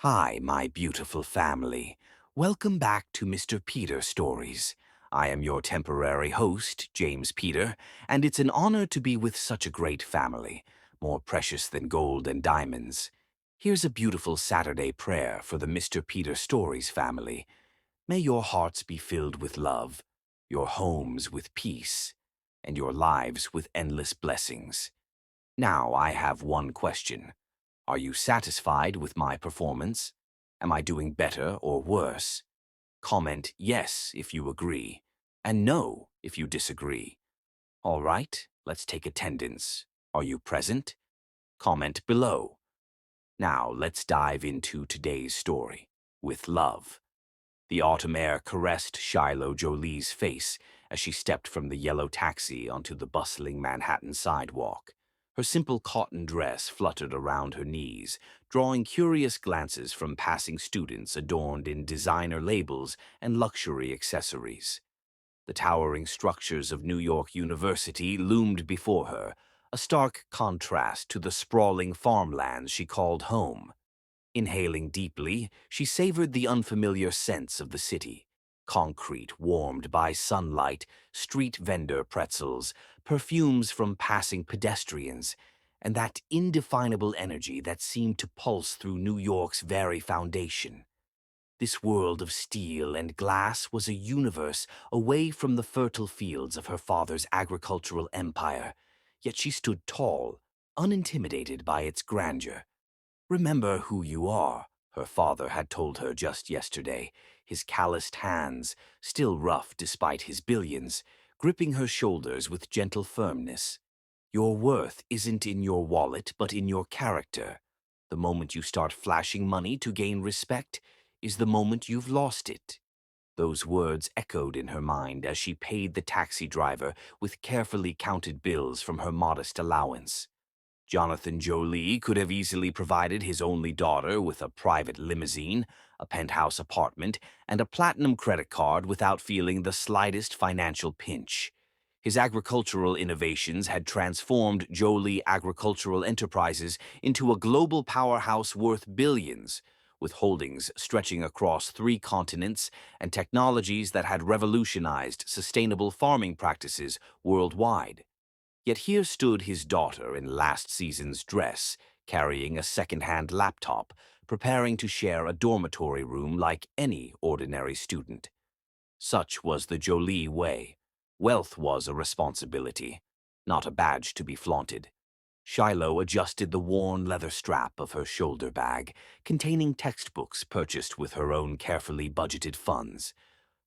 Hi, my beautiful family. Welcome back to Mr. Peter Stories. I am your temporary host, James Peter, and it's an honor to be with such a great family, more precious than gold and diamonds. Here's a beautiful Saturday prayer for the Mr. Peter Stories family. May your hearts be filled with love, your homes with peace, and your lives with endless blessings. Now I have one question. Are you satisfied with my performance? Am I doing better or worse? Comment yes if you agree, and no if you disagree. All right, let's take attendance. Are you present? Comment below. Now let's dive into today's story. With love. The autumn air caressed Shiloh Jolie's face as she stepped from the yellow taxi onto the bustling Manhattan sidewalk. Her simple cotton dress fluttered around her knees, drawing curious glances from passing students adorned in designer labels and luxury accessories. The towering structures of New York University loomed before her, a stark contrast to the sprawling farmlands she called home. Inhaling deeply, she savored the unfamiliar scents of the city. Concrete warmed by sunlight, street vendor pretzels, perfumes from passing pedestrians, and that indefinable energy that seemed to pulse through New York's very foundation. This world of steel and glass was a universe away from the fertile fields of her father's agricultural empire, yet she stood tall, unintimidated by its grandeur. Remember who you are, her father had told her just yesterday, his calloused hands, still rough despite his billions, gripping her shoulders with gentle firmness. Your worth isn't in your wallet, but in your character. The moment you start flashing money to gain respect is the moment you've lost it. Those words echoed in her mind as she paid the taxi driver with carefully counted bills from her modest allowance. Jonathan Jolie could have easily provided his only daughter with a private limousine, a penthouse apartment, and a platinum credit card without feeling the slightest financial pinch. His agricultural innovations had transformed Jolie Agricultural Enterprises into a global powerhouse worth billions, with holdings stretching across 3 continents and technologies that had revolutionized sustainable farming practices worldwide. Yet here stood his daughter in last season's dress, carrying a second-hand laptop, preparing to share a dormitory room like any ordinary student. Such was the Jolie way. Wealth was a responsibility, not a badge to be flaunted. Shiloh adjusted the worn leather strap of her shoulder bag, containing textbooks purchased with her own carefully budgeted funds.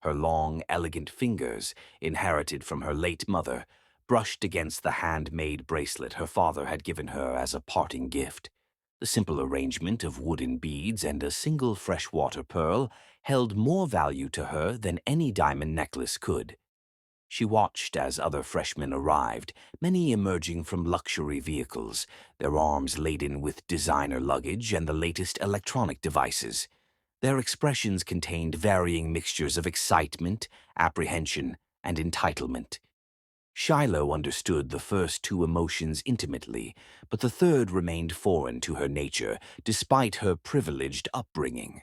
Her long, elegant fingers, inherited from her late mother, brushed against the handmade bracelet her father had given her as a parting gift. The simple arrangement of wooden beads and a single freshwater pearl held more value to her than any diamond necklace could. She watched as other freshmen arrived, many emerging from luxury vehicles, their arms laden with designer luggage and the latest electronic devices. Their expressions contained varying mixtures of excitement, apprehension, and entitlement. Shiloh understood the first 2 emotions intimately, but the third remained foreign to her nature, despite her privileged upbringing.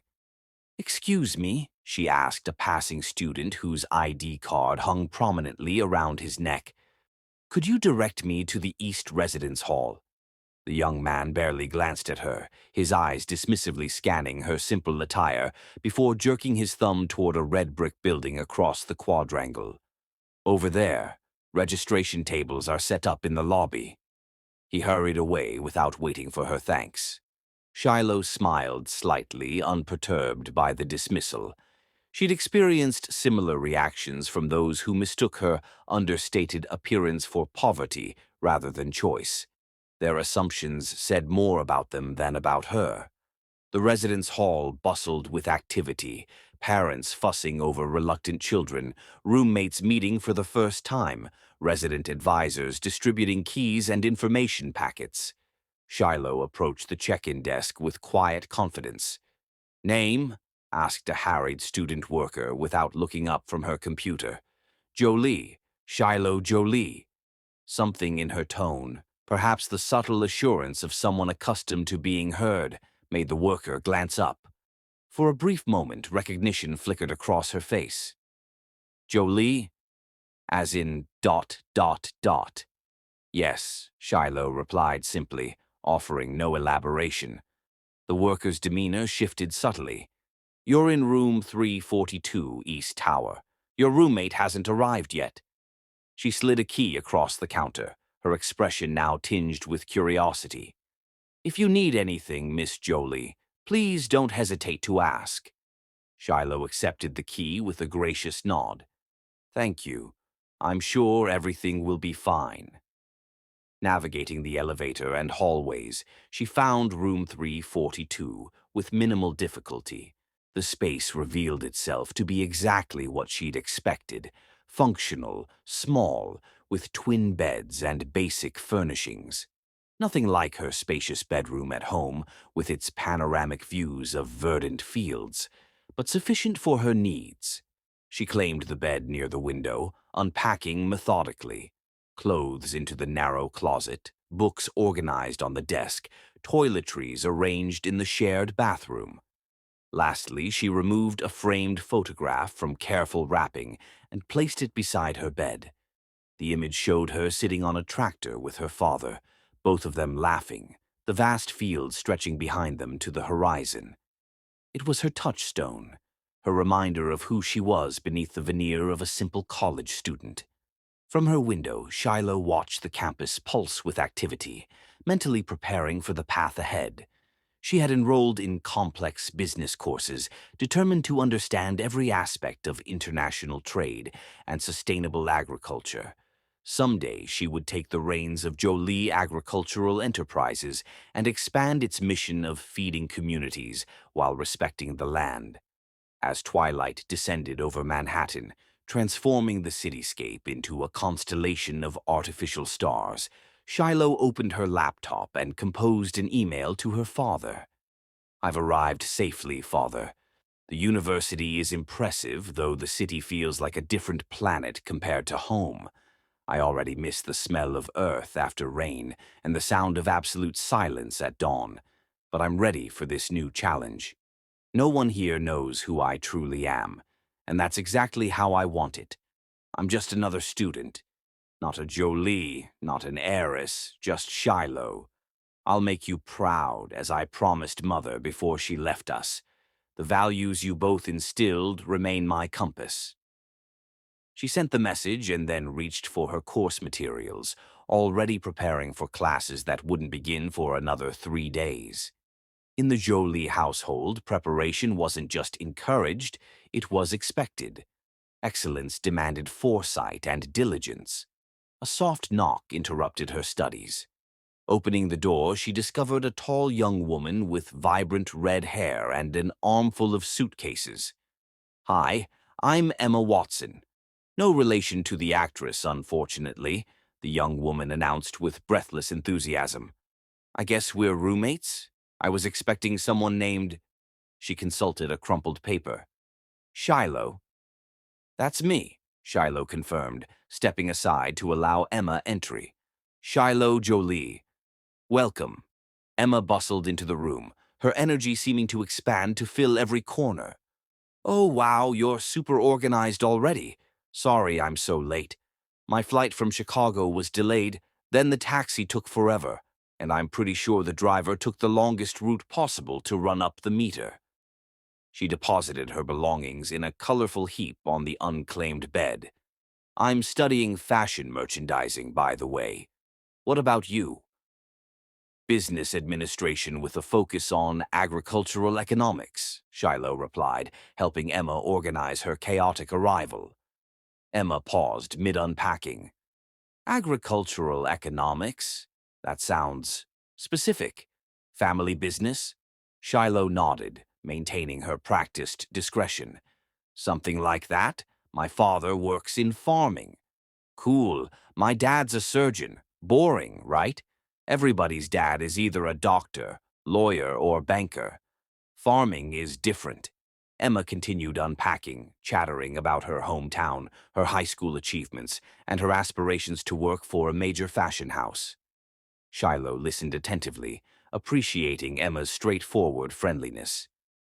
"Excuse me," she asked a passing student whose ID card hung prominently around his neck. "Could you direct me to the East Residence Hall?" The young man barely glanced at her, his eyes dismissively scanning her simple attire before jerking his thumb toward a red brick building across the quadrangle. "Over there. Registration tables are set up in the lobby." He hurried away without waiting for her thanks. Shiloh smiled slightly, unperturbed by the dismissal. She'd experienced similar reactions from those who mistook her understated appearance for poverty rather than choice. Their assumptions said more about them than about her. The residence hall bustled with activity, parents fussing over reluctant children, roommates meeting for the first time, resident advisors distributing keys and information packets. Shiloh approached the check-in desk with quiet confidence. "Name?" asked a harried student worker without looking up from her computer. "Jolie. Shiloh Jolie." Something in her tone, perhaps the subtle assurance of someone accustomed to being heard, made the worker glance up. For a brief moment, recognition flickered across her face. Jolie? As in ... Yes, Shiloh replied simply, offering no elaboration. The worker's demeanor shifted subtly. You're in room 342, East Tower. Your roommate hasn't arrived yet. She slid a key across the counter, her expression now tinged with curiosity. If you need anything, Miss Jolie, please don't hesitate to ask. Shiloh accepted the key with a gracious nod. Thank you. I'm sure everything will be fine. Navigating the elevator and hallways, she found room 342 with minimal difficulty. The space revealed itself to be exactly what she'd expected: functional, small, with twin beds and basic furnishings. Nothing like her spacious bedroom at home, with its panoramic views of verdant fields, but sufficient for her needs. She claimed the bed near the window, unpacking methodically. Clothes into the narrow closet, books organized on the desk, toiletries arranged in the shared bathroom. Lastly, she removed a framed photograph from careful wrapping and placed it beside her bed. The image showed her sitting on a tractor with her father, both of them laughing, the vast fields stretching behind them to the horizon. It was her touchstone, her reminder of who she was beneath the veneer of a simple college student. From her window, Shiloh watched the campus pulse with activity, mentally preparing for the path ahead. She had enrolled in complex business courses, determined to understand every aspect of international trade and sustainable agriculture. Someday she would take the reins of Jolie Agricultural Enterprises and expand its mission of feeding communities while respecting the land. As twilight descended over Manhattan, transforming the cityscape into a constellation of artificial stars, Shiloh opened her laptop and composed an email to her father. I've arrived safely, Father. The university is impressive, though the city feels like a different planet compared to home. I already miss the smell of earth after rain and the sound of absolute silence at dawn, but I'm ready for this new challenge. No one here knows who I truly am, and that's exactly how I want it. I'm just another student. Not a Jolie, not an heiress, just Shiloh. I'll make you proud, as I promised Mother before she left us. The values you both instilled remain my compass. She sent the message and then reached for her course materials, already preparing for classes that wouldn't begin for another 3 days. In the Jolie household, preparation wasn't just encouraged, it was expected. Excellence demanded foresight and diligence. A soft knock interrupted her studies. Opening the door, she discovered a tall young woman with vibrant red hair and an armful of suitcases. Hi, I'm Emma Watson. No relation to the actress, unfortunately, the young woman announced with breathless enthusiasm. I guess we're roommates? I was expecting someone named... She consulted a crumpled paper. Shiloh. That's me, Shiloh confirmed, stepping aside to allow Emma entry. Shiloh Jolie. Welcome. Emma bustled into the room, her energy seeming to expand to fill every corner. Oh wow, you're super organized already. Sorry I'm so late. My flight from Chicago was delayed, then the taxi took forever, and I'm pretty sure the driver took the longest route possible to run up the meter. She deposited her belongings in a colorful heap on the unclaimed bed. I'm studying fashion merchandising, by the way. What about you? Business administration with a focus on agricultural economics, Shiloh replied, helping Emma organize her chaotic arrival. Emma paused mid-unpacking. Agricultural economics? That sounds specific. Family business? Shiloh nodded, maintaining her practiced discretion. Something like that? My father works in farming. Cool. My dad's a surgeon. Boring, right? Everybody's dad is either a doctor, lawyer, or banker. Farming is different. Emma continued unpacking, chattering about her hometown, her high school achievements, and her aspirations to work for a major fashion house. Shiloh listened attentively, appreciating Emma's straightforward friendliness.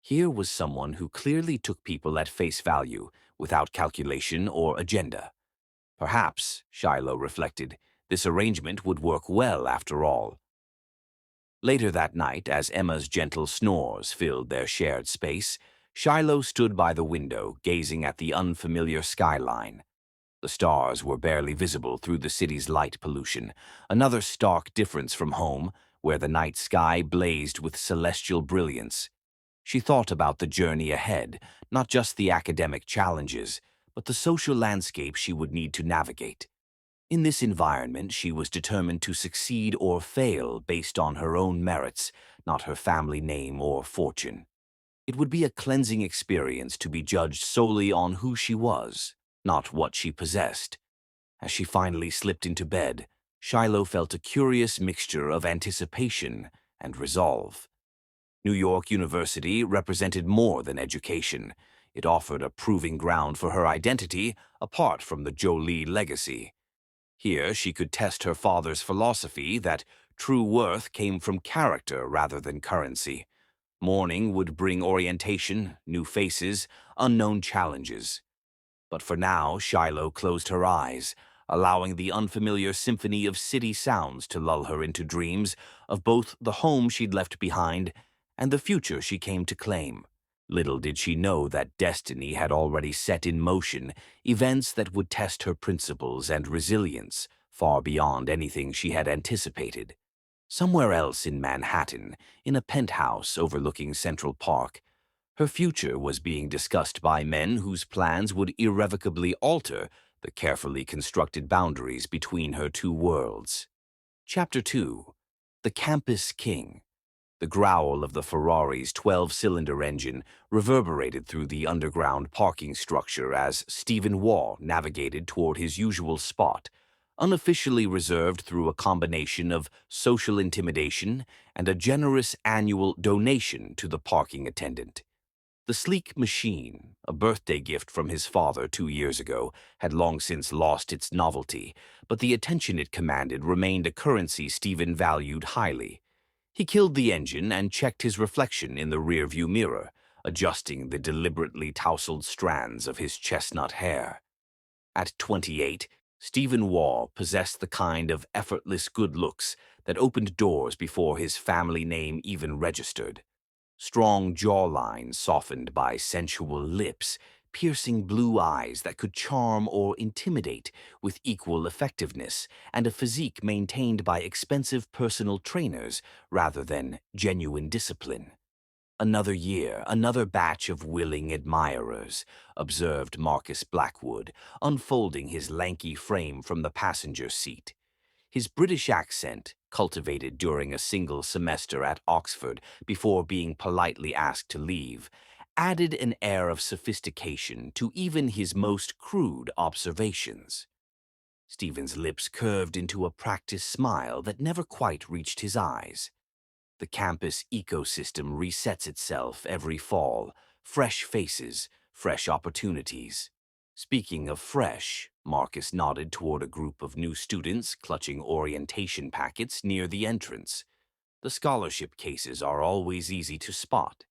Here was someone who clearly took people at face value, without calculation or agenda. Perhaps, Shiloh reflected, this arrangement would work well after all. Later that night, as Emma's gentle snores filled their shared space, Shiloh stood by the window, gazing at the unfamiliar skyline. The stars were barely visible through the city's light pollution, another stark difference from home, where the night sky blazed with celestial brilliance. She thought about the journey ahead, not just the academic challenges, but the social landscape she would need to navigate. In this environment, she was determined to succeed or fail based on her own merits, not her family name or fortune. It would be a cleansing experience to be judged solely on who she was, not what she possessed. As she finally slipped into bed, Shiloh felt a curious mixture of anticipation and resolve. New York University represented more than education. It offered a proving ground for her identity apart from the Jolie legacy. Here she could test her father's philosophy that true worth came from character rather than currency. Morning would bring orientation, new faces, unknown challenges. But for now, Shiloh closed her eyes, allowing the unfamiliar symphony of city sounds to lull her into dreams of both the home she'd left behind and the future she came to claim. Little did she know that destiny had already set in motion events that would test her principles and resilience far beyond anything she had anticipated. Somewhere else in Manhattan, in a penthouse overlooking Central Park, her future was being discussed by men whose plans would irrevocably alter the carefully constructed boundaries between her two worlds. Chapter 2. The Campus King. The growl of the Ferrari's 12-cylinder engine reverberated through the underground parking structure as Stephen Waugh navigated toward his usual spot, unofficially reserved through a combination of social intimidation and a generous annual donation to the parking attendant. The sleek machine, a birthday gift from his father 2 years ago, had long since lost its novelty, but the attention it commanded remained a currency Stephen valued highly. He killed the engine and checked his reflection in the rearview mirror, adjusting the deliberately tousled strands of his chestnut hair. At 28, Stephen Waugh possessed the kind of effortless good looks that opened doors before his family name even registered. Strong jawlines softened by sensual lips, piercing blue eyes that could charm or intimidate with equal effectiveness, and a physique maintained by expensive personal trainers rather than genuine discipline. Another year, another batch of willing admirers, observed Marcus Blackwood, unfolding his lanky frame from the passenger seat. His British accent, cultivated during a single semester at Oxford before being politely asked to leave, added an air of sophistication to even his most crude observations. Stephen's lips curved into a practiced smile that never quite reached his eyes. The campus ecosystem resets itself every fall, fresh faces, fresh opportunities. Speaking of fresh, Marcus nodded toward a group of new students clutching orientation packets near the entrance. The scholarship cases are always easy to spot.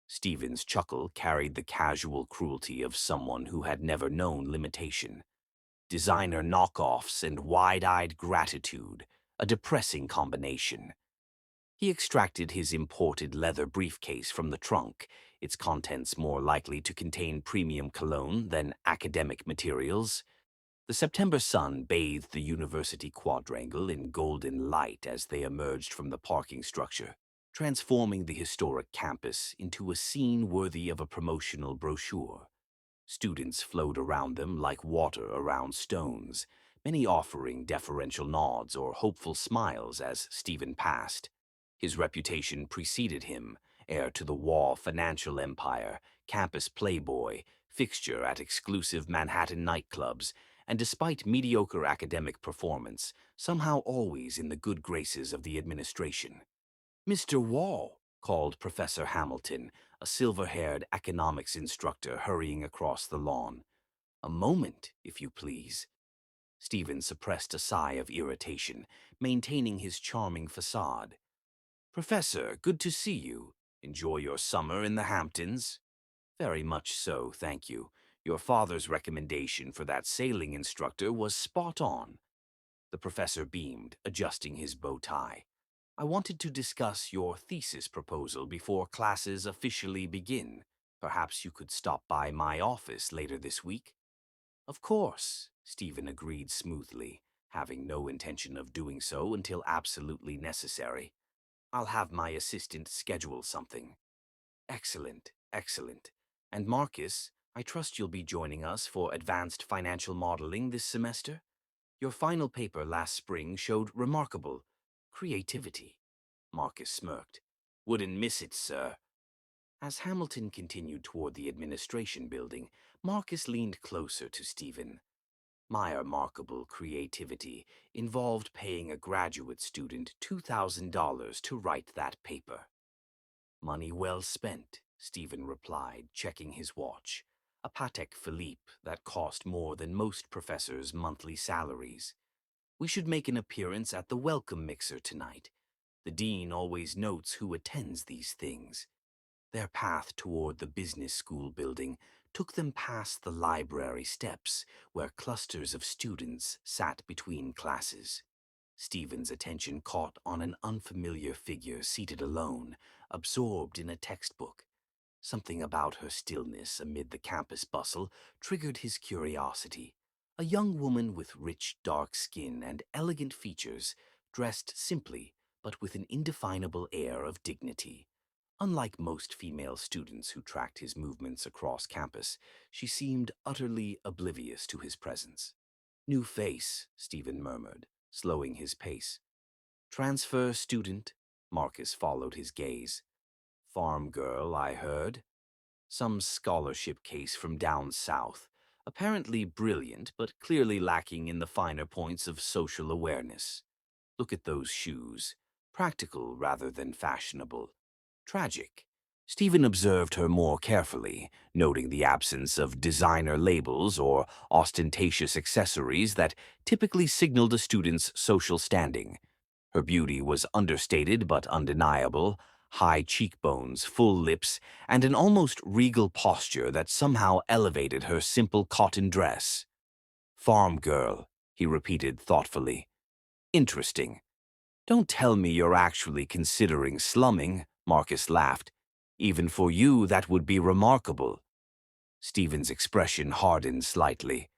Stephen's chuckle carried the casual cruelty of someone who had never known limitation. Designer knockoffs and wide-eyed gratitude, a depressing combination. He extracted his imported leather briefcase from the trunk, its contents more likely to contain premium cologne than academic materials. The September sun bathed the university quadrangle in golden light as they emerged from the parking structure, transforming the historic campus into a scene worthy of a promotional brochure. Students flowed around them like water around stones, many offering deferential nods or hopeful smiles as Stephen passed. His reputation preceded him, heir to the Waugh financial empire, campus playboy, fixture at exclusive Manhattan nightclubs, and despite mediocre academic performance, somehow always in the good graces of the administration. "Mr. Waugh," called Professor Hamilton, a silver-haired economics instructor hurrying across the lawn. "A moment, if you please." Stephen suppressed a sigh of irritation, maintaining his charming facade. Professor, good to see you. Enjoy your summer in the Hamptons? Very much so, thank you. Your father's recommendation for that sailing instructor was spot on. The professor beamed, adjusting his bow tie. I wanted to discuss your thesis proposal before classes officially begin. Perhaps you could stop by my office later this week? Of course, Stephen agreed smoothly, having no intention of doing so until absolutely necessary. I'll have my assistant schedule something. Excellent, excellent. And Marcus, I trust you'll be joining us for advanced financial modeling this semester? Your final paper last spring showed remarkable creativity. Marcus smirked. Wouldn't miss it, sir. As Hamilton continued toward the administration building, Marcus leaned closer to Stephen. My remarkable creativity involved paying a graduate student $2,000 to write that paper. Money well spent, Stephen replied, checking his watch. A Patek Philippe that cost more than most professors' monthly salaries. We should make an appearance at the welcome mixer tonight. The dean always notes who attends these things. Their path toward the business school building took them past the library steps, where clusters of students sat between classes. Stephen's attention caught on an unfamiliar figure seated alone, absorbed in a textbook. Something about her stillness amid the campus bustle triggered his curiosity. A young woman with rich, dark skin and elegant features, dressed simply but with an indefinable air of dignity. Unlike most female students who tracked his movements across campus, she seemed utterly oblivious to his presence. New face, Stephen murmured, slowing his pace. Transfer student? Marcus followed his gaze. Farm girl, I heard. Some scholarship case from down south. Apparently brilliant, but clearly lacking in the finer points of social awareness. Look at those shoes. Practical rather than fashionable. Tragic. Stephen observed her more carefully, noting the absence of designer labels or ostentatious accessories that typically signaled a student's social standing. Her beauty was understated but undeniable, high cheekbones, full lips, and an almost regal posture that somehow elevated her simple cotton dress. Farm girl, he repeated thoughtfully. Interesting. Don't tell me you're actually considering slumming, Marcus laughed. Even for you, that would be remarkable. Stephen's expression hardened slightly.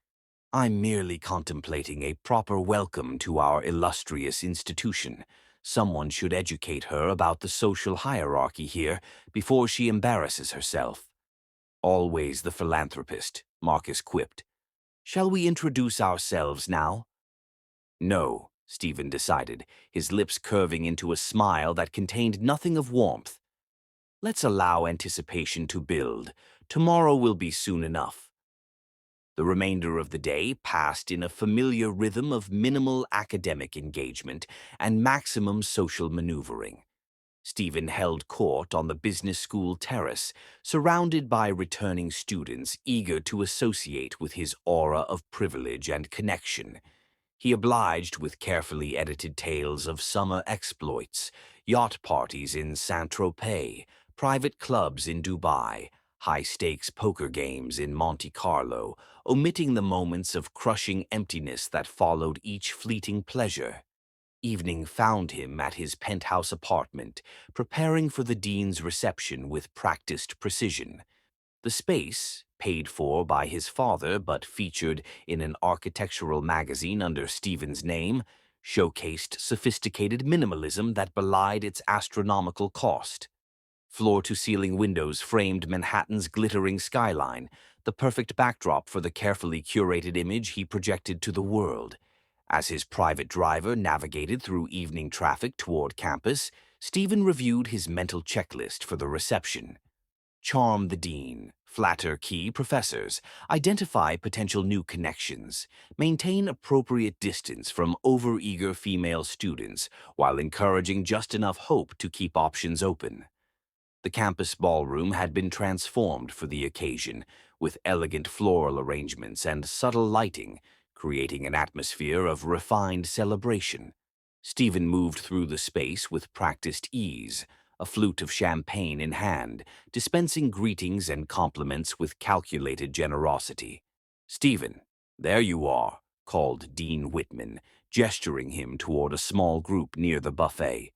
I'm merely contemplating a proper welcome to our illustrious institution. Someone should educate her about the social hierarchy here before she embarrasses herself. Always the philanthropist, Marcus quipped. Shall we introduce ourselves now? No, Stephen decided, his lips curving into a smile that contained nothing of warmth. Let's allow anticipation to build. Tomorrow will be soon enough. The remainder of the day passed in a familiar rhythm of minimal academic engagement and maximum social maneuvering. Stephen held court on the business school terrace, surrounded by returning students eager to associate with his aura of privilege and connection. He obliged with carefully edited tales of summer exploits, yacht parties in Saint-Tropez, private clubs in Dubai, high-stakes poker games in Monte Carlo, omitting the moments of crushing emptiness that followed each fleeting pleasure. Evening found him at his penthouse apartment, preparing for the dean's reception with practiced precision. The space, paid for by his father but featured in an architectural magazine under Stephen's name, showcased sophisticated minimalism that belied its astronomical cost. Floor-to-ceiling windows framed Manhattan's glittering skyline, the perfect backdrop for the carefully curated image he projected to the world. As his private driver navigated through evening traffic toward campus, Stephen reviewed his mental checklist for the reception. Charm the dean, flatter key professors, identify potential new connections, maintain appropriate distance from overeager female students while encouraging just enough hope to keep options open. The campus ballroom had been transformed for the occasion, with elegant floral arrangements and subtle lighting, creating an atmosphere of refined celebration. Stephen moved through the space with practiced ease, a flute of champagne in hand, dispensing greetings and compliments with calculated generosity. "Stephen, there you are," called Dean Whitman, gesturing him toward a small group near the buffet.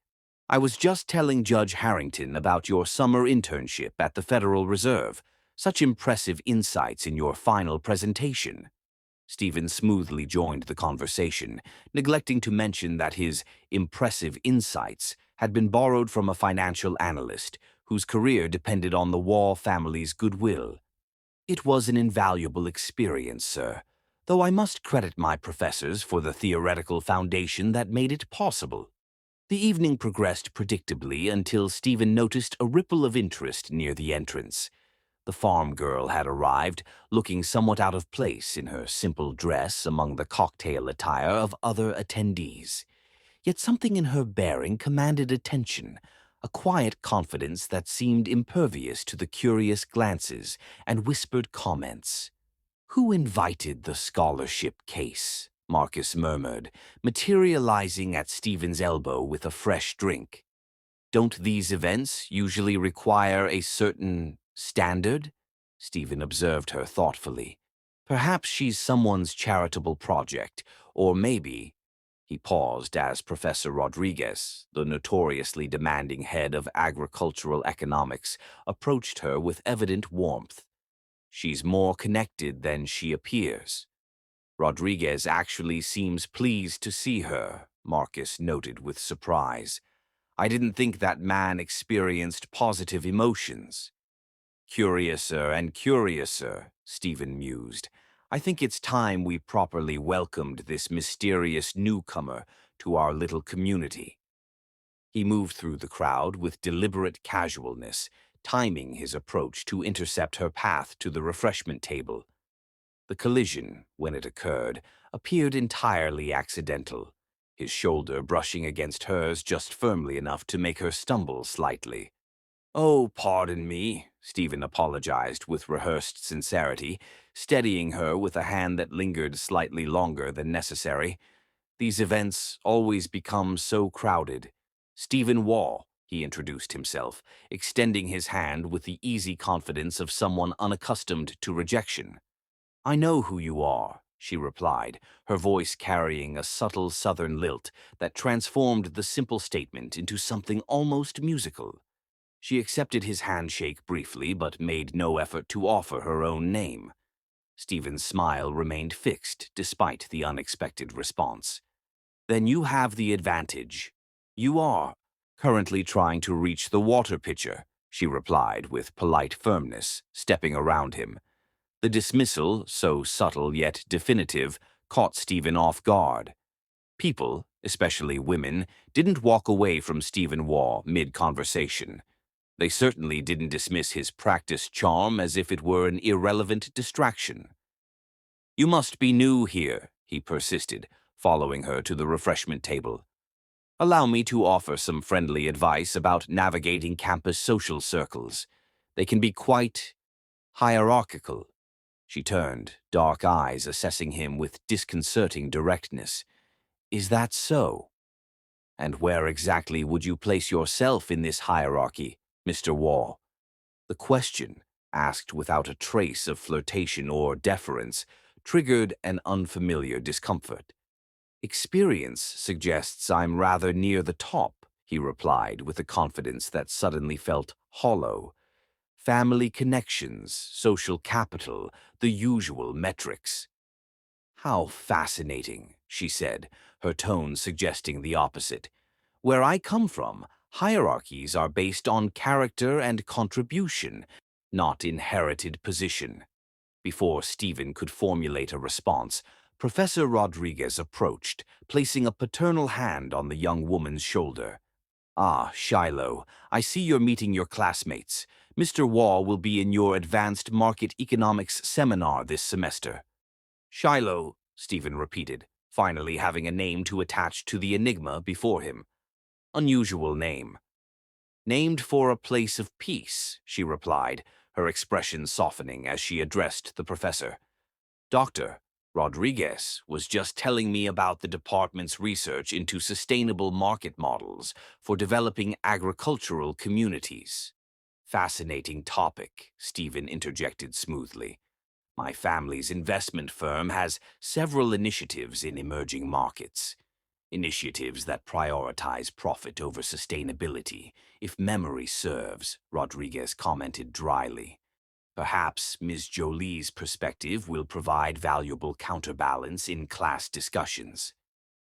"I was just telling Judge Harrington about your summer internship at the Federal Reserve. Such impressive insights in your final presentation." Stephen smoothly joined the conversation, neglecting to mention that his impressive insights had been borrowed from a financial analyst whose career depended on the Waugh family's goodwill. "It was an invaluable experience, sir, though I must credit my professors for the theoretical foundation that made it possible." The evening progressed predictably until Stephen noticed a ripple of interest near the entrance. The farm girl had arrived, looking somewhat out of place in her simple dress among the cocktail attire of other attendees. Yet something in her bearing commanded attention, a quiet confidence that seemed impervious to the curious glances and whispered comments. "Who invited the scholarship case?" Marcus murmured, materializing at Stephen's elbow with a fresh drink. "Don't these events usually require a certain standard?" Stephen observed her thoughtfully. "Perhaps she's someone's charitable project, or maybe—" He paused as Professor Rodriguez, the notoriously demanding head of agricultural economics, approached her with evident warmth. "She's more connected than she appears." "Rodriguez actually seems pleased to see her," Marcus noted with surprise. "I didn't think that man experienced positive emotions." "Curiouser and curiouser," Stephen mused. "I think it's time we properly welcomed this mysterious newcomer to our little community." He moved through the crowd with deliberate casualness, timing his approach to intercept her path to the refreshment table. The collision, when it occurred, appeared entirely accidental, his shoulder brushing against hers just firmly enough to make her stumble slightly. "Oh, pardon me," Stephen apologized with rehearsed sincerity, steadying her with a hand that lingered slightly longer than necessary. "These events always become so crowded." "Stephen Waugh," he introduced himself, extending his hand with the easy confidence of someone unaccustomed to rejection. "I know who you are," she replied, her voice carrying a subtle southern lilt that transformed the simple statement into something almost musical. She accepted his handshake briefly, but made no effort to offer her own name. Stephen's smile remained fixed despite the unexpected response. "Then you have the advantage. You are currently trying to reach the water pitcher," she replied with polite firmness, stepping around him. The dismissal, so subtle yet definitive, caught Stephen off guard. People, especially women, didn't walk away from Stephen Waugh mid-conversation. They certainly didn't dismiss his practiced charm as if it were an irrelevant distraction. "You must be new here," he persisted, following her to the refreshment table. "Allow me to offer some friendly advice about navigating campus social circles. They can be quite hierarchical." She turned, dark eyes assessing him with disconcerting directness. "Is that so? And where exactly would you place yourself in this hierarchy, Mr. Waugh?" The question, asked without a trace of flirtation or deference, triggered an unfamiliar discomfort. "Experience suggests I'm rather near the top," he replied with a confidence that suddenly felt hollow. "Family connections, social capital, the usual metrics." "How fascinating," she said, her tone suggesting the opposite. "Where I come from, hierarchies are based on character and contribution, not inherited position." Before Stephen could formulate a response, Professor Rodriguez approached, placing a paternal hand on the young woman's shoulder. "Ah, Shiloh, I see you're meeting your classmates. Mr. Waugh will be in your Advanced Market Economics seminar this semester." "Shiloh," Stephen repeated, finally having a name to attach to the enigma before him. "Unusual name." "Named for a place of peace," she replied, her expression softening as she addressed the professor. "Doctor, Rodriguez was just telling me about the department's research into sustainable market models for developing agricultural communities. Fascinating topic, Stephen interjected smoothly. My family's investment firm has several initiatives in emerging markets. Initiatives that prioritize profit over sustainability, if memory serves, Rodriguez commented dryly. Perhaps Ms. Jolie's perspective will provide valuable counterbalance in class discussions.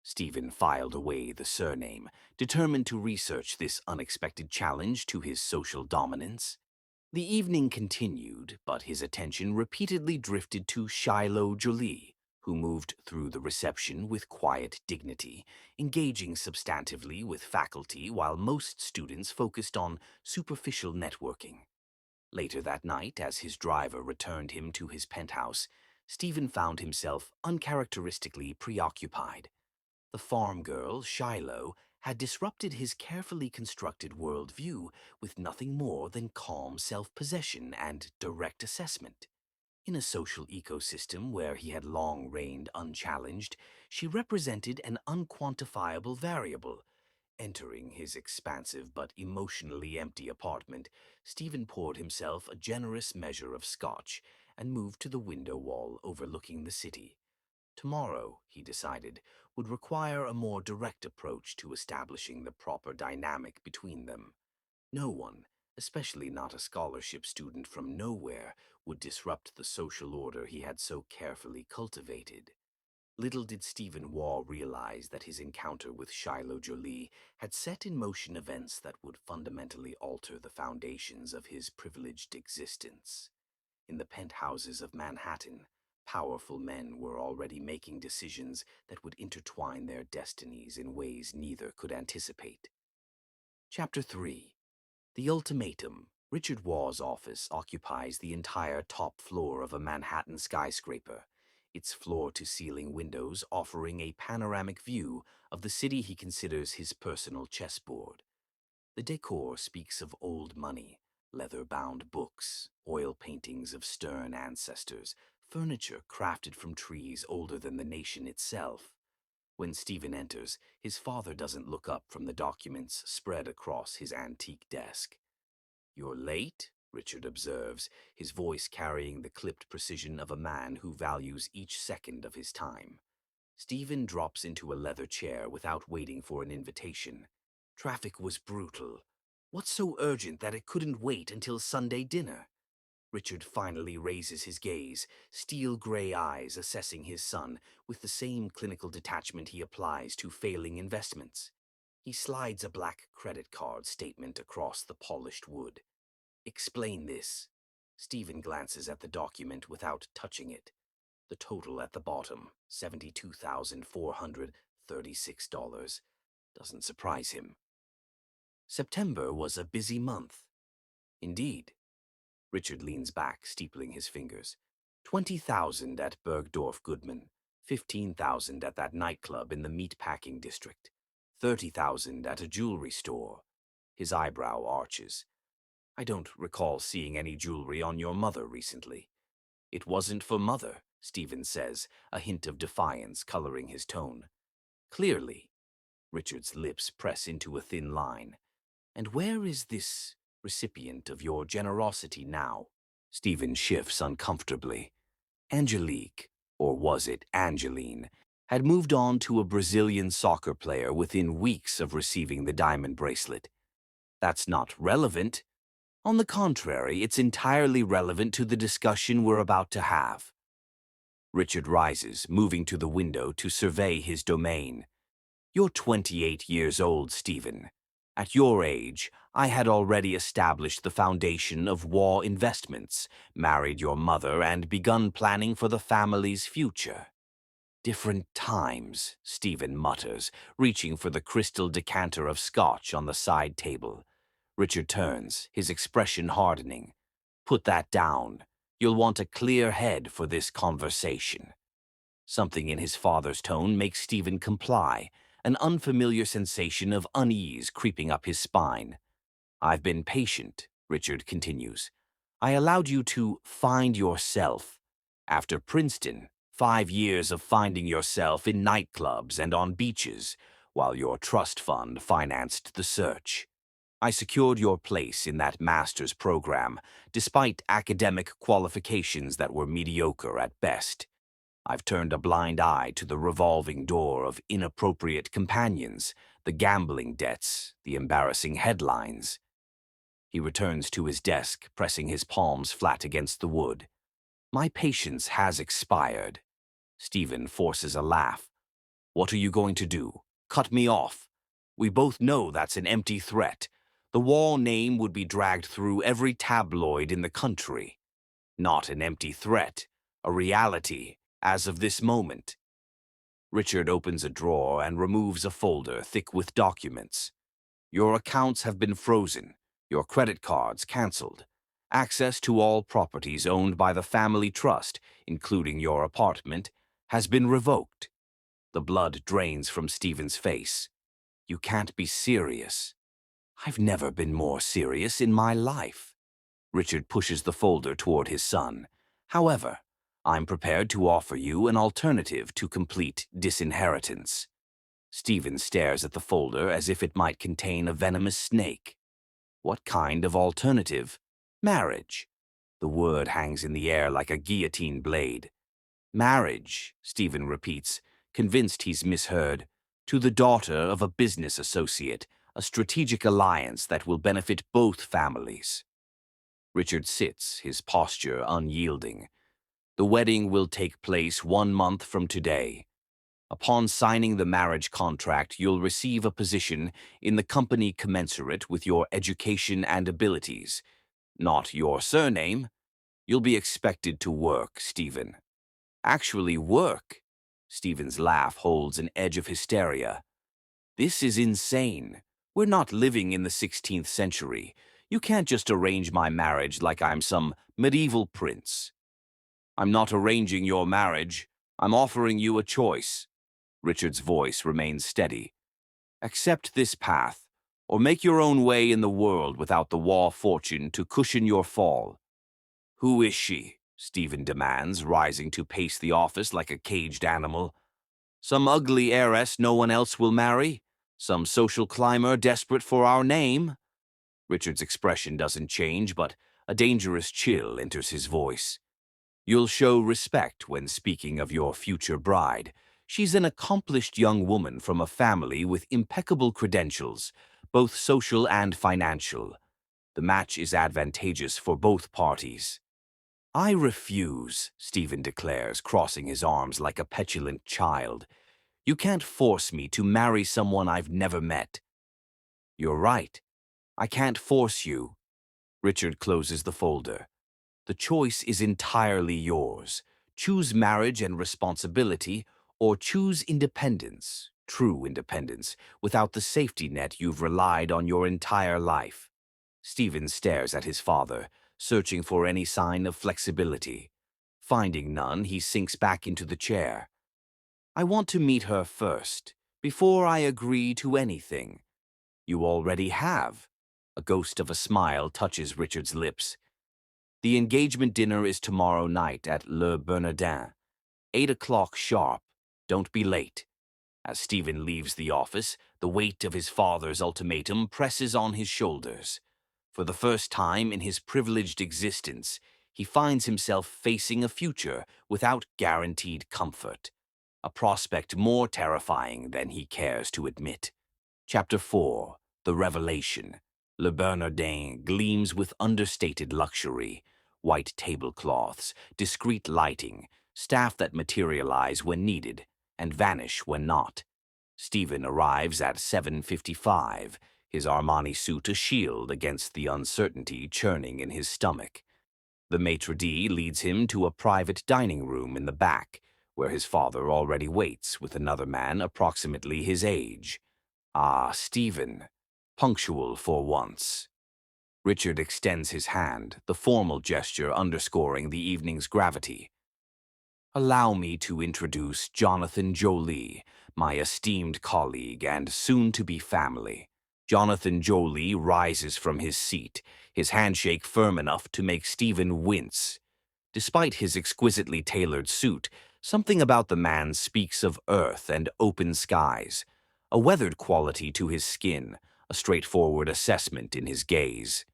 Stephen filed away the surname, determined to research this unexpected challenge to his social dominance. The evening continued, but his attention repeatedly drifted to Shiloh Jolie, who moved through the reception with quiet dignity, engaging substantively with faculty while most students focused on superficial networking. Later that night, as his driver returned him to his penthouse, Stephen found himself uncharacteristically preoccupied. The farm girl, Shiloh, had disrupted his carefully constructed worldview with nothing more than calm self-possession and direct assessment. In a social ecosystem where he had long reigned unchallenged, she represented an unquantifiable variable. Entering his expansive but emotionally empty apartment, Stephen poured himself a generous measure of scotch and moved to the window wall overlooking the city. Tomorrow, he decided, would require a more direct approach to establishing the proper dynamic between them. No one, especially not a scholarship student from nowhere, would disrupt the social order he had so carefully cultivated. Little did Stephen Waugh realize that his encounter with Shiloh Jolie had set in motion events that would fundamentally alter the foundations of his privileged existence. In the penthouses of Manhattan, powerful men were already making decisions that would intertwine their destinies in ways neither could anticipate. Chapter 3. The Ultimatum. Richard Waugh's office occupies the entire top floor of a Manhattan skyscraper, its floor-to-ceiling windows offering a panoramic view of the city he considers his personal chessboard. The decor speaks of old money, leather-bound books, oil paintings of stern ancestors, furniture crafted from trees older than the nation itself. When Stephen enters, his father doesn't look up from the documents spread across his antique desk. "You're late," Richard observes, his voice carrying the clipped precision of a man who values each second of his time. Stephen drops into a leather chair without waiting for an invitation. Traffic was brutal. What's so urgent that it couldn't wait until Sunday dinner? Richard finally raises his gaze, steel-gray eyes assessing his son with the same clinical detachment he applies to failing investments. He slides a black credit card statement across the polished wood. "Explain this." Stephen glances at the document without touching it. The total at the bottom, $72,436, doesn't surprise him. September was a busy month. Indeed. Richard leans back, steepling his fingers. 20,000 at Bergdorf Goodman, 15,000 at that nightclub in the meatpacking district, 30,000 at a jewelry store. His eyebrow arches. "I don't recall seeing any jewelry on your mother recently." "It wasn't for mother," Stephen says, a hint of defiance coloring his tone. "Clearly." Richard's lips press into a thin line. "And where is this recipient of your generosity now?" Stephen shifts uncomfortably. Angelique, or was it Angeline, had moved on to a Brazilian soccer player within weeks of receiving the diamond bracelet. "That's not relevant." "On the contrary, it's entirely relevant to the discussion we're about to have." Richard rises, moving to the window to survey his domain. "You're 28 years old, Stephen. At your age, I had already established the foundation of Waugh Investments, married your mother, and begun planning for the family's future." "Different times," Stephen mutters, reaching for the crystal decanter of scotch on the side table. Richard turns, his expression hardening. "Put that down. You'll want a clear head for this conversation." Something in his father's tone makes Stephen comply, an unfamiliar sensation of unease creeping up his spine. "I've been patient," Richard continues. "I allowed you to find yourself. After Princeton, 5 years of finding yourself in nightclubs and on beaches, while your trust fund financed the search. I secured your place in that master's program, despite academic qualifications that were mediocre at best. I've turned a blind eye to the revolving door of inappropriate companions, the gambling debts, the embarrassing headlines. He returns to his desk, pressing his palms flat against the wood. My patience has expired. Stephen forces a laugh. What are you going to do? Cut me off? We both know that's an empty threat. The Wall name would be dragged through every tabloid in the country. Not an empty threat, a reality, as of this moment. Richard opens a drawer and removes a folder thick with documents. Your accounts have been frozen, your credit cards cancelled. Access to all properties owned by the family trust, including your apartment, has been revoked. The blood drains from Stephen's face. You can't be serious. I've never been more serious in my life. Richard pushes the folder toward his son. However, I'm prepared to offer you an alternative to complete disinheritance. Stephen stares at the folder as if it might contain a venomous snake. What kind of alternative? Marriage. The word hangs in the air like a guillotine blade. Marriage, Stephen repeats, convinced he's misheard. To the daughter of a business associate, a strategic alliance that will benefit both families. Richard sits, his posture unyielding. The wedding will take place 1 month from today. Upon signing the marriage contract, you'll receive a position in the company commensurate with your education and abilities. Not your surname. You'll be expected to work, Stephen. Actually work? Stephen's laugh holds an edge of hysteria. This is insane. We're not living in the 16th century. You can't just arrange my marriage like I'm some medieval prince. I'm not arranging your marriage. I'm offering you a choice. Richard's voice remains steady. Accept this path, or make your own way in the world without the Wall fortune to cushion your fall. Who is she? Stephen demands, rising to pace the office like a caged animal. Some ugly heiress no one else will marry? Some social climber desperate for our name? Richard's expression doesn't change, but a dangerous chill enters his voice. You'll show respect when speaking of your future bride. She's an accomplished young woman from a family with impeccable credentials, both social and financial. The match is advantageous for both parties. I refuse, Stephen declares, crossing his arms like a petulant child. You can't force me to marry someone I've never met. You're right. I can't force you. Richard closes the folder. The choice is entirely yours. Choose marriage and responsibility, or choose independence, true independence, without the safety net you've relied on your entire life. Stephen stares at his father, searching for any sign of flexibility. Finding none, he sinks back into the chair. I want to meet her first, before I agree to anything. You already have. A ghost of a smile touches Richard's lips. The engagement dinner is tomorrow night at Le Bernardin. 8 o'clock sharp. Don't be late. As Stephen leaves the office, the weight of his father's ultimatum presses on his shoulders. For the first time in his privileged existence, he finds himself facing a future without guaranteed comfort. A prospect more terrifying than he cares to admit. Chapter 4. The Revelation. Le Bernardin gleams with understated luxury. White tablecloths, discreet lighting, staff that materialize when needed and vanish when not. Stephen arrives at 7:55, his Armani suit a shield against the uncertainty churning in his stomach. The maitre d' leads him to a private dining room in the back, where his father already waits with another man approximately his age. Ah, Stephen, punctual for once. Richard extends his hand, the formal gesture underscoring the evening's gravity. Allow me to introduce Jonathan Jolie, my esteemed colleague and soon-to-be family. Jonathan Jolie rises from his seat, his handshake firm enough to make Stephen wince. Despite his exquisitely tailored suit, Something about the man speaks of earth and open skies, a weathered quality to his skin, a straightforward assessment in his gaze.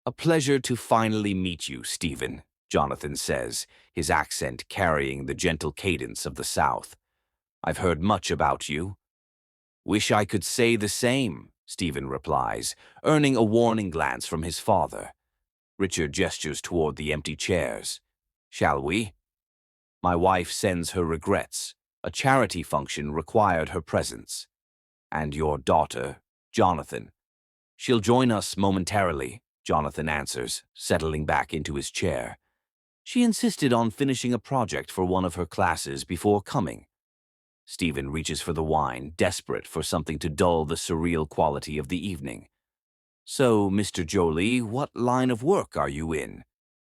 "A pleasure to finally meet you, Stephen," Jonathan says, his accent carrying the gentle cadence of the South. "I've heard much about you." "Wish I could say the same," Stephen replies, earning a warning glance from his father. Richard gestures toward the empty chairs. "Shall we?" "My wife sends her regrets. A charity function required her presence." "And your daughter, Jonathan?" "She'll join us momentarily," Jonathan answers, settling back into his chair. "She insisted on finishing a project for one of her classes before coming." Stephen reaches for the wine, desperate for something to dull the surreal quality of the evening. "So, Mr. Jolie, what line of work are you in?"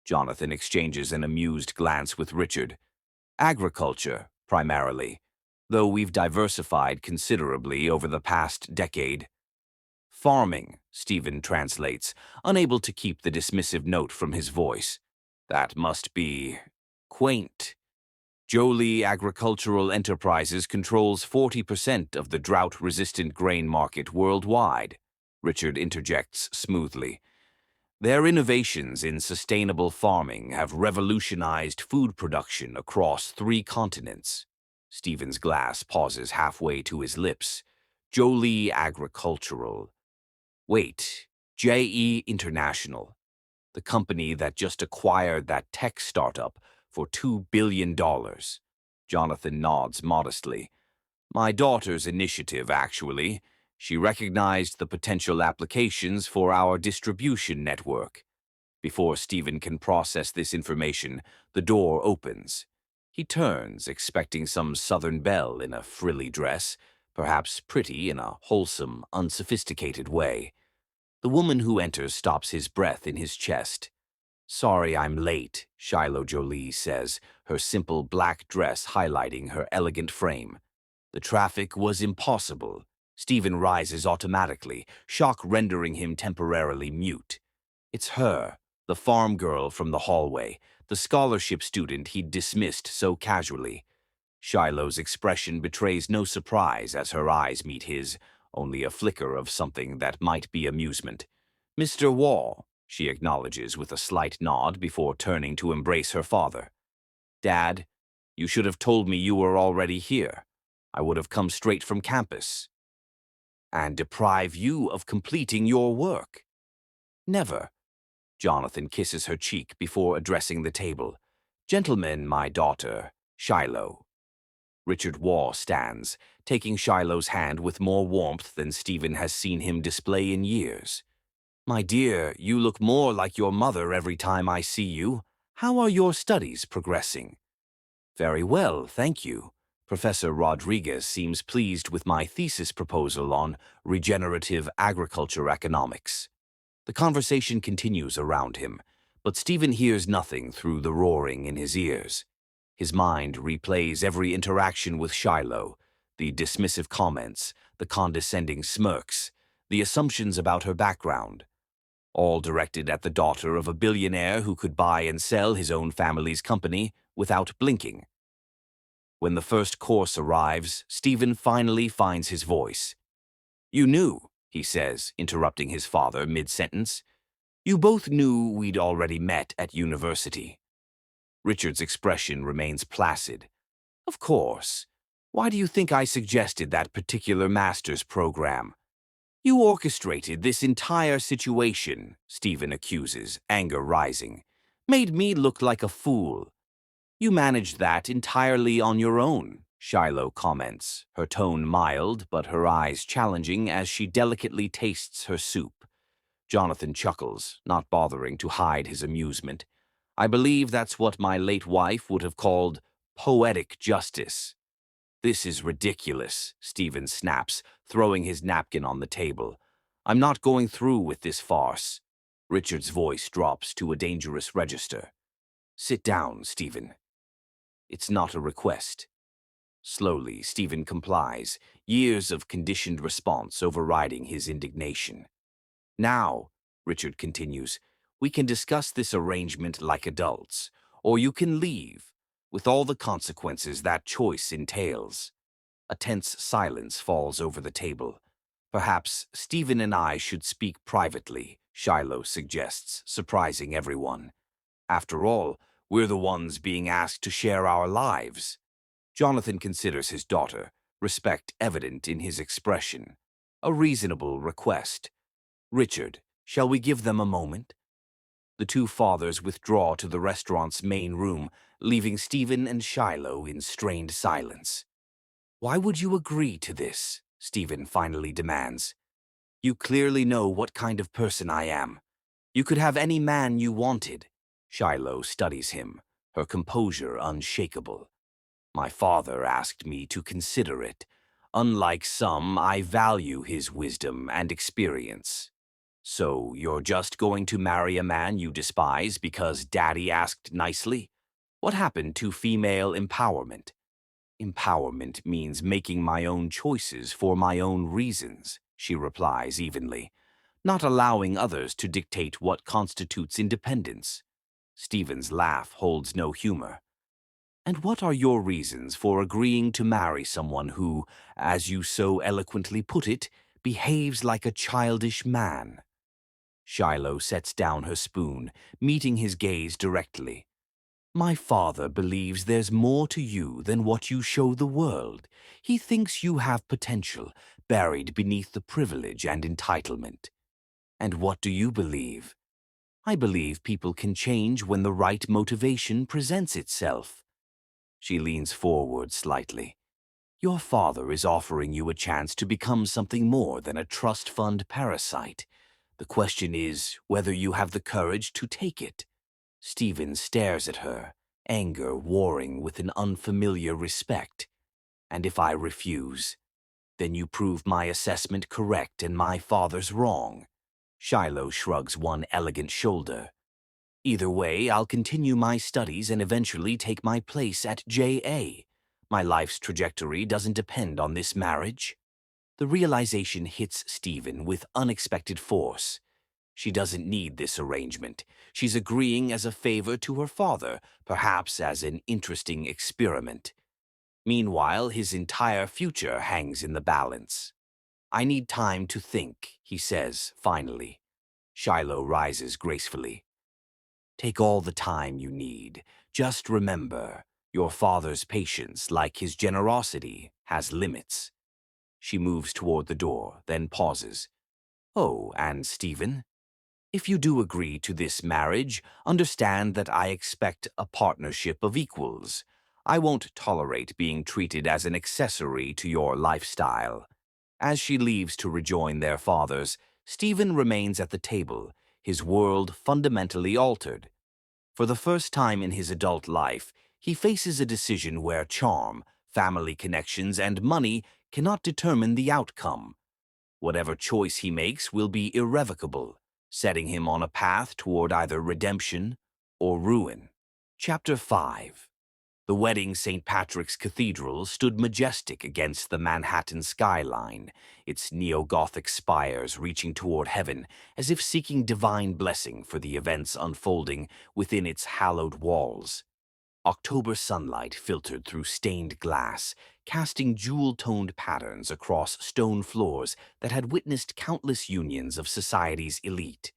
Jonathan exchanges an amused glance with Richard. "Agriculture, primarily, though we've diversified considerably over the past decade." "Farming," Stephen translates, unable to keep the dismissive note from his voice. "That must be quaint." "Jolie Agricultural Enterprises controls 40% of the drought-resistant grain market worldwide," Richard interjects smoothly. "Their innovations in sustainable farming have revolutionized food production across 3 continents." Stephen's glass pauses halfway to his lips. "Jolie Agricultural. Wait, JE International, the company that just acquired that tech startup for $2 billion. Jonathan nods modestly. "My daughter's initiative, actually. She recognized the potential applications for our distribution network." Before Stephen can process this information, the door opens. He turns, expecting some southern belle in a frilly dress, perhaps pretty in a wholesome, unsophisticated way. The woman who enters stops his breath in his chest. "Sorry I'm late," Shiloh Jolie says, her simple black dress highlighting her elegant frame. "The traffic was impossible." Stephen rises automatically, shock rendering him temporarily mute. It's her, the farm girl from the hallway, the scholarship student he'd dismissed so casually. Shiloh's expression betrays no surprise as her eyes meet his, only a flicker of something that might be amusement. "Mr. Wall," she acknowledges with a slight nod before turning to embrace her father. "Dad, you should have told me you were already here. I would have come straight from campus." "And deprive you of completing your work." "Never." Jonathan kisses her cheek before addressing the table. "Gentlemen, my daughter, Shiloh." Richard Waugh stands, taking Shiloh's hand with more warmth than Stephen has seen him display in years. "My dear, you look more like your mother every time I see you. How are your studies progressing?" "Very well, thank you. Professor Rodriguez seems pleased with my thesis proposal on regenerative agriculture economics." The conversation continues around him, but Stephen hears nothing through the roaring in his ears. His mind replays every interaction with Shiloh, the dismissive comments, the condescending smirks, the assumptions about her background, all directed at the daughter of a billionaire who could buy and sell his own family's company without blinking. When the first course arrives, Stephen finally finds his voice. "You knew," he says, interrupting his father mid-sentence. "You both knew we'd already met at university." Richard's expression remains placid. "Of course. Why do you think I suggested that particular master's program?" "You orchestrated this entire situation," Stephen accuses, anger rising. "Made me look like a fool." "You managed that entirely on your own," Shiloh comments, her tone mild but her eyes challenging as she delicately tastes her soup. Jonathan chuckles, not bothering to hide his amusement. "I believe that's what my late wife would have called poetic justice." "This is ridiculous," Stephen snaps, throwing his napkin on the table. "I'm not going through with this farce." Richard's voice drops to a dangerous register. "Sit down, Stephen." "It's not a request." Slowly, Stephen complies, years of conditioned response overriding his indignation. "Now," Richard continues, "we can discuss this arrangement like adults, or you can leave. with all the consequences that choice entails. A tense silence falls over the table. Perhaps Stephen and I should speak privately, Shiloh suggests, surprising everyone. After all, we're the ones being asked to share our lives. Jonathan considers his daughter, respect evident in his expression. A reasonable request. Richard, shall we give them a moment? The two fathers withdraw to the restaurant's main room, leaving Stephen and Shiloh in strained silence. Why would you agree to this? Stephen finally demands. You clearly know what kind of person I am. You could have any man you wanted. Shiloh studies him, her composure unshakable. My father asked me to consider it. Unlike some, I value his wisdom and experience. So you're just going to marry a man you despise because Daddy asked nicely? What happened to female empowerment? Empowerment means making my own choices for my own reasons, she replies evenly, not allowing others to dictate what constitutes independence. Stephen's laugh holds no humor. And what are your reasons for agreeing to marry someone who, as you so eloquently put it, behaves like a childish man? Shiloh sets down her spoon, meeting his gaze directly. My father believes there's more to you than what you show the world. He thinks you have potential, buried beneath the privilege and entitlement. And what do you believe? I believe people can change when the right motivation presents itself. She leans forward slightly. Your father is offering you a chance to become something more than a trust fund parasite. The question is whether you have the courage to take it. Stephen stares at her, anger warring with an unfamiliar respect. And if I refuse, then you prove my assessment correct and my father's wrong. Shiloh shrugs one elegant shoulder. Either way, I'll continue my studies and eventually take my place at JA. My life's trajectory doesn't depend on this marriage. The realization hits Stephen with unexpected force. She doesn't need this arrangement. She's agreeing as a favor to her father, perhaps as an interesting experiment. Meanwhile, his entire future hangs in the balance. I need time to think, he says, finally. Shiloh rises gracefully. Take all the time you need. Just remember, your father's patience, like his generosity, has limits. She moves toward the door, then pauses. Oh, and Stephen? If you do agree to this marriage, understand that I expect a partnership of equals. I won't tolerate being treated as an accessory to your lifestyle. As she leaves to rejoin their fathers, Stephen remains at the table, his world fundamentally altered. For the first time in his adult life, he faces a decision where charm, family connections, and money cannot determine the outcome. Whatever choice he makes will be irrevocable, setting him on a path toward either redemption or ruin. Chapter 5. The wedding St. Patrick's Cathedral stood majestic against the Manhattan skyline, its neo-Gothic spires reaching toward heaven as if seeking divine blessing for the events unfolding within its hallowed walls. October sunlight filtered through stained glass, casting jewel-toned patterns across stone floors that had witnessed countless unions of society's elite.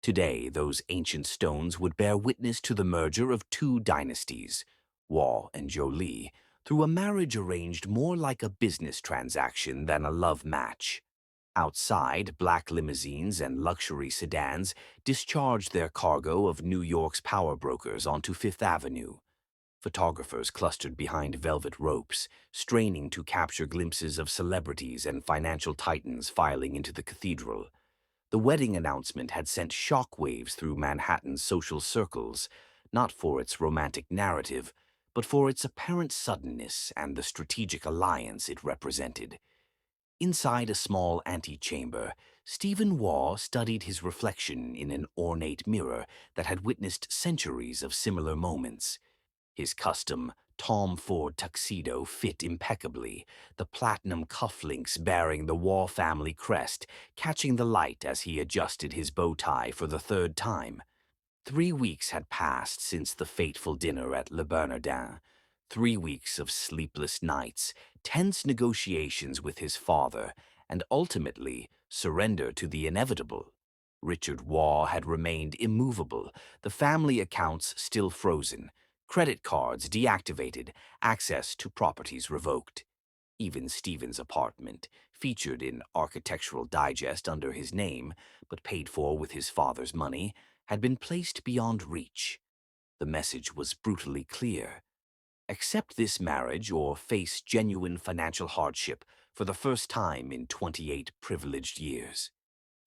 Today, those ancient stones would bear witness to the merger of two dynasties, Waugh and Jolie, through a marriage arranged more like a business transaction than a love match. Outside, black limousines and luxury sedans discharged their cargo of New York's power brokers onto Fifth Avenue. Photographers clustered behind velvet ropes, straining to capture glimpses of celebrities and financial titans filing into the cathedral. The wedding announcement had sent shockwaves through Manhattan's social circles, not for its romantic narrative, but for its apparent suddenness and the strategic alliance it represented. Inside a small antechamber, Stephen Waugh studied his reflection in an ornate mirror that had witnessed centuries of similar moments. His custom Tom Ford tuxedo fit impeccably, the platinum cufflinks bearing the Waugh family crest catching the light as he adjusted his bow tie for the third time. 3 weeks had passed since the fateful dinner at Le Bernardin. 3 weeks of sleepless nights, tense negotiations with his father, and ultimately surrender to the inevitable. Richard Waugh had remained immovable, the family accounts still frozen, credit cards deactivated, access to properties revoked. Even Stephen's apartment, featured in Architectural Digest under his name, but paid for with his father's money, had been placed beyond reach. The message was brutally clear. Accept this marriage or face genuine financial hardship for the first time in 28 privileged years.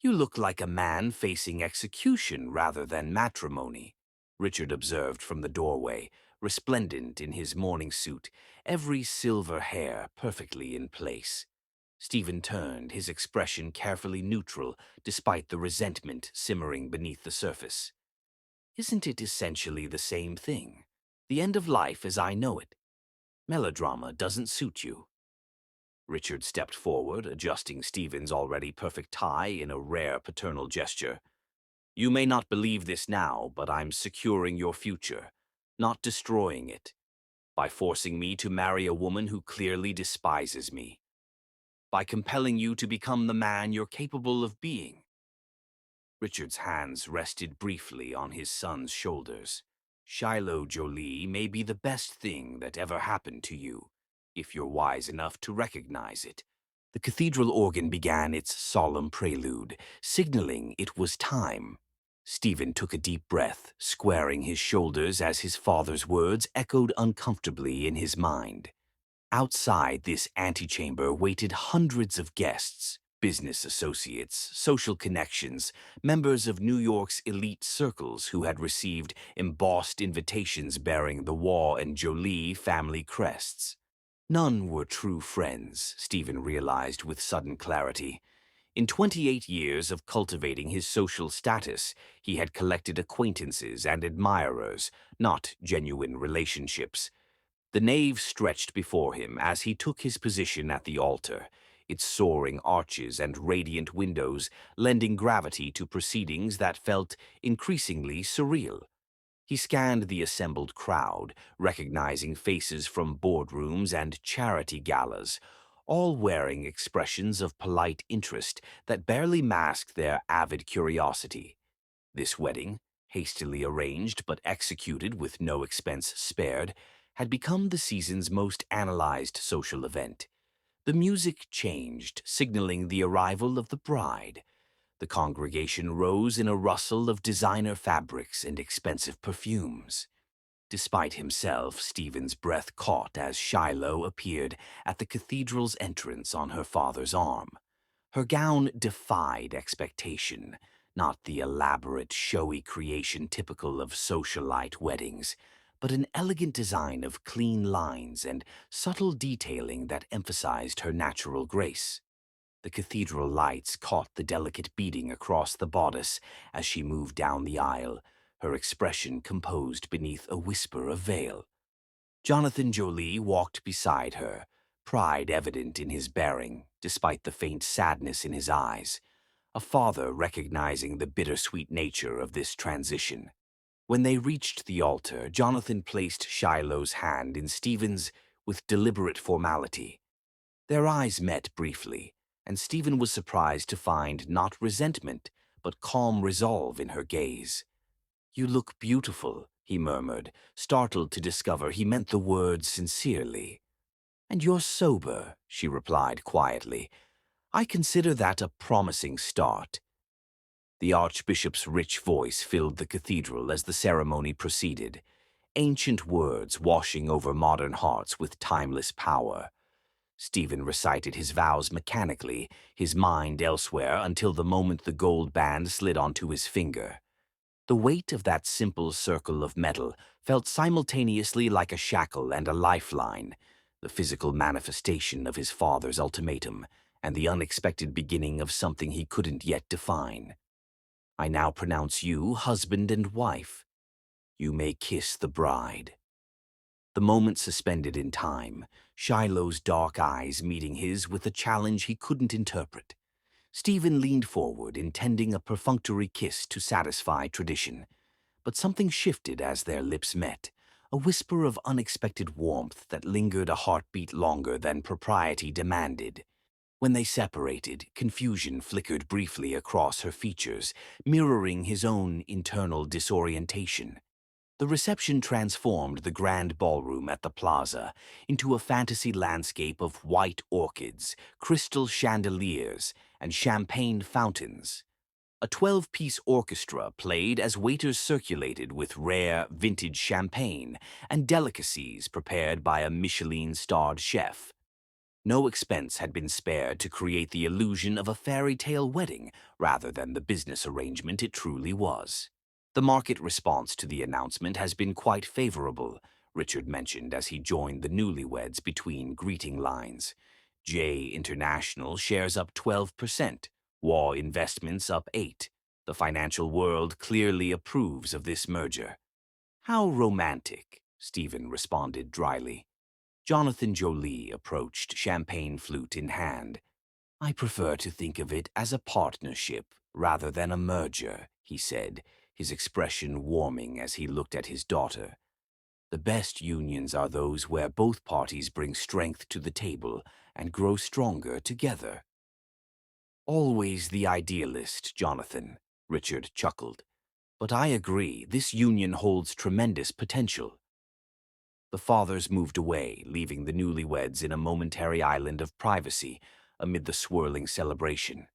You look like a man facing execution rather than matrimony, Richard observed from the doorway, resplendent in his morning suit, every silver hair perfectly in place. Stephen turned, his expression carefully neutral despite the resentment simmering beneath the surface. Isn't it essentially the same thing? The end of life as I know it. Melodrama doesn't suit you. Richard stepped forward, adjusting Stephen's already perfect tie in a rare paternal gesture. You may not believe this now, but I'm securing your future, not destroying it, by forcing me to marry a woman who clearly despises me, by compelling you to become the man you're capable of being. Richard's hands rested briefly on his son's shoulders. Shiloh Jolie may be the best thing that ever happened to you, if you're wise enough to recognize it. The cathedral organ began its solemn prelude, signaling it was time. Stephen took a deep breath, squaring his shoulders as his father's words echoed uncomfortably in his mind. Outside this antechamber waited hundreds of guests, business associates, social connections, members of New York's elite circles who had received embossed invitations bearing the Waugh and Jolie family crests. None were true friends, Stephen realized with sudden clarity. In 28 years of cultivating his social status, he had collected acquaintances and admirers, not genuine relationships. The nave stretched before him as he took his position at the altar, its soaring arches and radiant windows lending gravity to proceedings that felt increasingly surreal. He scanned the assembled crowd, recognizing faces from boardrooms and charity galas, all wearing expressions of polite interest that barely masked their avid curiosity. This wedding, hastily arranged but executed with no expense spared, had become the season's most analyzed social event. The music changed, signaling the arrival of the bride. The congregation rose in a rustle of designer fabrics and expensive perfumes. Despite himself, Stephen's breath caught as Shiloh appeared at the cathedral's entrance on her father's arm. Her gown defied expectation, not the elaborate, showy creation typical of socialite weddings, but an elegant design of clean lines and subtle detailing that emphasized her natural grace. The cathedral lights caught the delicate beading across the bodice as she moved down the aisle, her expression composed beneath a whisper of veil. Jonathan Jolie walked beside her, pride evident in his bearing, despite the faint sadness in his eyes, a father recognizing the bittersweet nature of this transition. When they reached the altar, Jonathan placed Shiloh's hand in Stephen's with deliberate formality. Their eyes met briefly, and Stephen was surprised to find not resentment, but calm resolve in her gaze. You look beautiful, he murmured, startled to discover he meant the words sincerely. And you're sober, she replied quietly. I consider that a promising start. The Archbishop's rich voice filled the cathedral as the ceremony proceeded, ancient words washing over modern hearts with timeless power. Stephen recited his vows mechanically, his mind elsewhere until the moment the gold band slid onto his finger. The weight of that simple circle of metal felt simultaneously like a shackle and a lifeline, the physical manifestation of his father's ultimatum, and the unexpected beginning of something he couldn't yet define. I now pronounce you husband and wife. You may kiss the bride. The moment suspended in time, Shiloh's dark eyes meeting his with a challenge he couldn't interpret. Stephen leaned forward, intending a perfunctory kiss to satisfy tradition. But something shifted as their lips met, a whisper of unexpected warmth that lingered a heartbeat longer than propriety demanded. When they separated, confusion flickered briefly across her features, mirroring his own internal disorientation. The reception transformed the grand ballroom at the plaza into a fantasy landscape of white orchids, crystal chandeliers, and champagne fountains. A 12-piece orchestra played as waiters circulated with rare, vintage champagne and delicacies prepared by a Michelin-starred chef. No expense had been spared to create the illusion of a fairy tale wedding rather than the business arrangement it truly was. The market response to the announcement has been quite favorable, Richard mentioned as he joined the newlyweds between greeting lines. J International shares up 12%, Waugh Investments up 8%. The financial world clearly approves of this merger. How romantic, Stephen responded dryly. Jonathan Jolie approached, champagne flute in hand. I prefer to think of it as a partnership rather than a merger, he said, his expression warming as he looked at his daughter. The best unions are those where both parties bring strength to the table and grow stronger together. Always the idealist, Jonathan, Richard chuckled. But I agree, this union holds tremendous potential. The fathers moved away, leaving the newlyweds in a momentary island of privacy amid the swirling celebration.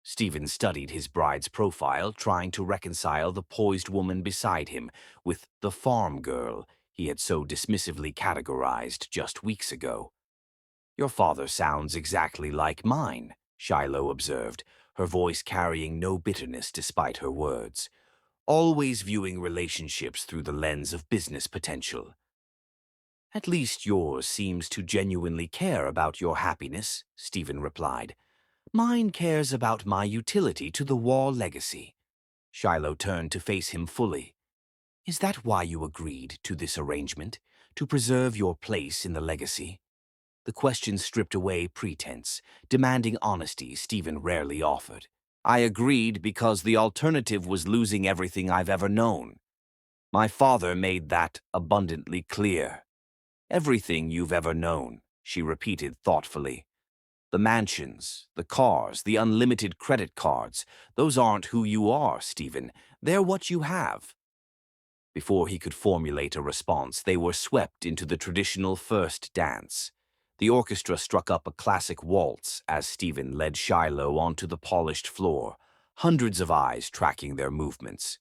Stephen studied his bride's profile, trying to reconcile the poised woman beside him with the farm girl he had so dismissively categorized just weeks ago. Your father sounds exactly like mine, Shiloh observed, her voice carrying no bitterness despite her words. Always viewing relationships through the lens of business potential. At least yours seems to genuinely care about your happiness, Stephen replied. Mine cares about my utility to the Waugh legacy. Shiloh turned to face him fully. Is that why you agreed to this arrangement? To preserve your place in the legacy? The question stripped away pretense, demanding honesty Stephen rarely offered. I agreed because the alternative was losing everything I've ever known. My father made that abundantly clear. Everything you've ever known, she repeated thoughtfully. The mansions, the cars, the unlimited credit cards, those aren't who you are, Stephen. They're what you have. Before he could formulate a response, they were swept into the traditional first dance. The orchestra struck up a classic waltz as Stephen led Shiloh onto the polished floor, hundreds of eyes tracking their movements.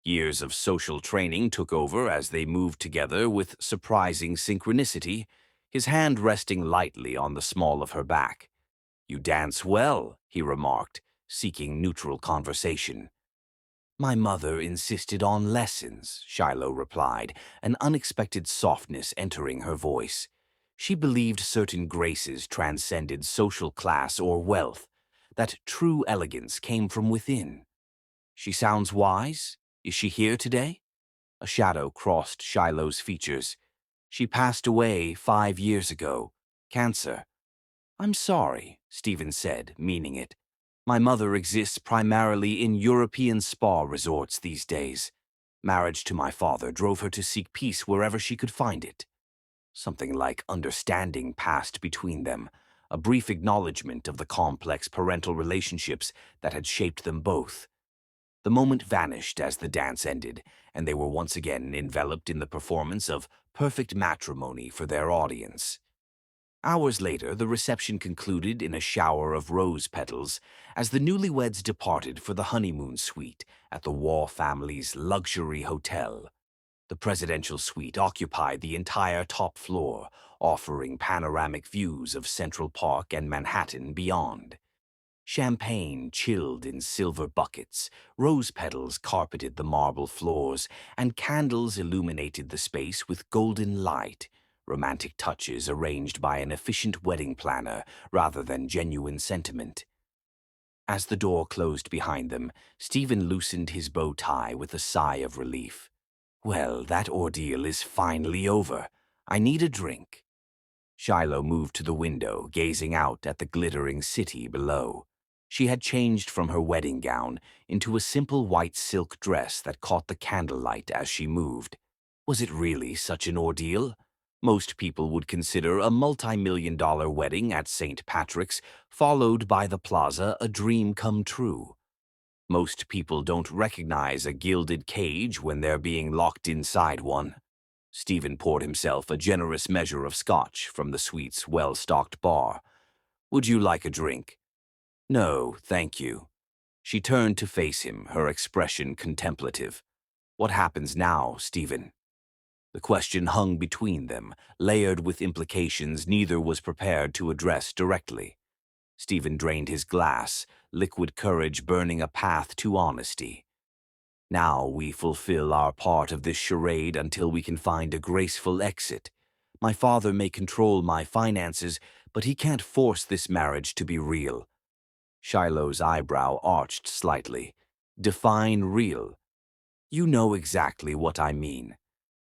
Years of social training took over as they moved together with surprising synchronicity, his hand resting lightly on the small of her back. You dance well, he remarked, seeking neutral conversation. My mother insisted on lessons, Shiloh replied, an unexpected softness entering her voice. She believed certain graces transcended social class or wealth, that true elegance came from within. She sounds wise? Is she here today? A shadow crossed Shiloh's features. She passed away 5 years ago. Cancer. I'm sorry, Stephen said, meaning it. My mother exists primarily in European spa resorts these days. Marriage to my father drove her to seek peace wherever she could find it. Something like understanding passed between them, a brief acknowledgement of the complex parental relationships that had shaped them both. The moment vanished as the dance ended, and they were once again enveloped in the performance of perfect matrimony for their audience. Hours later, the reception concluded in a shower of rose petals as the newlyweds departed for the honeymoon suite at the Waugh family's luxury hotel. The presidential suite occupied the entire top floor, offering panoramic views of Central Park and Manhattan beyond. Champagne chilled in silver buckets, rose petals carpeted the marble floors, and candles illuminated the space with golden light, romantic touches arranged by an efficient wedding planner rather than genuine sentiment. As the door closed behind them, Stephen loosened his bow tie with a sigh of relief. Well, that ordeal is finally over. I need a drink. Shiloh moved to the window, gazing out at the glittering city below. She had changed from her wedding gown into a simple white silk dress that caught the candlelight as she moved. Was it really such an ordeal? Most people would consider a multi-million-dollar wedding at St. Patrick's, followed by the plaza, a dream come true. Most people don't recognize a gilded cage when they're being locked inside one. Stephen poured himself a generous measure of scotch from the suite's well-stocked bar. "Would you like a drink?" "No, thank you." She turned to face him, her expression contemplative. "What happens now, Stephen?" The question hung between them, layered with implications neither was prepared to address directly. Stephen drained his glass, liquid courage burning a path to honesty. "Now we fulfill our part of this charade until we can find a graceful exit. My father may control my finances, but he can't force this marriage to be real." Shiloh's eyebrow arched slightly. "Define real." "You know exactly what I mean."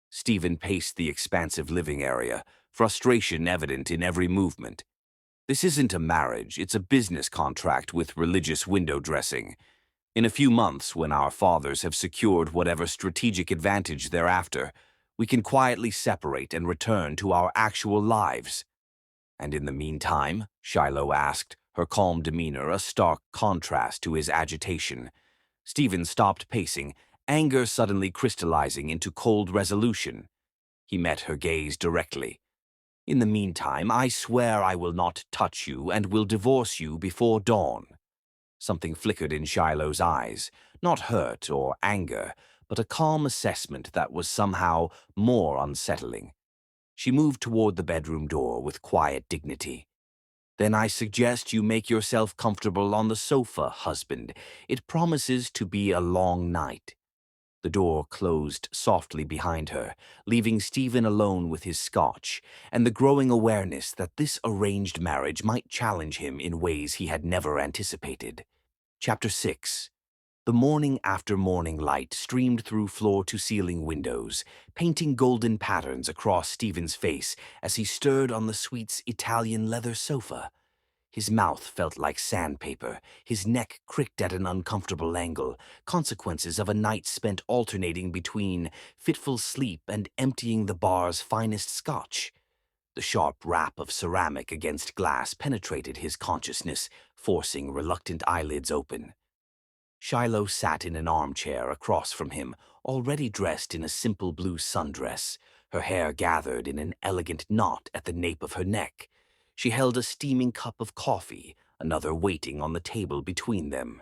Stephen paced the expansive living area, frustration evident in every movement. "This isn't a marriage, it's a business contract with religious window dressing. In a few months, when our fathers have secured whatever strategic advantage they're after, we can quietly separate and return to our actual lives." "And in the meantime?" Shiloh asked, her calm demeanor a stark contrast to his agitation. Stephen stopped pacing, anger suddenly crystallizing into cold resolution. He met her gaze directly. "In the meantime, I swear I will not touch you and will divorce you before dawn." Something flickered in Shiloh's eyes, not hurt or anger, but a calm assessment that was somehow more unsettling. She moved toward the bedroom door with quiet dignity. "Then I suggest you make yourself comfortable on the sofa, husband. It promises to be a long night." The door closed softly behind her, leaving Stephen alone with his scotch and the growing awareness that this arranged marriage might challenge him in ways he had never anticipated. Chapter 6. The morning after morning light streamed through floor-to-ceiling windows, painting golden patterns across Stephen's face as he stirred on the suite's Italian leather sofa. His mouth felt like sandpaper, his neck cricked at an uncomfortable angle, consequences of a night spent alternating between fitful sleep and emptying the bar's finest scotch. The sharp rap of ceramic against glass penetrated his consciousness, forcing reluctant eyelids open. Shiloh sat in an armchair across from him, already dressed in a simple blue sundress, her hair gathered in an elegant knot at the nape of her neck. She held a steaming cup of coffee, another waiting on the table between them.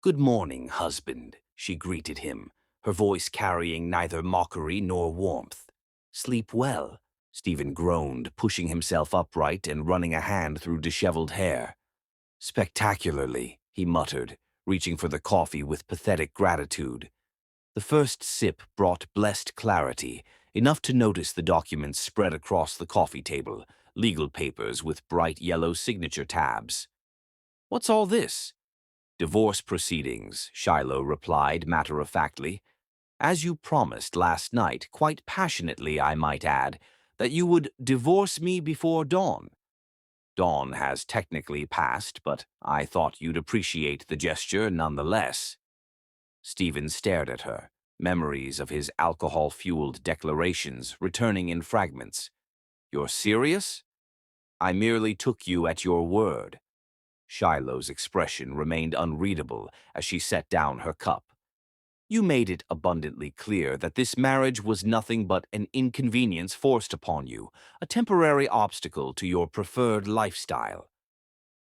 "Good morning, husband," she greeted him, her voice carrying neither mockery nor warmth. "Sleep well?" Stephen groaned, pushing himself upright and running a hand through disheveled hair. "Spectacularly," he muttered, reaching for the coffee with pathetic gratitude. The first sip brought blessed clarity, enough to notice the documents spread across the coffee table, legal papers with bright yellow signature tabs. "What's all this?" "Divorce proceedings," Shiloh replied matter-of-factly. "As you promised last night, quite passionately, I might add, that you would divorce me before dawn. Dawn has technically passed, but I thought you'd appreciate the gesture nonetheless." Stephen stared at her, memories of his alcohol-fueled declarations returning in fragments. "You're serious?" "I merely took you at your word." Shiloh's expression remained unreadable as she set down her cup. "You made it abundantly clear that this marriage was nothing but an inconvenience forced upon you, a temporary obstacle to your preferred lifestyle."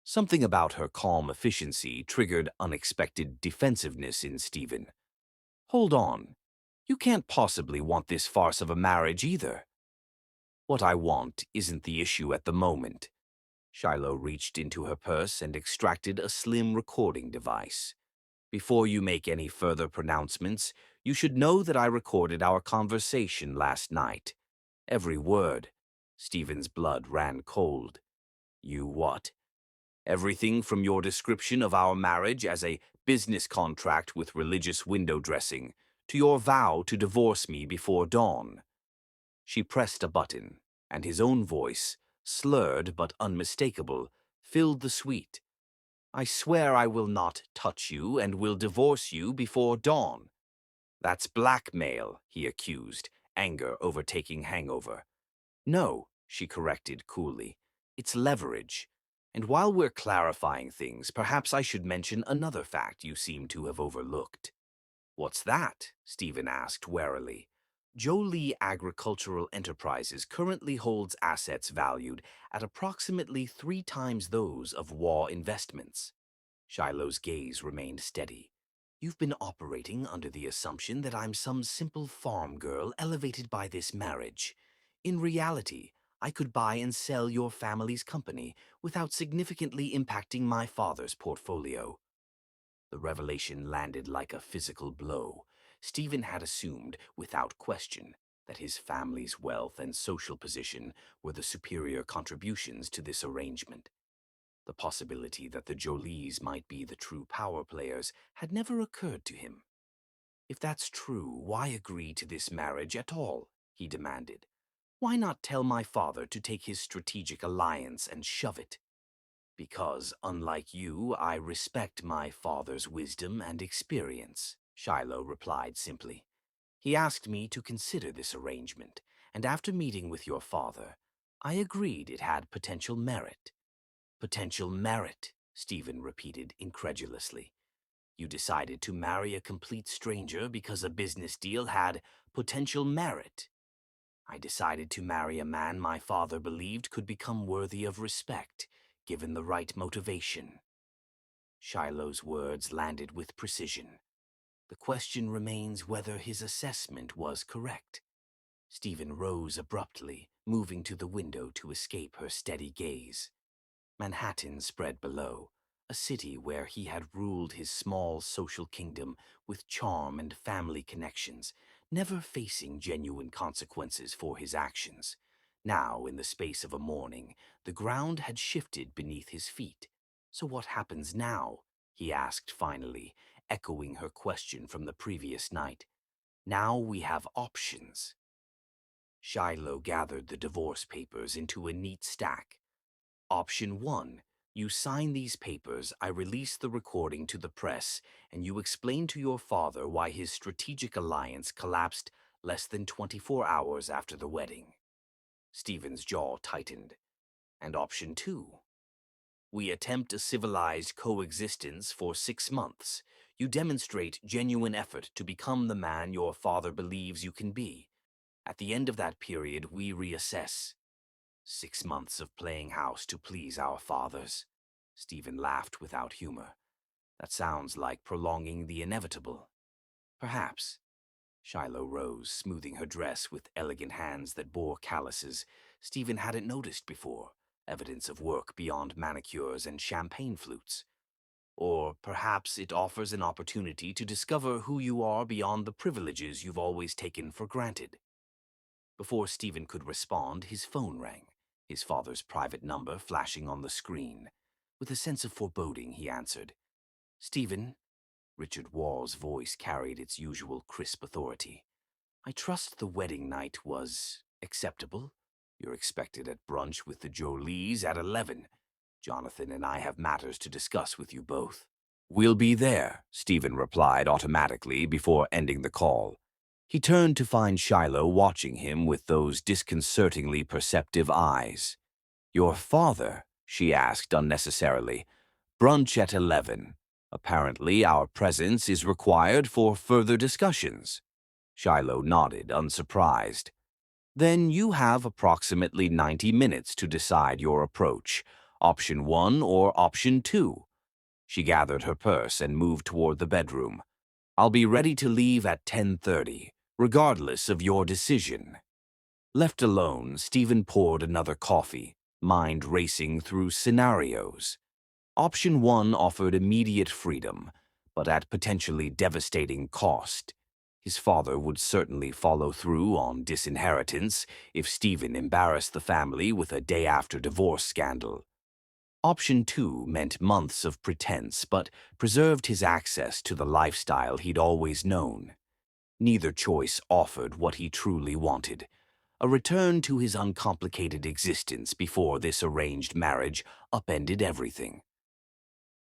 Something about her calm efficiency triggered unexpected defensiveness in Stephen. "Hold on. You can't possibly want this farce of a marriage either." "What I want isn't the issue at the moment." Shiloh reached into her purse and extracted a slim recording device. "Before you make any further pronouncements, you should know that I recorded our conversation last night. Every word." Stephen's blood ran cold. "You what?" "Everything from your description of our marriage as a business contract with religious window dressing, to your vow to divorce me before dawn." She pressed a button, and his own voice, slurred but unmistakable, filled the suite. I swear I will not touch you and will divorce you before dawn. That's blackmail, he accused, anger overtaking hangover. No, she corrected coolly. It's leverage. And while we're clarifying things, perhaps I should mention another fact you seem to have overlooked. What's that? Stephen asked warily. Jolie Agricultural Enterprises currently holds assets valued at approximately 3 times those of Waugh Investments. Shiloh's gaze remained steady. You've been operating under the assumption that I'm some simple farm girl elevated by this marriage. In reality, I could buy and sell your family's company without significantly impacting my father's portfolio. The revelation landed like a physical blow. Stephen had assumed, without question, that his family's wealth and social position were the superior contributions to this arrangement. The possibility that the Jolies might be the true power players had never occurred to him. If that's true, why agree to this marriage at all? He demanded. Why not tell my father to take his strategic alliance and shove it? Because, unlike you, I respect my father's wisdom and experience, Shiloh replied simply. He asked me to consider this arrangement, and after meeting with your father, I agreed it had potential merit. Potential merit, Stephen repeated incredulously. You decided to marry a complete stranger because a business deal had potential merit. I decided to marry a man my father believed could become worthy of respect, given the right motivation. Shiloh's words landed with precision. The question remains whether his assessment was correct. Stephen rose abruptly, moving to the window to escape her steady gaze. Manhattan spread below, a city where he had ruled his small social kingdom with charm and family connections, never facing genuine consequences for his actions. Now, in the space of a morning, the ground had shifted beneath his feet. So what happens now? He asked finally, echoing her question from the previous night. Now we have options. Shiloh gathered the divorce papers into a neat stack. Option 1. You sign these papers, I release the recording to the press, and you explain to your father why his strategic alliance collapsed less than 24 hours after the wedding. Stephen's jaw tightened. And option 2. We attempt a civilized coexistence for 6 months. You demonstrate genuine effort to become the man your father believes you can be. At the end of that period, we reassess. 6 months of playing house to please our fathers. Stephen laughed without humor. That sounds like prolonging the inevitable. Perhaps. Shiloh rose, smoothing her dress with elegant hands that bore calluses Stephen hadn't noticed before, evidence of work beyond manicures and champagne flutes. Or perhaps it offers an opportunity to discover who you are beyond the privileges you've always taken for granted. Before Stephen could respond, his phone rang, his father's private number flashing on the screen. With a sense of foreboding, he answered. Stephen, Richard Waugh's voice carried its usual crisp authority. I trust the wedding night was acceptable. You're expected at brunch with the Jolies at 11. Jonathan and I have matters to discuss with you both. We'll be there, Stephen replied automatically before ending the call. He turned to find Shiloh watching him with those disconcertingly perceptive eyes. Your father? She asked unnecessarily. Brunch at 11. Apparently, our presence is required for further discussions. Shiloh nodded, unsurprised. Then you have approximately 90 minutes to decide your approach, option 1 or option 2. She gathered her purse and moved toward the bedroom. I'll be ready to leave at 10:30, regardless of your decision. Left alone, Stephen poured another coffee, mind racing through scenarios. Option 1 offered immediate freedom, but at potentially devastating cost. His father would certainly follow through on disinheritance if Stephen embarrassed the family with a day-after-divorce scandal. Option 2 meant months of pretense, but preserved his access to the lifestyle he'd always known. Neither choice offered what he truly wanted, a return to his uncomplicated existence before this arranged marriage upended everything.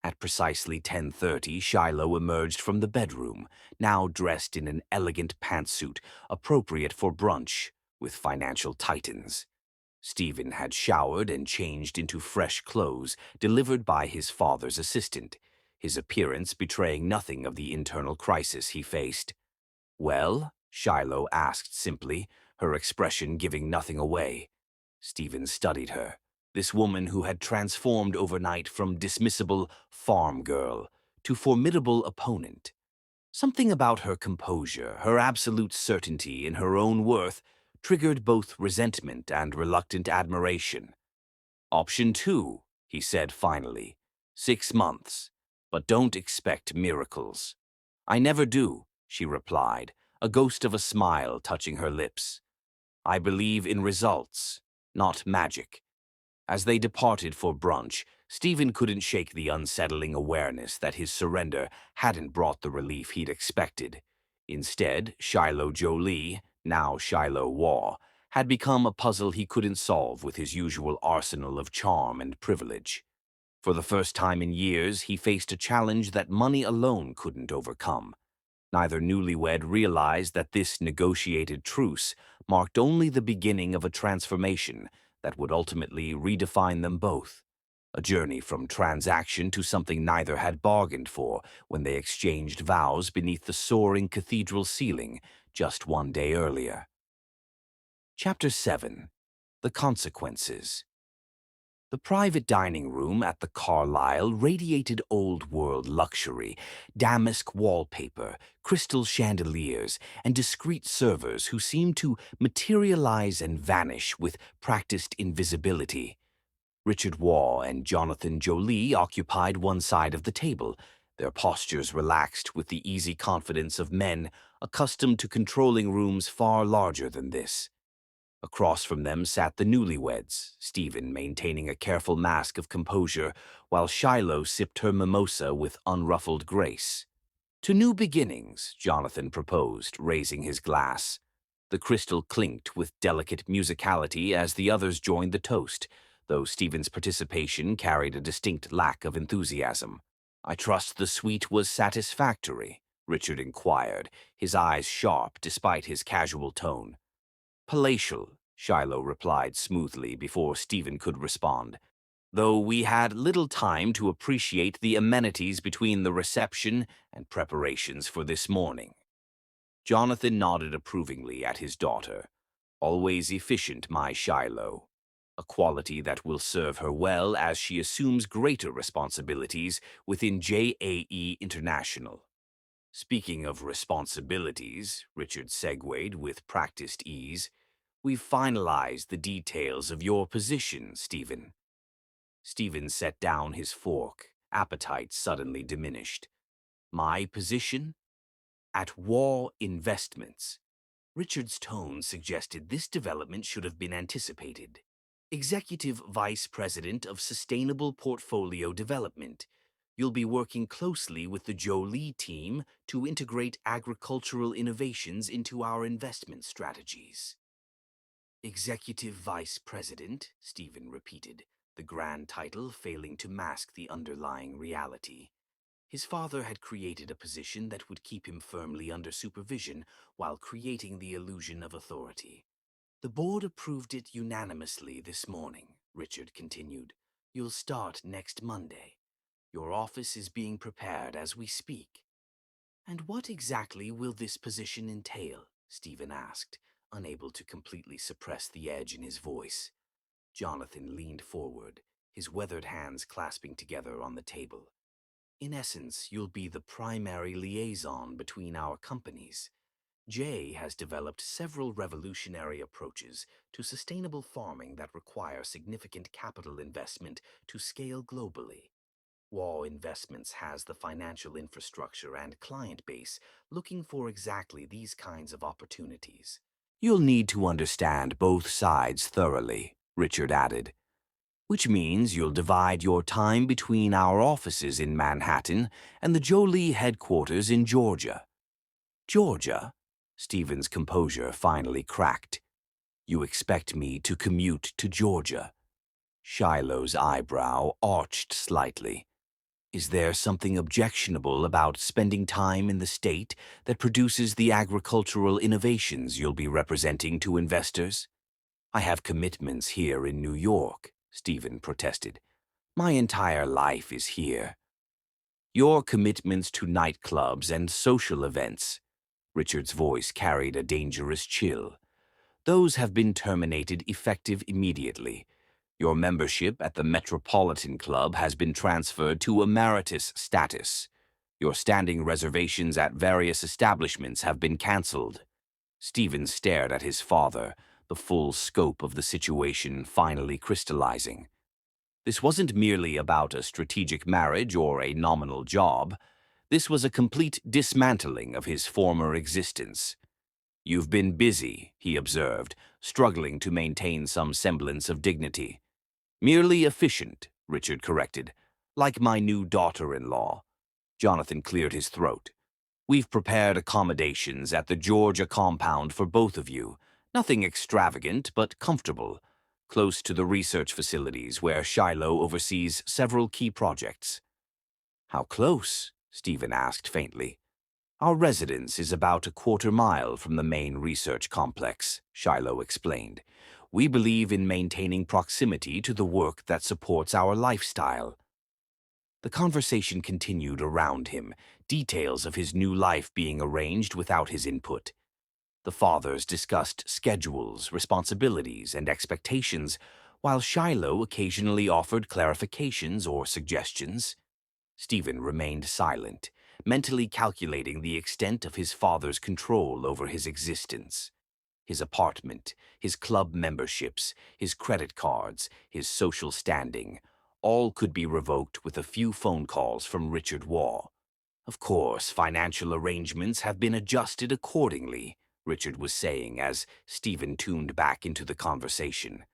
At precisely 10:30, Shiloh emerged from the bedroom, now dressed in an elegant pantsuit appropriate for brunch with financial titans. Stephen had showered and changed into fresh clothes delivered by his father's assistant, his appearance betraying nothing of the internal crisis he faced. "Well?" Shiloh asked simply, her expression giving nothing away. Stephen studied her, this woman who had transformed overnight from dismissible farm girl to formidable opponent. Something about her composure, her absolute certainty in her own worth, triggered both resentment and reluctant admiration. "Option 2, he said finally. 6 months. But don't expect miracles." "I never do," she replied, a ghost of a smile touching her lips. "I believe in results, not magic." As they departed for brunch, Stephen couldn't shake the unsettling awareness that his surrender hadn't brought the relief he'd expected. Instead, Shiloh Jolie, now Shiloh Waugh, had become a puzzle he couldn't solve with his usual arsenal of charm and privilege. For the first time in years, he faced a challenge that money alone couldn't overcome. Neither newlywed realized that this negotiated truce marked only the beginning of a transformation that would ultimately redefine them both. A journey from transaction to something neither had bargained for when they exchanged vows beneath the soaring cathedral ceiling just one day earlier. Chapter 7. The Consequences. The private dining room at the Carlyle radiated old-world luxury, damask wallpaper, crystal chandeliers, and discreet servers who seemed to materialize and vanish with practiced invisibility. Richard Waugh and Jonathan Jolie occupied one side of the table, their postures relaxed with the easy confidence of men accustomed to controlling rooms far larger than this. Across from them sat the newlyweds, Stephen maintaining a careful mask of composure, while Shiloh sipped her mimosa with unruffled grace. "To new beginnings," Jonathan proposed, raising his glass. The crystal clinked with delicate musicality as the others joined the toast, though Stephen's participation carried a distinct lack of enthusiasm. "I trust the suite was satisfactory," Richard inquired, his eyes sharp despite his casual tone. "Palatial," Shiloh replied smoothly before Stephen could respond, "though we had little time to appreciate the amenities between the reception and preparations for this morning." Jonathan nodded approvingly at his daughter. "Always efficient, my Shiloh. A quality that will serve her well as she assumes greater responsibilities within JAE International." "Speaking of responsibilities," Richard segued with practiced ease, "we've finalized the details of your position, Stephen." Stephen set down his fork, appetite suddenly diminished. "My position?" "At Waugh Investments." Richard's tone suggested this development should have been anticipated. "Executive Vice President of Sustainable Portfolio Development. You'll be working closely with the Jolie team to integrate agricultural innovations into our investment strategies." "Executive Vice President," Stephen repeated, the grand title failing to mask the underlying reality. His father had created a position that would keep him firmly under supervision while creating the illusion of authority. "The board approved it unanimously this morning," Richard continued. "You'll start next Monday. Your office is being prepared as we speak." "And what exactly will this position entail?" Stephen asked, unable to completely suppress the edge in his voice. Jonathan leaned forward, his weathered hands clasping together on the table. "In essence, you'll be the primary liaison between our companies. Jay has developed several revolutionary approaches to sustainable farming that require significant capital investment to scale globally. Waugh Investments has the financial infrastructure and client base looking for exactly these kinds of opportunities." "You'll need to understand both sides thoroughly," Richard added. "Which means you'll divide your time between our offices in Manhattan and the Jolie headquarters in Georgia." "Georgia?" Stephen's composure finally cracked. "You expect me to commute to Georgia?" Shiloh's eyebrow arched slightly. Is there something objectionable about spending time in the state that produces the agricultural innovations you'll be representing to investors? I have commitments here in New York, Stephen protested. My entire life is here. Your commitments to nightclubs and social events. Richard's voice carried a dangerous chill. Those have been terminated effective immediately. Your membership at the Metropolitan Club has been transferred to emeritus status. Your standing reservations at various establishments have been cancelled. Stephen stared at his father, the full scope of the situation finally crystallizing. This wasn't merely about a strategic marriage or a nominal job. This was a complete dismantling of his former existence. You've been busy, he observed, struggling to maintain some semblance of dignity. Merely efficient, Richard corrected. Like my new daughter-in-law. Jonathan cleared his throat. We've prepared accommodations at the Georgia compound for both of you. Nothing extravagant, but comfortable. Close to the research facilities where Shiloh oversees several key projects. How close? Stephen asked faintly. Our residence is about a quarter-mile from the main research complex, Shiloh explained. We believe in maintaining proximity to the work that supports our lifestyle. The conversation continued around him, details of his new life being arranged without his input. The fathers discussed schedules, responsibilities, and expectations, while Shiloh occasionally offered clarifications or suggestions. Stephen remained silent, mentally calculating the extent of his father's control over his existence. His apartment, his club memberships, his credit cards, his social standing, all could be revoked with a few phone calls from Richard Waugh. Of course, financial arrangements have been adjusted accordingly, Richard was saying as Stephen tuned back into the conversation.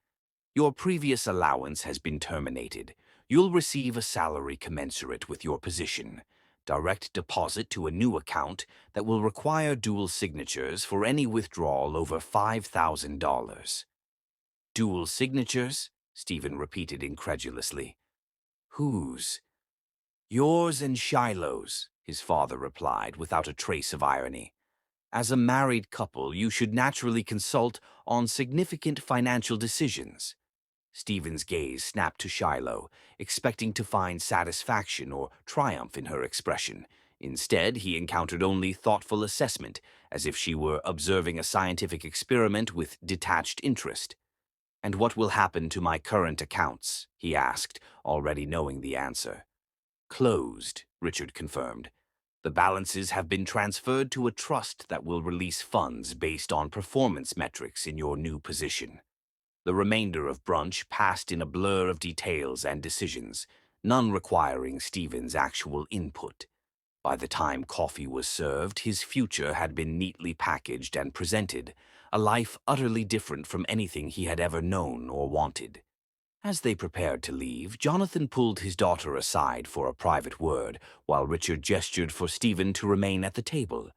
Your previous allowance has been terminated. You'll receive a salary commensurate with your position. Direct deposit to a new account that will require dual signatures for any withdrawal over $5,000. Dual signatures? Stephen repeated incredulously. Whose? Yours and Shiloh's, his father replied without a trace of irony. As a married couple, you should naturally consult on significant financial decisions. Stephen's gaze snapped to Shiloh, expecting to find satisfaction or triumph in her expression. Instead, he encountered only thoughtful assessment, as if she were observing a scientific experiment with detached interest. And what will happen to my current accounts? He asked, already knowing the answer. Closed, Richard confirmed. The balances have been transferred to a trust that will release funds based on performance metrics in your new position. The remainder of brunch passed in a blur of details and decisions, none requiring Stephen's actual input. By the time coffee was served, his future had been neatly packaged and presented, a life utterly different from anything he had ever known or wanted. As they prepared to leave, Jonathan pulled his daughter aside for a private word, while Richard gestured for Stephen to remain at the table.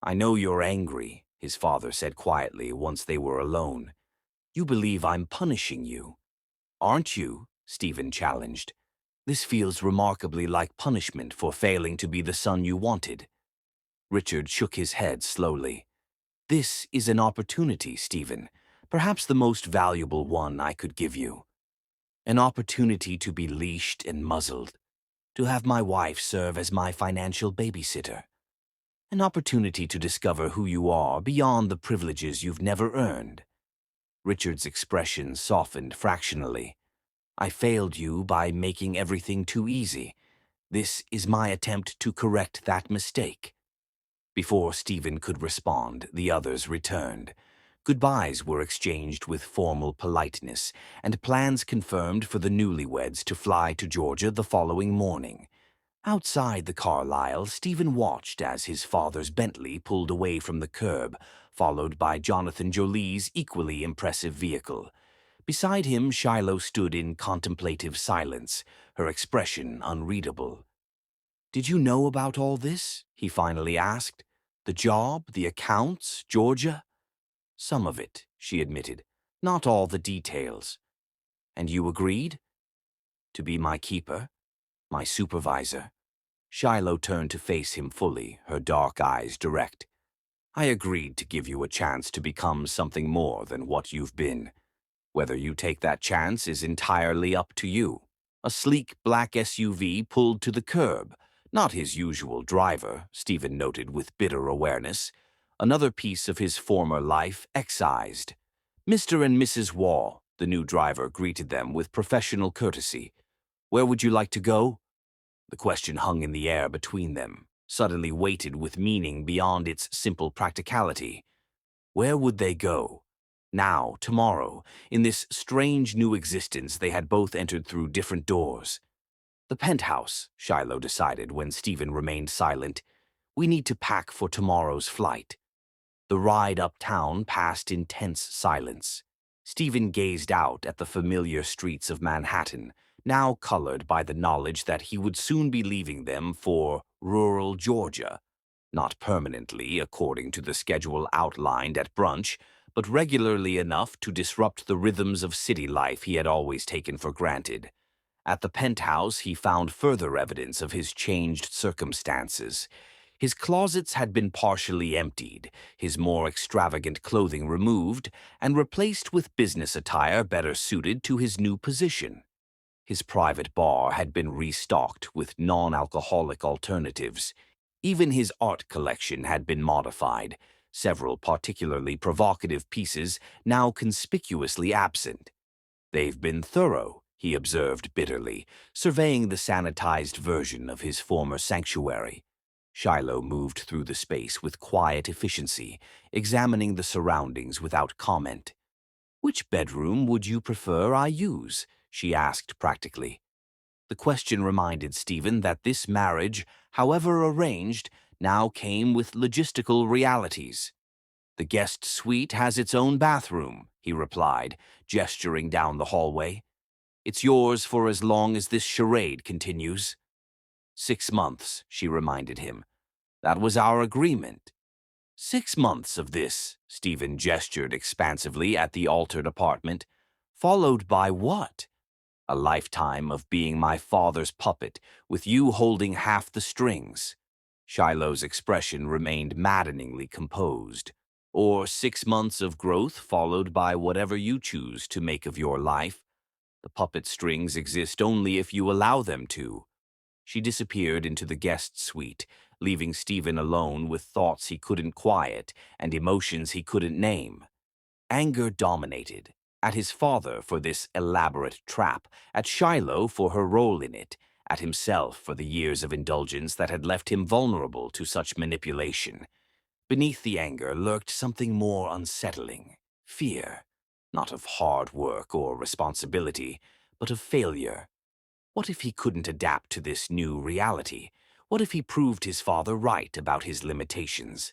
I know you're angry, his father said quietly once they were alone. You believe I'm punishing you. Aren't you? Stephen challenged. This feels remarkably like punishment for failing to be the son you wanted. Richard shook his head slowly. This is an opportunity, Stephen, perhaps the most valuable one I could give you. An opportunity to be leashed and muzzled, to have my wife serve as my financial babysitter. An opportunity to discover who you are beyond the privileges you've never earned. Richard's expression softened fractionally. I failed you by making everything too easy. This is my attempt to correct that mistake. Before Stephen could respond, the others returned. Goodbyes were exchanged with formal politeness, and plans confirmed for the newlyweds to fly to Georgia the following morning. Outside the Carlisle, Stephen watched as his father's Bentley pulled away from the curb, followed by Jonathan Jolie's equally impressive vehicle. Beside him, Shiloh stood in contemplative silence, her expression unreadable. Did you know about all this? He finally asked. The job, the accounts, Georgia? Some of it, she admitted. Not all the details. And you agreed? To be my keeper? My supervisor. Shiloh turned to face him fully, her dark eyes direct. I agreed to give you a chance to become something more than what you've been. Whether you take that chance is entirely up to you. A sleek black SUV pulled to the curb. Not his usual driver, Stephen noted with bitter awareness. Another piece of his former life excised. Mr. and Mrs. Wall, the new driver, greeted them with professional courtesy. Where would you like to go? The question hung in the air between them, suddenly weighted with meaning beyond its simple practicality. Where would they go? Now, tomorrow, in this strange new existence they had both entered through different doors. The penthouse, Shiloh decided when Stephen remained silent. We need to pack for tomorrow's flight. The ride uptown passed in tense silence. Stephen gazed out at the familiar streets of Manhattan, now colored by the knowledge that he would soon be leaving them for rural Georgia. Not permanently, according to the schedule outlined at brunch, but regularly enough to disrupt the rhythms of city life he had always taken for granted. At the penthouse, he found further evidence of his changed circumstances. His closets had been partially emptied, his more extravagant clothing removed, and replaced with business attire better suited to his new position. His private bar had been restocked with non-alcoholic alternatives. Even his art collection had been modified, several particularly provocative pieces now conspicuously absent. They've been thorough, he observed bitterly, surveying the sanitized version of his former sanctuary. Shiloh moved through the space with quiet efficiency, examining the surroundings without comment. Which bedroom would you prefer I use? She asked practically. The question reminded Stephen that this marriage, however arranged, now came with logistical realities. The guest suite has its own bathroom, he replied, gesturing down the hallway. It's yours for as long as this charade continues. 6 months, she reminded him. That was our agreement. 6 months of this, Stephen gestured expansively at the altered apartment. Followed by what? A lifetime of being my father's puppet, with you holding half the strings. Shiloh's expression remained maddeningly composed. Or 6 months of growth followed by whatever you choose to make of your life. The puppet strings exist only if you allow them to. She disappeared into the guest suite, leaving Stephen alone with thoughts he couldn't quiet and emotions he couldn't name. Anger dominated, at his father for this elaborate trap, at Shiloh for her role in it, at himself for the years of indulgence that had left him vulnerable to such manipulation. Beneath the anger lurked something more unsettling, fear, not of hard work or responsibility, but of failure. What if he couldn't adapt to this new reality? What if he proved his father right about his limitations?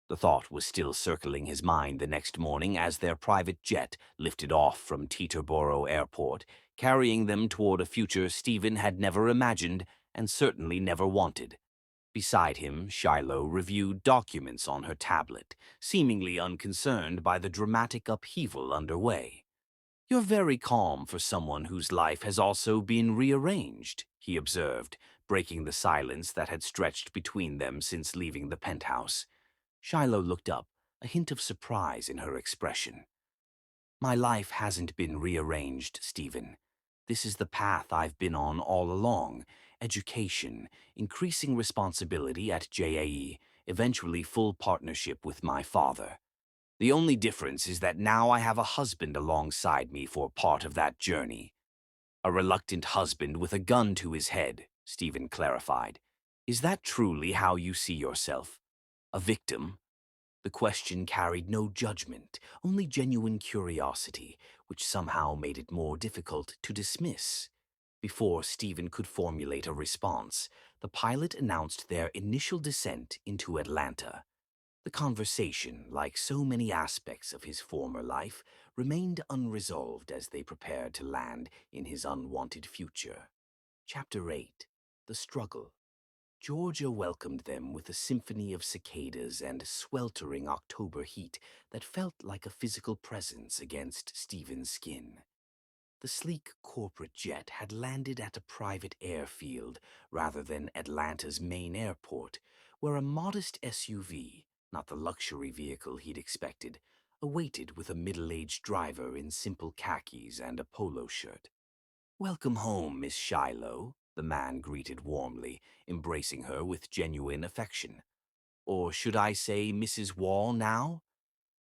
The thought was still circling his mind the next morning as their private jet lifted off from Teterboro Airport, carrying them toward a future Stephen had never imagined and certainly never wanted. Beside him, Shiloh reviewed documents on her tablet, seemingly unconcerned by the dramatic upheaval underway. You're very calm for someone whose life has also been rearranged, he observed, breaking the silence that had stretched between them since leaving the penthouse. Shiloh looked up, a hint of surprise in her expression. My life hasn't been rearranged, Stephen. This is the path I've been on all along. Education, increasing responsibility at JAE, eventually full partnership with my father. The only difference is that now I have a husband alongside me for part of that journey. A reluctant husband with a gun to his head, Stephen clarified. Is that truly how you see yourself? A victim? The question carried no judgment, only genuine curiosity, which somehow made it more difficult to dismiss. Before Stephen could formulate a response, the pilot announced their initial descent into Atlanta. The conversation, like so many aspects of his former life, remained unresolved as they prepared to land in his unwanted future. Chapter 8. The Struggle. Georgia welcomed them with a symphony of cicadas and sweltering October heat that felt like a physical presence against Stephen's skin. The sleek corporate jet had landed at a private airfield rather than Atlanta's main airport, where a modest SUV, not the luxury vehicle he'd expected, awaited with a middle-aged driver in simple khakis and a polo shirt. "Welcome home, Miss Shiloh," the man greeted warmly, embracing her with genuine affection. "Or should I say Mrs. Wall now?"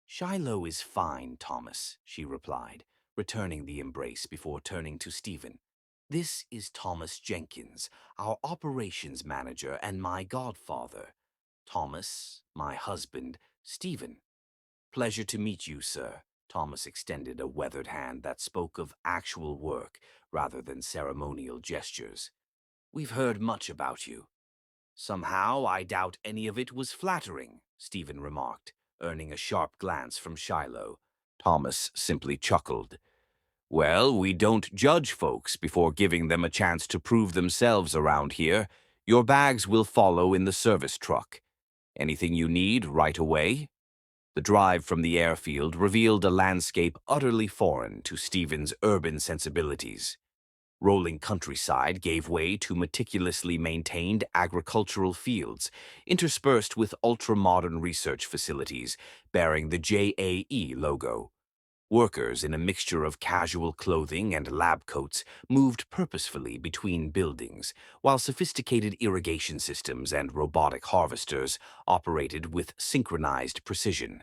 "Shiloh is fine, Thomas," she replied, returning the embrace before turning to Stephen. "This is Thomas Jenkins, our operations manager and my godfather. Thomas, my husband, Stephen." "Pleasure to meet you, sir." Thomas extended a weathered hand that spoke of actual work rather than ceremonial gestures. "We've heard much about you." "Somehow I doubt any of it was flattering," Stephen remarked, earning a sharp glance from Shiloh. Thomas simply chuckled. "Well, we don't judge folks before giving them a chance to prove themselves around here. Your bags will follow in the service truck. Anything you need right away?" The drive from the airfield revealed a landscape utterly foreign to Stephen's urban sensibilities. Rolling countryside gave way to meticulously maintained agricultural fields, interspersed with ultra-modern research facilities bearing the JAE logo. Workers in a mixture of casual clothing and lab coats moved purposefully between buildings, while sophisticated irrigation systems and robotic harvesters operated with synchronized precision.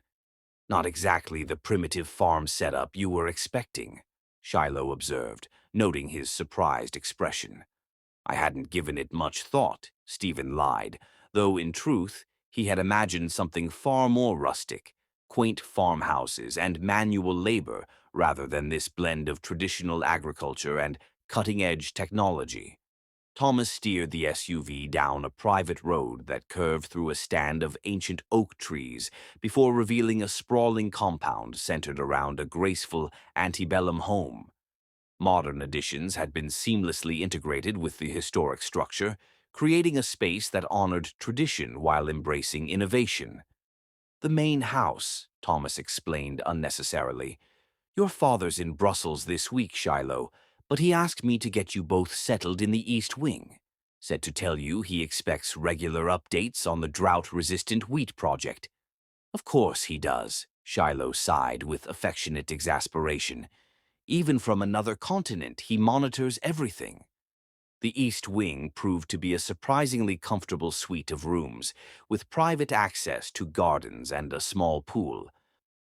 "Not exactly the primitive farm setup you were expecting," Shiloh observed, noting his surprised expression. "I hadn't given it much thought," Stephen lied, though in truth he had imagined something far more rustic, quaint farmhouses and manual labor rather than this blend of traditional agriculture and cutting-edge technology. Thomas steered the SUV down a private road that curved through a stand of ancient oak trees before revealing a sprawling compound centered around a graceful antebellum home. Modern additions had been seamlessly integrated with the historic structure, creating a space that honored tradition while embracing innovation. "The main house," Thomas explained unnecessarily. "Your father's in Brussels this week, Shiloh, but he asked me to get you both settled in the East Wing. Said to tell you he expects regular updates on the drought-resistant wheat project." "Of course he does," Shiloh sighed with affectionate exasperation. "Even from another continent, he monitors everything." The East Wing proved to be a surprisingly comfortable suite of rooms, with private access to gardens and a small pool.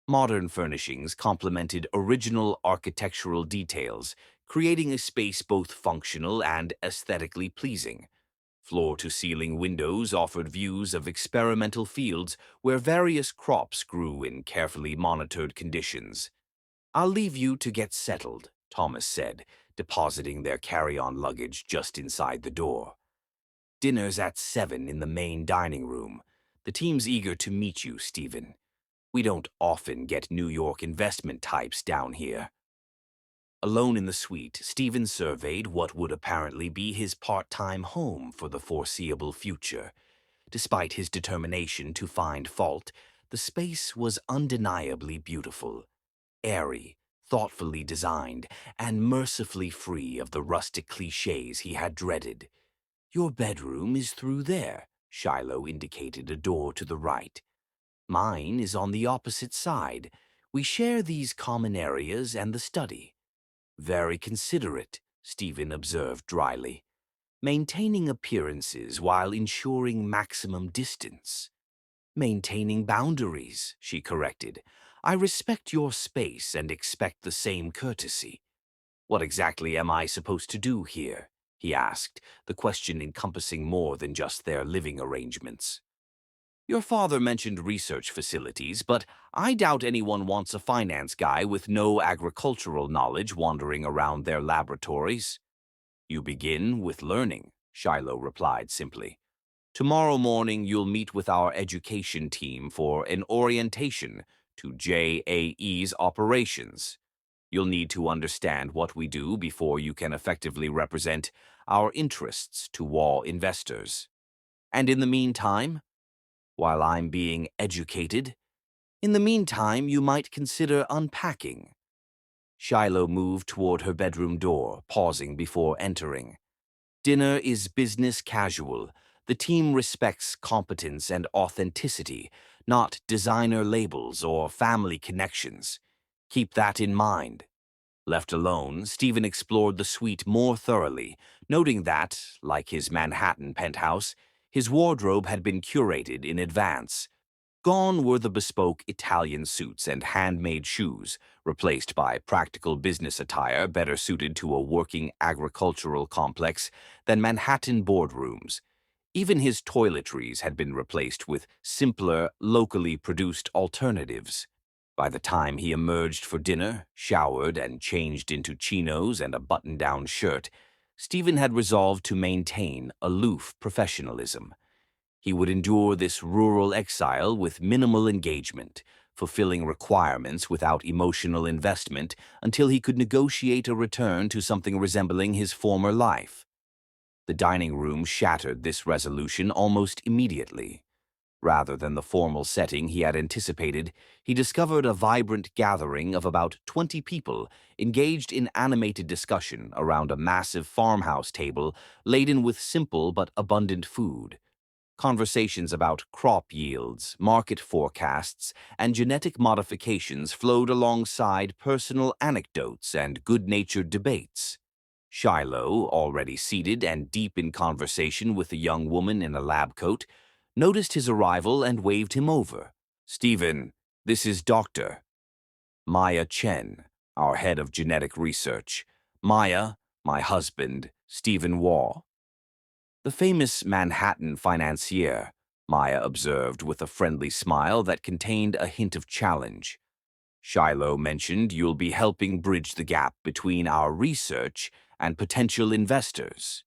Modern furnishings complemented original architectural details, creating a space both functional and aesthetically pleasing. Floor-to-ceiling windows offered views of experimental fields where various crops grew in carefully monitored conditions. "I'll leave you to get settled," Thomas said, depositing their carry-on luggage just inside the door. "Dinner's at 7 in the main dining room. The team's eager to meet you, Stephen. We don't often get New York investment types down here." Alone in the suite, Stephen surveyed what would apparently be his part-time home for the foreseeable future. Despite his determination to find fault, the space was undeniably beautiful. Airy, thoughtfully designed, and mercifully free of the rustic cliches he had dreaded. "Your bedroom is through there," Shiloh indicated a door to the right. "Mine is on the opposite side. We share these common areas and the study." "Very considerate," Stephen observed dryly. "Maintaining appearances while ensuring maximum distance." "Maintaining boundaries," she corrected. "I respect your space and expect the same courtesy." "What exactly am I supposed to do here?" he asked, the question encompassing more than just their living arrangements. "Your father mentioned research facilities, but I doubt anyone wants a finance guy with no agricultural knowledge wandering around their laboratories." "You begin with learning," Shiloh replied simply. "Tomorrow morning you'll meet with our education team for an orientation to JAE's operations. You'll need to understand what we do before you can effectively represent our interests to Wall investors. And in the meantime, while I'm being educated, in the meantime you might consider unpacking." Shiloh moved toward her bedroom door, pausing before entering. Dinner is business casual. The team respects competence and authenticity, not designer labels or family connections. Keep that in mind. Left alone, Stephen explored the suite more thoroughly, noting that, like his Manhattan penthouse, his wardrobe had been curated in advance. Gone were the bespoke Italian suits and handmade shoes, replaced by practical business attire better suited to a working agricultural complex than Manhattan boardrooms. Even his toiletries had been replaced with simpler, locally produced alternatives. By the time he emerged for dinner, showered and changed into chinos and a button-down shirt, Stephen had resolved to maintain aloof professionalism. He would endure this rural exile with minimal engagement, fulfilling requirements without emotional investment until he could negotiate a return to something resembling his former life. The dining room shattered this resolution almost immediately. Rather than the formal setting he had anticipated, he discovered a vibrant gathering of about 20 people engaged in animated discussion around a massive farmhouse table laden with simple but abundant food. Conversations about crop yields, market forecasts, and genetic modifications flowed alongside personal anecdotes and good-natured debates. Shiloh, already seated and deep in conversation with a young woman in a lab coat, noticed his arrival and waved him over. "Stephen, this is Dr. Maya Chen, our head of genetic research. Maya, my husband, Stephen Waugh." "The famous Manhattan financier," Maya observed with a friendly smile that contained a hint of challenge. "Shiloh mentioned you'll be helping bridge the gap between our research and potential investors."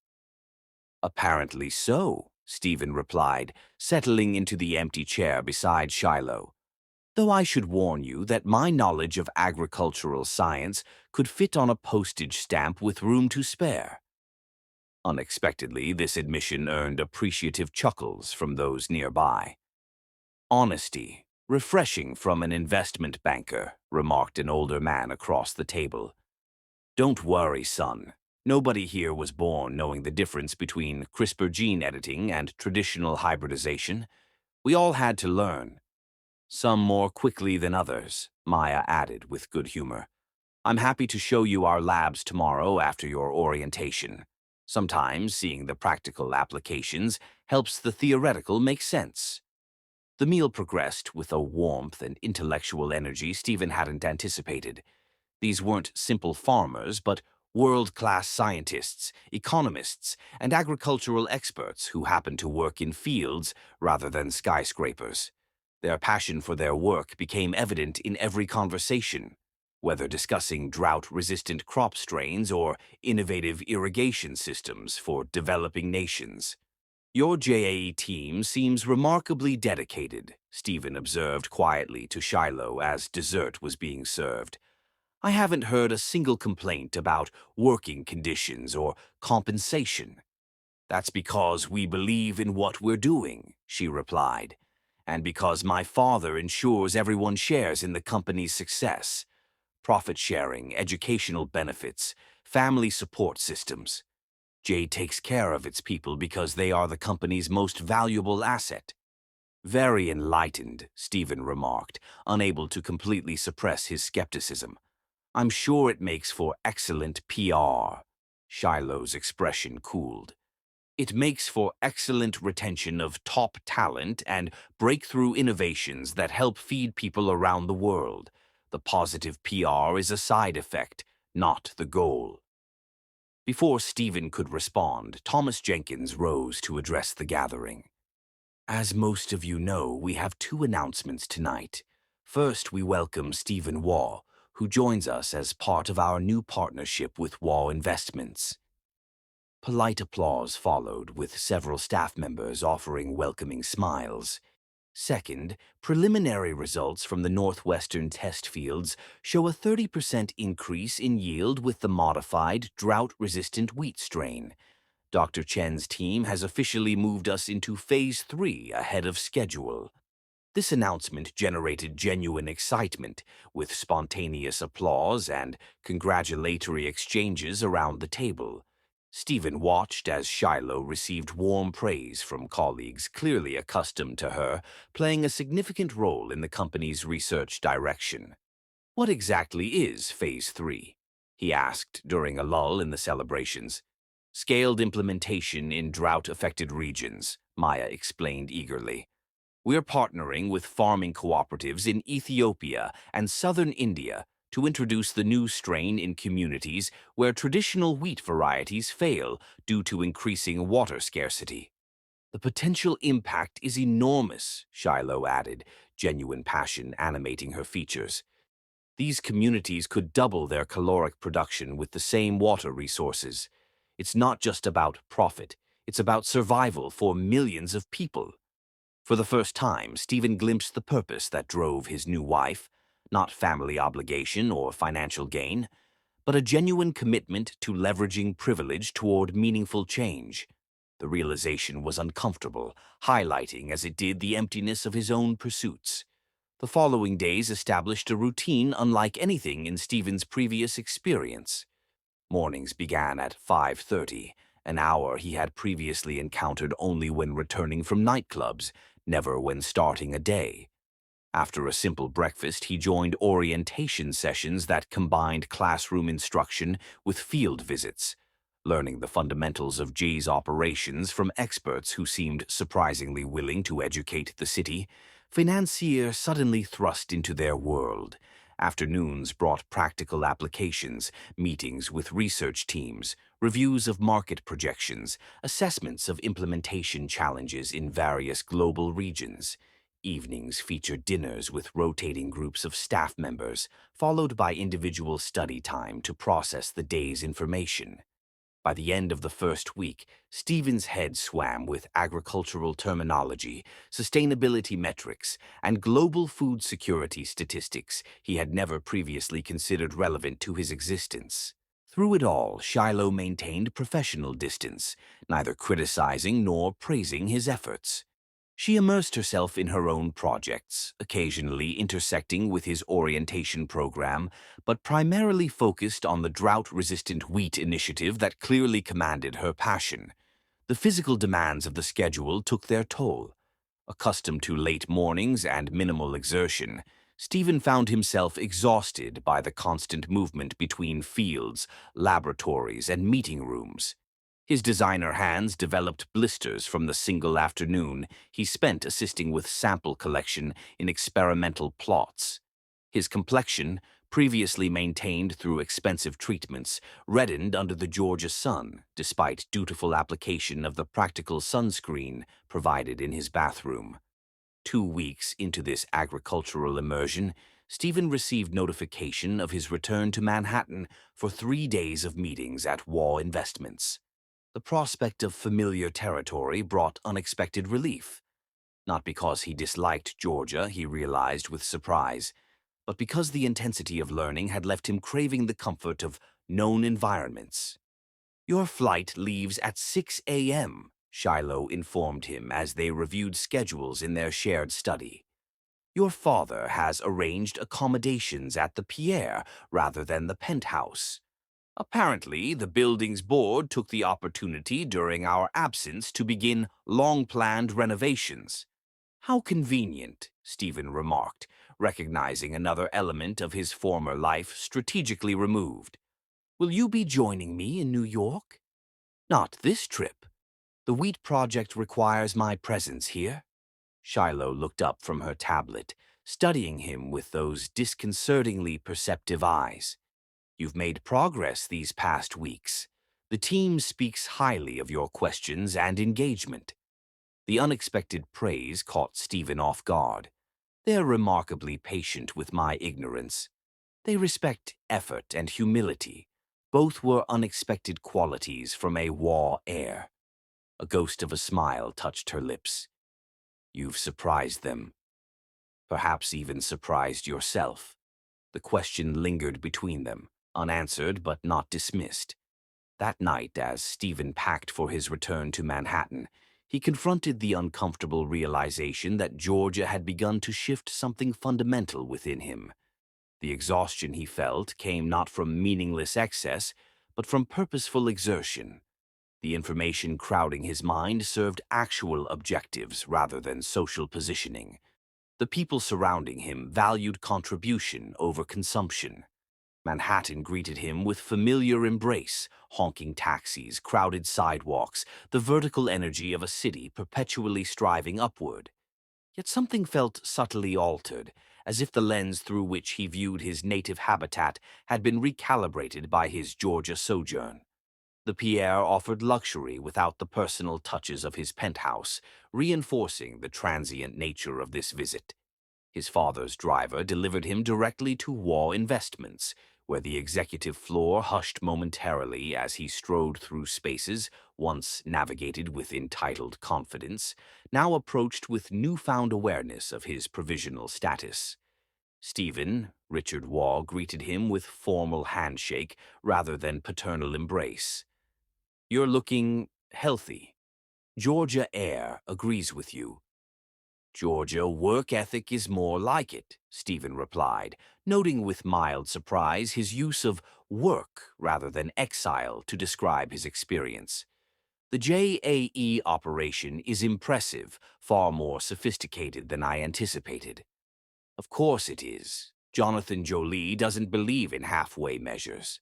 "Apparently so," Stephen replied, settling into the empty chair beside Shiloh. "Though I should warn you that my knowledge of agricultural science could fit on a postage stamp with room to spare." Unexpectedly, this admission earned appreciative chuckles from those nearby. "Honesty, refreshing from an investment banker," remarked an older man across the table. "Don't worry, son. Nobody here was born knowing the difference between CRISPR gene editing and traditional hybridization. We all had to learn. Some more quickly than others," Maya added with good humor. "I'm happy to show you our labs tomorrow after your orientation. Sometimes seeing the practical applications helps the theoretical make sense." The meal progressed with a warmth and intellectual energy Stephen hadn't anticipated. These weren't simple farmers, but world-class scientists, economists, and agricultural experts who happened to work in fields rather than skyscrapers. Their passion for their work became evident in every conversation, whether discussing drought-resistant crop strains or innovative irrigation systems for developing nations. "Your JAE team seems remarkably dedicated," Stephen observed quietly to Shiloh as dessert was being served. "I haven't heard a single complaint about working conditions or compensation." "That's because we believe in what we're doing," she replied, "and because my father ensures everyone shares in the company's success. Profit sharing, educational benefits, family support systems. Jay takes care of its people because they are the company's most valuable asset." "Very enlightened," Stephen remarked, unable to completely suppress his skepticism. "I'm sure it makes for excellent PR." Shiloh's expression cooled. "It makes for excellent retention of top talent and breakthrough innovations that help feed people around the world. The positive PR is a side effect, not the goal." Before Stephen could respond, Thomas Jenkins rose to address the gathering. "As most of you know, we have two announcements tonight. First, we welcome Stephen Waugh, who joins us as part of our new partnership with Waugh Investments." Polite applause followed, with several staff members offering welcoming smiles. Second, preliminary results from the northwestern test fields show a 30% increase in yield with the modified, drought-resistant wheat strain. Dr. Chen's team has officially moved us into Phase 3 ahead of schedule. This announcement generated genuine excitement, with spontaneous applause and congratulatory exchanges around the table. Stephen watched as Shiloh received warm praise from colleagues clearly accustomed to her playing a significant role in the company's research direction. "What exactly is Phase 3?" he asked during a lull in the celebrations. "Scaled implementation in drought-affected regions," Maya explained eagerly. "We're partnering with farming cooperatives in Ethiopia and southern India to introduce the new strain in communities where traditional wheat varieties fail due to increasing water scarcity." "The potential impact is enormous," Shiloh added, genuine passion animating her features. "These communities could double their caloric production with the same water resources. It's not just about profit, it's about survival for millions of people." For the first time, Stephen glimpsed the purpose that drove his new wife, not family obligation or financial gain, but a genuine commitment to leveraging privilege toward meaningful change. The realization was uncomfortable, highlighting as it did the emptiness of his own pursuits. The following days established a routine unlike anything in Stephen's previous experience. Mornings began at 5:30, an hour he had previously encountered only when returning from nightclubs, never when starting a day. After a simple breakfast, he joined orientation sessions that combined classroom instruction with field visits, learning the fundamentals of Jay's operations from experts who seemed surprisingly willing to educate the city. Financier suddenly thrust into their world. Afternoons brought practical applications, meetings with research teams, reviews of market projections, assessments of implementation challenges in various global regions. Evenings featured dinners with rotating groups of staff members, followed by individual study time to process the day's information. By the end of the first week, Stephen's head swam with agricultural terminology, sustainability metrics, and global food security statistics he had never previously considered relevant to his existence. Through it all, Shiloh maintained professional distance, neither criticizing nor praising his efforts. She immersed herself in her own projects, occasionally intersecting with his orientation program, but primarily focused on the drought-resistant wheat initiative that clearly commanded her passion. The physical demands of the schedule took their toll. Accustomed to late mornings and minimal exertion, Stephen found himself exhausted by the constant movement between fields, laboratories, and meeting rooms. His designer hands developed blisters from the single afternoon he spent assisting with sample collection in experimental plots. His complexion, previously maintained through expensive treatments, reddened under the Georgia sun, despite dutiful application of the practical sunscreen provided in his bathroom. 2 weeks into this agricultural immersion, Stephen received notification of his return to Manhattan for 3 days of meetings at Waugh Investments. The prospect of familiar territory brought unexpected relief. Not because he disliked Georgia, he realized with surprise, but because the intensity of learning had left him craving the comfort of known environments. "Your flight leaves at 6 a.m., Shiloh informed him as they reviewed schedules in their shared study. "Your father has arranged accommodations at the Pierre rather than the penthouse. Apparently, the building's board took the opportunity during our absence to begin long-planned renovations." "How convenient," Stephen remarked, recognizing another element of his former life strategically removed. "Will you be joining me in New York?" "Not this trip. The wheat project requires my presence here." Shiloh looked up from her tablet, studying him with those disconcertingly perceptive eyes. "You've made progress these past weeks. The team speaks highly of your questions and engagement." The unexpected praise caught Stephen off guard. "They're remarkably patient with my ignorance. They respect effort and humility. Both were unexpected qualities from a Waugh heir." A ghost of a smile touched her lips. "You've surprised them. Perhaps even surprised yourself." The question lingered between them, unanswered but not dismissed. That night, as Stephen packed for his return to Manhattan, He confronted the uncomfortable realization that Georgia had begun to shift something fundamental within him. The exhaustion he felt came not from meaningless excess, but from purposeful exertion. The information crowding his mind served actual objectives rather than social positioning. The people surrounding him valued contribution over consumption. Manhattan greeted him with familiar embrace, honking taxis, crowded sidewalks, the vertical energy of a city perpetually striving upward. Yet something felt subtly altered, as if the lens through which he viewed his native habitat had been recalibrated by his Georgia sojourn. The Pierre offered luxury without the personal touches of his penthouse, reinforcing the transient nature of this visit. His father's driver delivered him directly to Waugh Investments, where the executive floor hushed momentarily as he strode through spaces once navigated with entitled confidence, now approached with newfound awareness of his provisional status. Stephen, Richard Waugh greeted him with formal handshake rather than paternal embrace. "You're looking healthy. Georgia air agrees with you." "Georgia work ethic is more like it," Stephen replied, noting with mild surprise his use of work rather than exile to describe his experience. "The JAE operation is impressive, far more sophisticated than I anticipated." "Of course it is. Jonathan Jolie doesn't believe in halfway measures."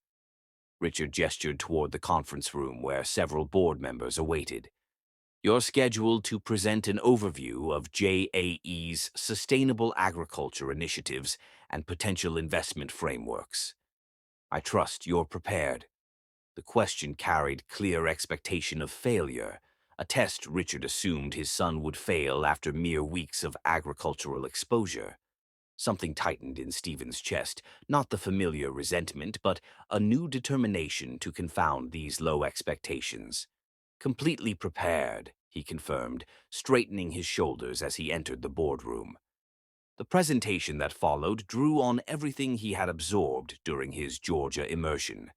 Richard gestured toward the conference room where several board members awaited. "You're scheduled to present an overview of JAE's sustainable agriculture initiatives and potential investment frameworks. I trust you're prepared." The question carried clear expectation of failure, a test Richard assumed his son would fail after mere weeks of agricultural exposure. Something tightened in Stephen's chest, not the familiar resentment, but a new determination to confound these low expectations. "Completely prepared," he confirmed, straightening his shoulders as he entered the boardroom. The presentation that followed drew on everything he had absorbed during his Georgia immersion.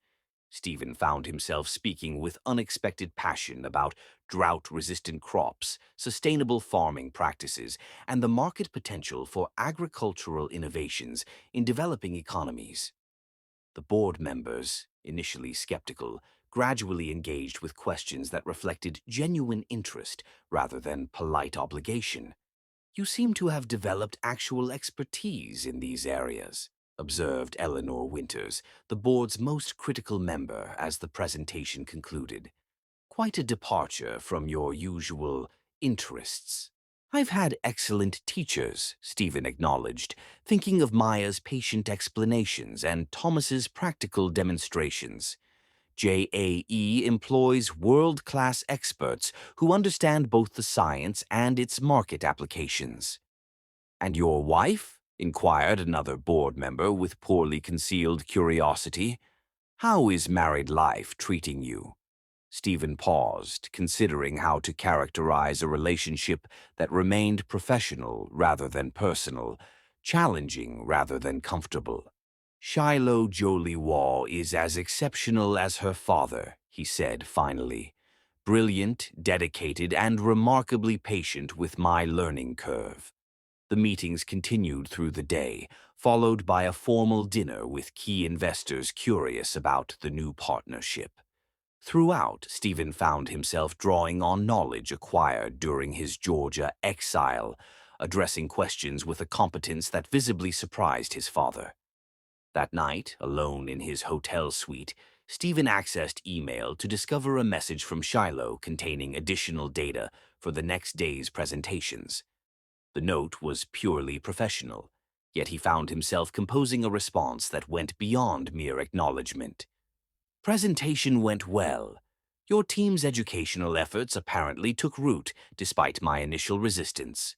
Stephen found himself speaking with unexpected passion about drought-resistant crops, sustainable farming practices, and the market potential for agricultural innovations in developing economies. The board members, initially skeptical, gradually engaged with questions that reflected genuine interest rather than polite obligation. "You seem to have developed actual expertise in these areas," observed Eleanor Winters, the board's most critical member, as the presentation concluded. "Quite a departure from your usual interests." "I've had excellent teachers," Stephen acknowledged, thinking of Maya's patient explanations and Thomas's practical demonstrations. JAE employs world-class experts who understand both the science and its market applications." "And your wife?" inquired another board member with poorly concealed curiosity. "How is married life treating you?" Stephen paused, considering how to characterize a relationship that remained professional rather than personal, challenging rather than comfortable. "Shiloh Jolie Waugh is as exceptional as her father," he said finally. "Brilliant, dedicated, and remarkably patient with my learning curve." The meetings continued through the day, followed by a formal dinner with key investors curious about the new partnership. Throughout, Stephen found himself drawing on knowledge acquired during his Georgia exile, addressing questions with a competence that visibly surprised his father. That night, alone in his hotel suite, Stephen accessed email to discover a message from Shiloh containing additional data for the next day's presentations. The note was purely professional, yet he found himself composing a response that went beyond mere acknowledgement. "Presentation went well. Your team's educational efforts apparently took root despite my initial resistance.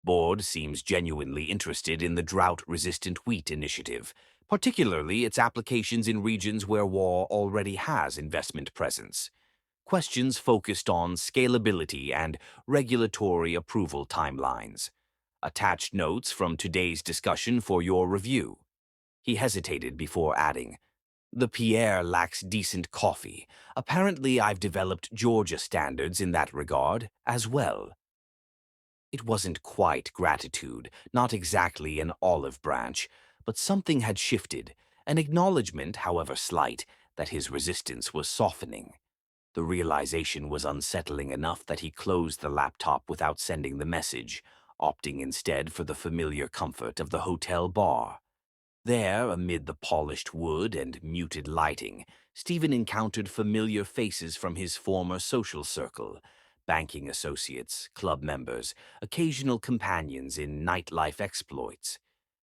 Board seems genuinely interested in the drought-resistant wheat initiative, particularly its applications in regions where Waugh already has investment presence. Questions focused on scalability and regulatory approval timelines. Attached notes from today's discussion for your review." He hesitated before adding, The Pierre lacks decent coffee. Apparently, I've developed Georgia standards in that regard as well. It wasn't quite gratitude, not exactly an olive branch, but something had shifted, an acknowledgement, however slight, that his resistance was softening. The realization was unsettling enough that he closed the laptop without sending the message, opting instead for the familiar comfort of the hotel bar. There, amid the polished wood and muted lighting, Stephen encountered familiar faces from his former social circle: banking associates, club members, occasional companions in nightlife exploits.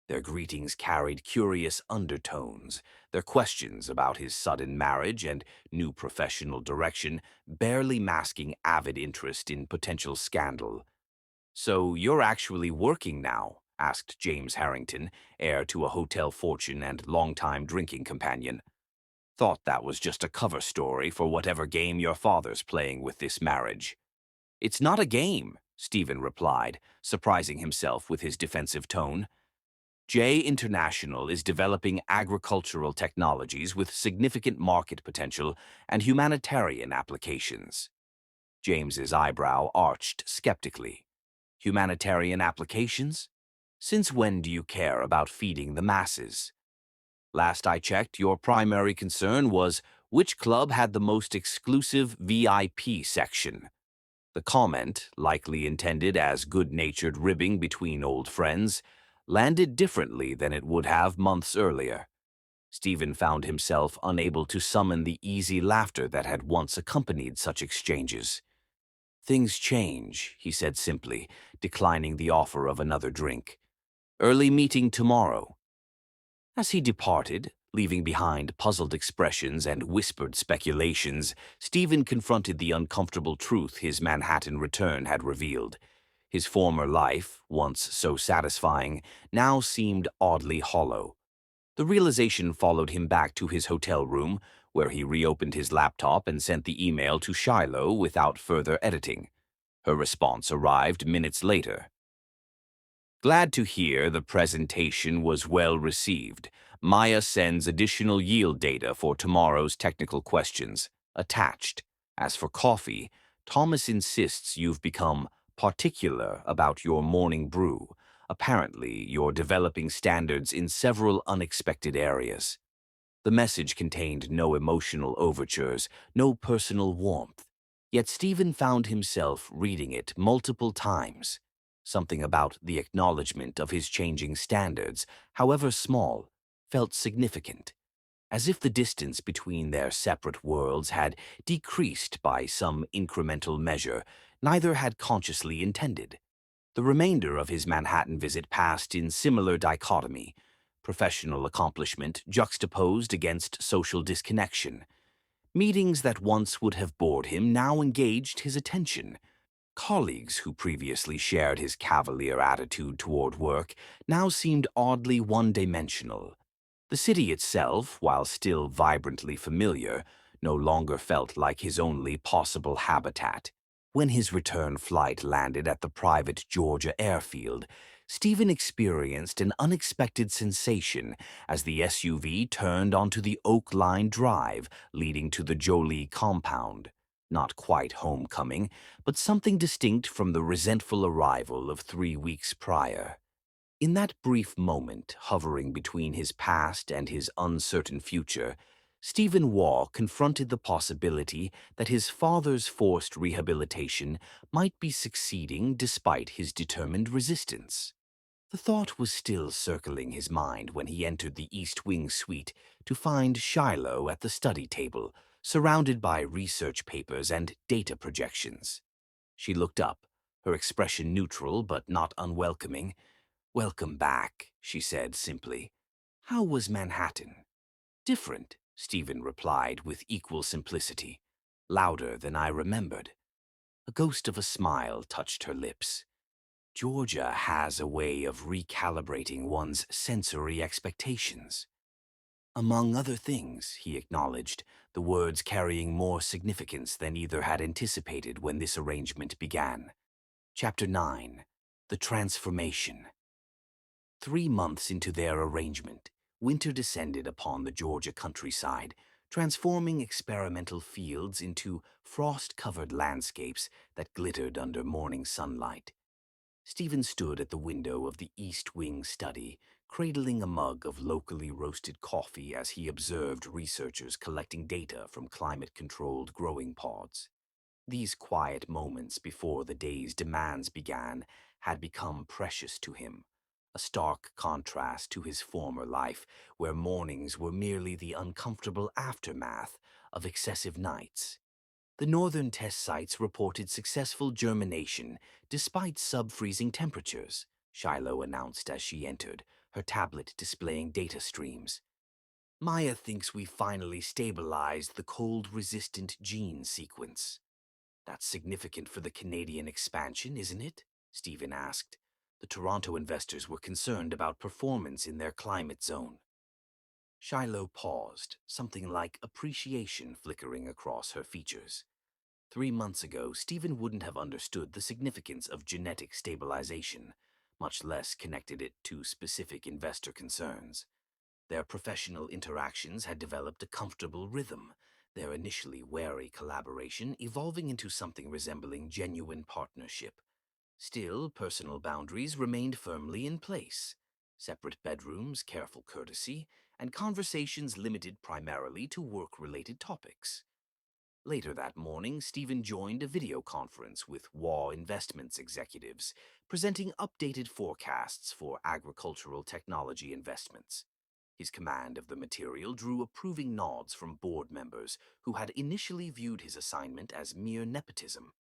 Their greetings carried curious undertones, their questions about his sudden marriage and new professional direction barely masking avid interest in potential scandal. "So you're actually working now?" asked James Harrington, heir to a hotel fortune and longtime drinking companion. "Thought that was just a cover story for whatever game your father's playing with this marriage." "It's not a game," Stephen replied, surprising himself with his defensive tone. "J International is developing agricultural technologies with significant market potential and humanitarian applications." James's eyebrow arched skeptically. "Humanitarian applications? Since when do you care about feeding the masses? Last I checked, your primary concern was which club had the most exclusive VIP section." The comment, likely intended as good-natured ribbing between old friends, landed differently than it would have months earlier. Stephen found himself unable to summon the easy laughter that had once accompanied such exchanges. "Things change," he said simply, declining the offer of another drink. "Early meeting tomorrow." As he departed, leaving behind puzzled expressions and whispered speculations, Stephen confronted the uncomfortable truth his Manhattan return had revealed. His former life, once so satisfying, now seemed oddly hollow. The realization followed him back to his hotel room, where he reopened his laptop and sent the email to Shiloh without further editing. Her response arrived minutes later. "Glad to hear the presentation was well received. Maya sends additional yield data for tomorrow's technical questions. Attached. As for coffee, Thomas insists you've become particular about your morning brew. Apparently, you're developing standards in several unexpected areas." The message contained no emotional overtures, no personal warmth. Yet Stephen found himself reading it multiple times. Something about the acknowledgement of his changing standards, however small, felt significant, as if the distance between their separate worlds had decreased by some incremental measure neither had consciously intended. The remainder of his Manhattan visit passed in similar dichotomy: professional accomplishment juxtaposed against social disconnection. Meetings that once would have bored him now engaged his attention. Colleagues who previously shared his cavalier attitude toward work now seemed oddly one-dimensional. The city itself, while still vibrantly familiar, no longer felt like his only possible habitat. When his return flight landed at the private Georgia airfield, Stephen experienced an unexpected sensation as the SUV turned onto the oak-lined drive leading to the Jolie compound. Not quite homecoming, but something distinct from the resentful arrival of 3 weeks prior. In that brief moment, hovering between his past and his uncertain future, Stephen Waugh confronted the possibility that his father's forced rehabilitation might be succeeding despite his determined resistance. The thought was still circling his mind when he entered the East Wing suite to find Shiloh at the study table, surrounded by research papers and data projections. She looked up, her expression neutral but not unwelcoming. "Welcome back," she said simply. "How was Manhattan?" "Different," Stephen replied with equal simplicity. "Louder than I remembered." A ghost of a smile touched her lips. "Georgia has a way of recalibrating one's sensory expectations." "Among other things," he acknowledged, the words carrying more significance than either had anticipated when this arrangement began. Chapter 9. The Transformation. 3 months into their arrangement, Winter descended upon the Georgia countryside, transforming experimental fields into frost-covered landscapes that glittered under morning sunlight. Stephen stood at the window of the East Wing study, cradling a mug of locally roasted coffee as he observed researchers collecting data from climate-controlled growing pods. These quiet moments before the day's demands began had become precious to him, a stark contrast to his former life, where mornings were merely the uncomfortable aftermath of excessive nights. The northern test sites reported successful germination despite sub-freezing temperatures, Shiloh announced as she entered, her tablet displaying data streams. Maya thinks we finally stabilized the cold-resistant gene sequence. That's significant for the Canadian expansion, isn't it? Stephen asked. The Toronto investors were concerned about performance in their climate zone. Shiloh paused, something like appreciation flickering across her features. 3 months ago, Stephen wouldn't have understood the significance of genetic stabilization, much less connected it to specific investor concerns. Their professional interactions had developed a comfortable rhythm, their initially wary collaboration evolving into something resembling genuine partnership. Still, personal boundaries remained firmly in place. Separate bedrooms, careful courtesy, and conversations limited primarily to work-related topics. Later that morning, Stephen joined a video conference with WA Investments executives, presenting updated forecasts for agricultural technology investments. His command of the material drew approving nods from board members who had initially viewed his assignment as mere nepotism.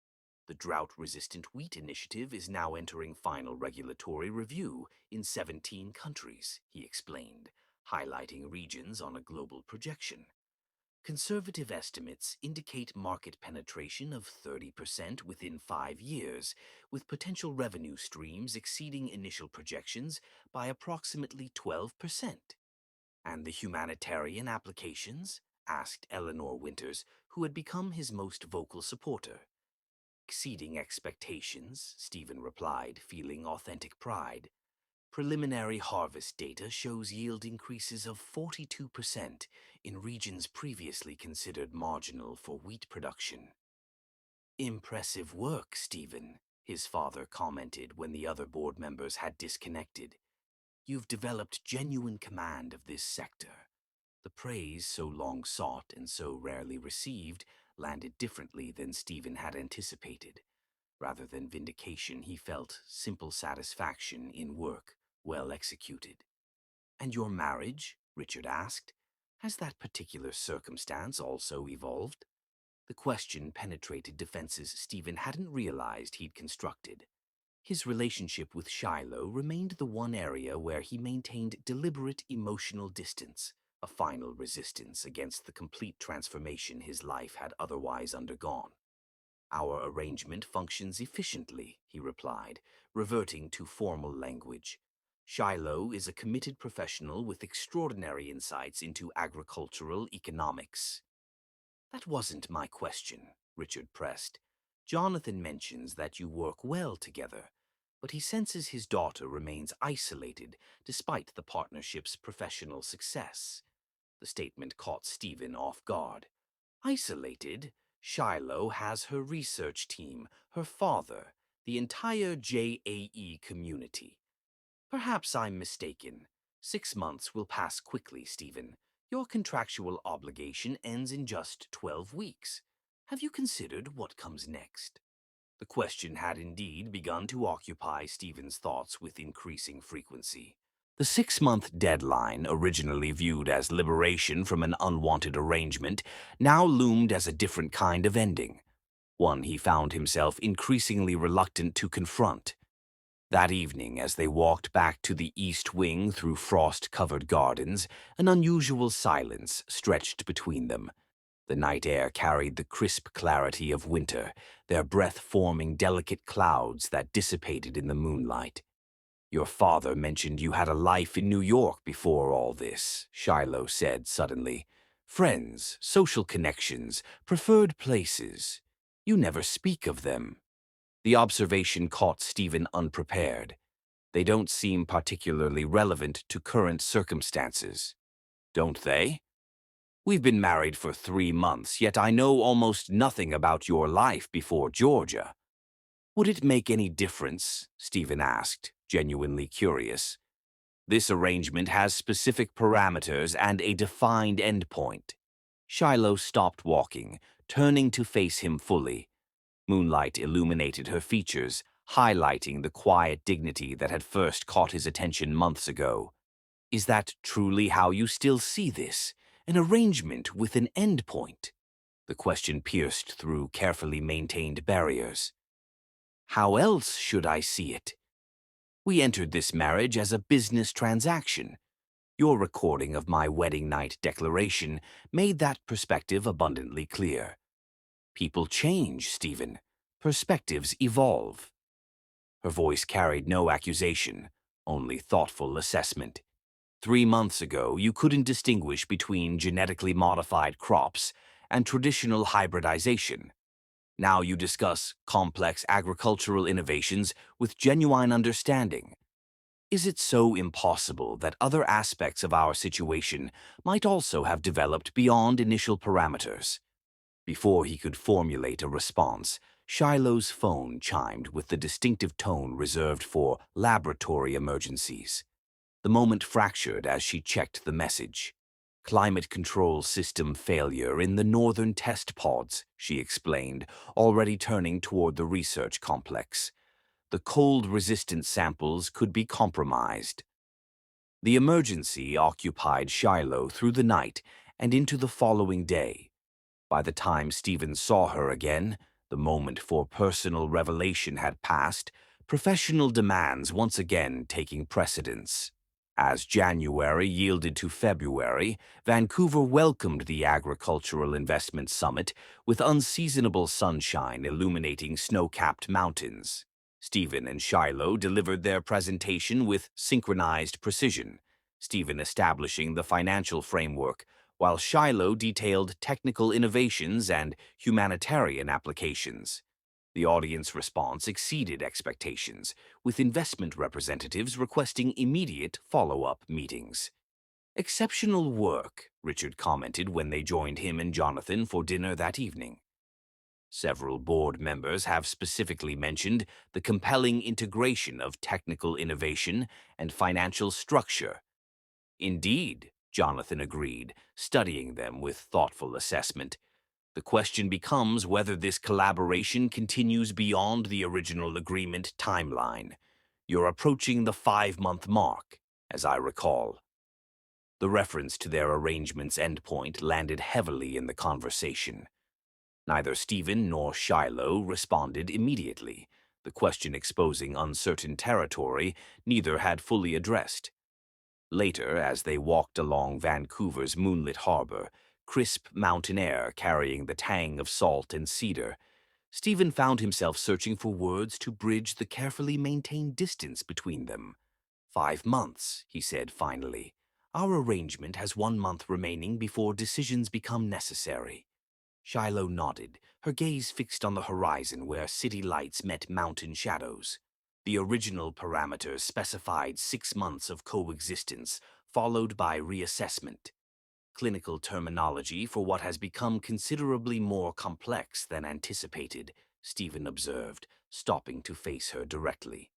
The drought-resistant wheat initiative is now entering final regulatory review in 17 countries, he explained, highlighting regions on a global projection. Conservative estimates indicate market penetration of 30% within 5 years, with potential revenue streams exceeding initial projections by approximately 12%. And the humanitarian applications? Asked Eleanor Winters, who had become his most vocal supporter. Exceeding expectations, Stephen replied, feeling authentic pride. Preliminary harvest data shows yield increases of 42% in regions previously considered marginal for wheat production. Impressive work, Stephen, his father commented when the other board members had disconnected. You've developed genuine command of this sector. The praise so long sought and so rarely received landed differently than Stephen had anticipated. Rather than vindication, he felt simple satisfaction in work well executed. And your marriage? Richard asked. Has that particular circumstance also evolved? The question penetrated defenses Stephen hadn't realized he'd constructed. His relationship with Shiloh remained the one area where he maintained deliberate emotional distance, a final resistance against the complete transformation his life had otherwise undergone. Our arrangement functions efficiently, he replied, reverting to formal language. Shiloh is a committed professional with extraordinary insights into agricultural economics. That wasn't my question, Richard pressed. Jonathan mentions that you work well together, but he senses his daughter remains isolated despite the partnership's professional success. The statement caught Stephen off guard. Isolated? Shiloh has her research team, her father, the entire JAE community. Perhaps I'm mistaken. 6 months will pass quickly, Stephen. Your contractual obligation ends in just 12 weeks. Have you considered what comes next? The question had indeed begun to occupy Stephen's thoughts with increasing frequency. The 6-month deadline, originally viewed as liberation from an unwanted arrangement, now loomed as a different kind of ending, one he found himself increasingly reluctant to confront. That evening, as they walked back to the East Wing through frost-covered gardens, an unusual silence stretched between them. The night air carried the crisp clarity of winter, their breath forming delicate clouds that dissipated in the moonlight. Your father mentioned you had a life in New York before all this, Shiloh said suddenly. Friends, social connections, preferred places. You never speak of them. The observation caught Stephen unprepared. They don't seem particularly relevant to current circumstances, don't they? We've been married for 3 months, yet I know almost nothing about your life before Georgia. Would it make any difference? Stephen asked, genuinely curious. This arrangement has specific parameters and a defined endpoint. Shiloh stopped walking, turning to face him fully. Moonlight illuminated her features, highlighting the quiet dignity that had first caught his attention months ago. Is that truly how you still see this? An arrangement with an endpoint? The question pierced through carefully maintained barriers. How else should I see it? We entered this marriage as a business transaction. Your recording of my wedding night declaration made that perspective abundantly clear. People change, Stephen. Perspectives evolve. Her voice carried no accusation, only thoughtful assessment. 3 months ago, you couldn't distinguish between genetically modified crops and traditional hybridization. Now you discuss complex agricultural innovations with genuine understanding. Is it so impossible that other aspects of our situation might also have developed beyond initial parameters? Before he could formulate a response, Shiloh's phone chimed with the distinctive tone reserved for laboratory emergencies. The moment fractured as she checked the message. Climate control system failure in the northern test pods, she explained, already turning toward the research complex. The cold-resistant samples could be compromised. The emergency occupied Shiloh through the night and into the following day. By the time Stephen saw her again, the moment for personal revelation had passed, professional demands once again taking precedence. As January yielded to February, Vancouver welcomed the Agricultural Investment Summit with unseasonable sunshine illuminating snow-capped mountains. Stephen and Shiloh delivered their presentation with synchronized precision, Stephen establishing the financial framework, while Shiloh detailed technical innovations and humanitarian applications. The audience response exceeded expectations, with investment representatives requesting immediate follow-up meetings. Exceptional work, Richard commented when they joined him and Jonathan for dinner that evening. Several board members have specifically mentioned the compelling integration of technical innovation and financial structure. Indeed, Jonathan agreed, studying them with thoughtful assessment. The question becomes whether this collaboration continues beyond the original agreement timeline. You're approaching the 5-month mark, as I recall. The reference to their arrangement's endpoint landed heavily in the conversation. Neither Stephen nor Shiloh responded immediately, the question exposing uncertain territory neither had fully addressed. Later, as they walked along Vancouver's moonlit harbor, crisp mountain air carrying the tang of salt and cedar, Stephen found himself searching for words to bridge the carefully maintained distance between them. 5 months, he said finally. Our arrangement has 1 month remaining before decisions become necessary. Shiloh nodded, her gaze fixed on the horizon where city lights met mountain shadows. The original parameters specified 6 months of coexistence, followed by reassessment. Clinical terminology for what has become considerably more complex than anticipated, Stephen observed, stopping to face her directly.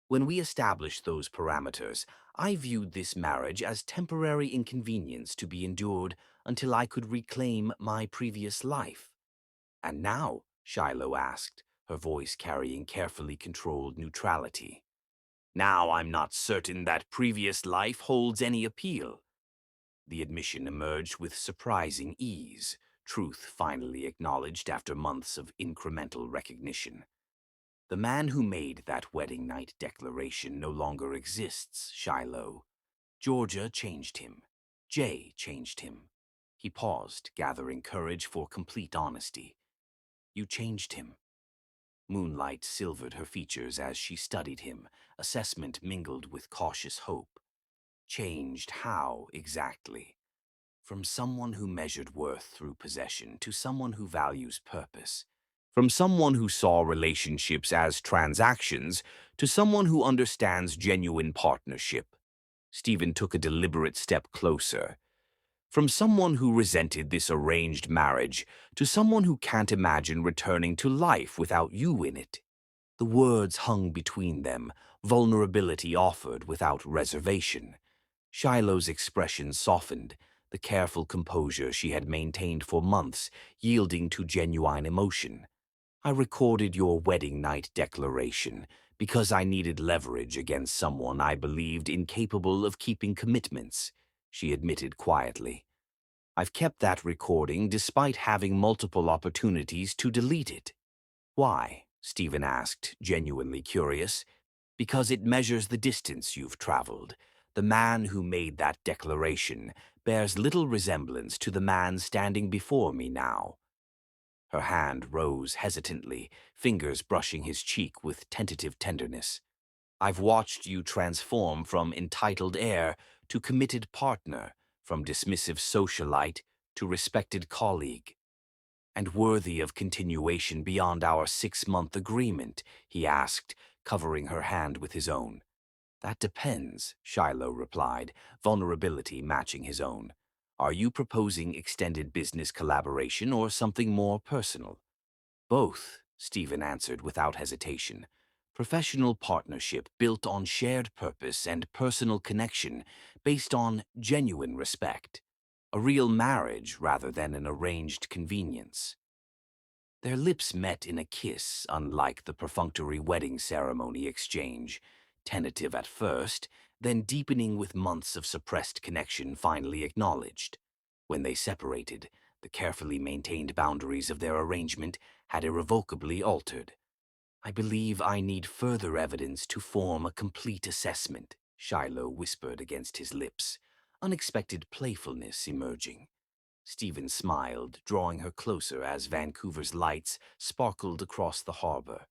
When we established those parameters, I viewed this marriage as temporary inconvenience to be endured until I could reclaim my previous life. And now, Shiloh asked, her voice carrying carefully controlled neutrality. Now I'm not certain that previous life holds any appeal. The admission emerged with surprising ease, truth finally acknowledged after months of incremental recognition. The man who made that wedding night declaration no longer exists, Shiloh. Georgia changed him. Jay changed him. He paused, gathering courage for complete honesty. You changed him. Moonlight silvered her features as she studied him, assessment mingled with cautious hope. Changed how, exactly? From someone who measured worth through possession to someone who values purpose. From someone who saw relationships as transactions to someone who understands genuine partnership. Stephen took a deliberate step closer. From someone who resented this arranged marriage to someone who can't imagine returning to life without you in it. The words hung between them, vulnerability offered without reservation. Shiloh's expression softened, the careful composure she had maintained for months yielding to genuine emotion. I recorded your wedding night declaration because I needed leverage against someone I believed incapable of keeping commitments, she admitted quietly. I've kept that recording despite having multiple opportunities to delete it. Why? Stephen asked, genuinely curious. Because it measures the distance you've traveled. The man who made that declaration bears little resemblance to the man standing before me now. Her hand rose hesitantly, fingers brushing his cheek with tentative tenderness. I've watched you transform from entitled heir to committed partner, from dismissive socialite to respected colleague. And worthy of continuation beyond our 6-month agreement, he asked, covering her hand with his own. That depends, Shiloh replied, vulnerability matching his own. Are you proposing extended business collaboration or something more personal? Both, Stephen answered without hesitation. Professional partnership built on shared purpose and personal connection based on genuine respect. A real marriage rather than an arranged convenience. Their lips met in a kiss, unlike the perfunctory wedding ceremony exchange, tentative at first, then deepening with months of suppressed connection finally acknowledged. When they separated, the carefully maintained boundaries of their arrangement had irrevocably altered. I believe I need further evidence to form a complete assessment, Shiloh whispered against his lips, unexpected playfulness emerging. Stephen smiled, drawing her closer as Vancouver's lights sparkled across the harbor.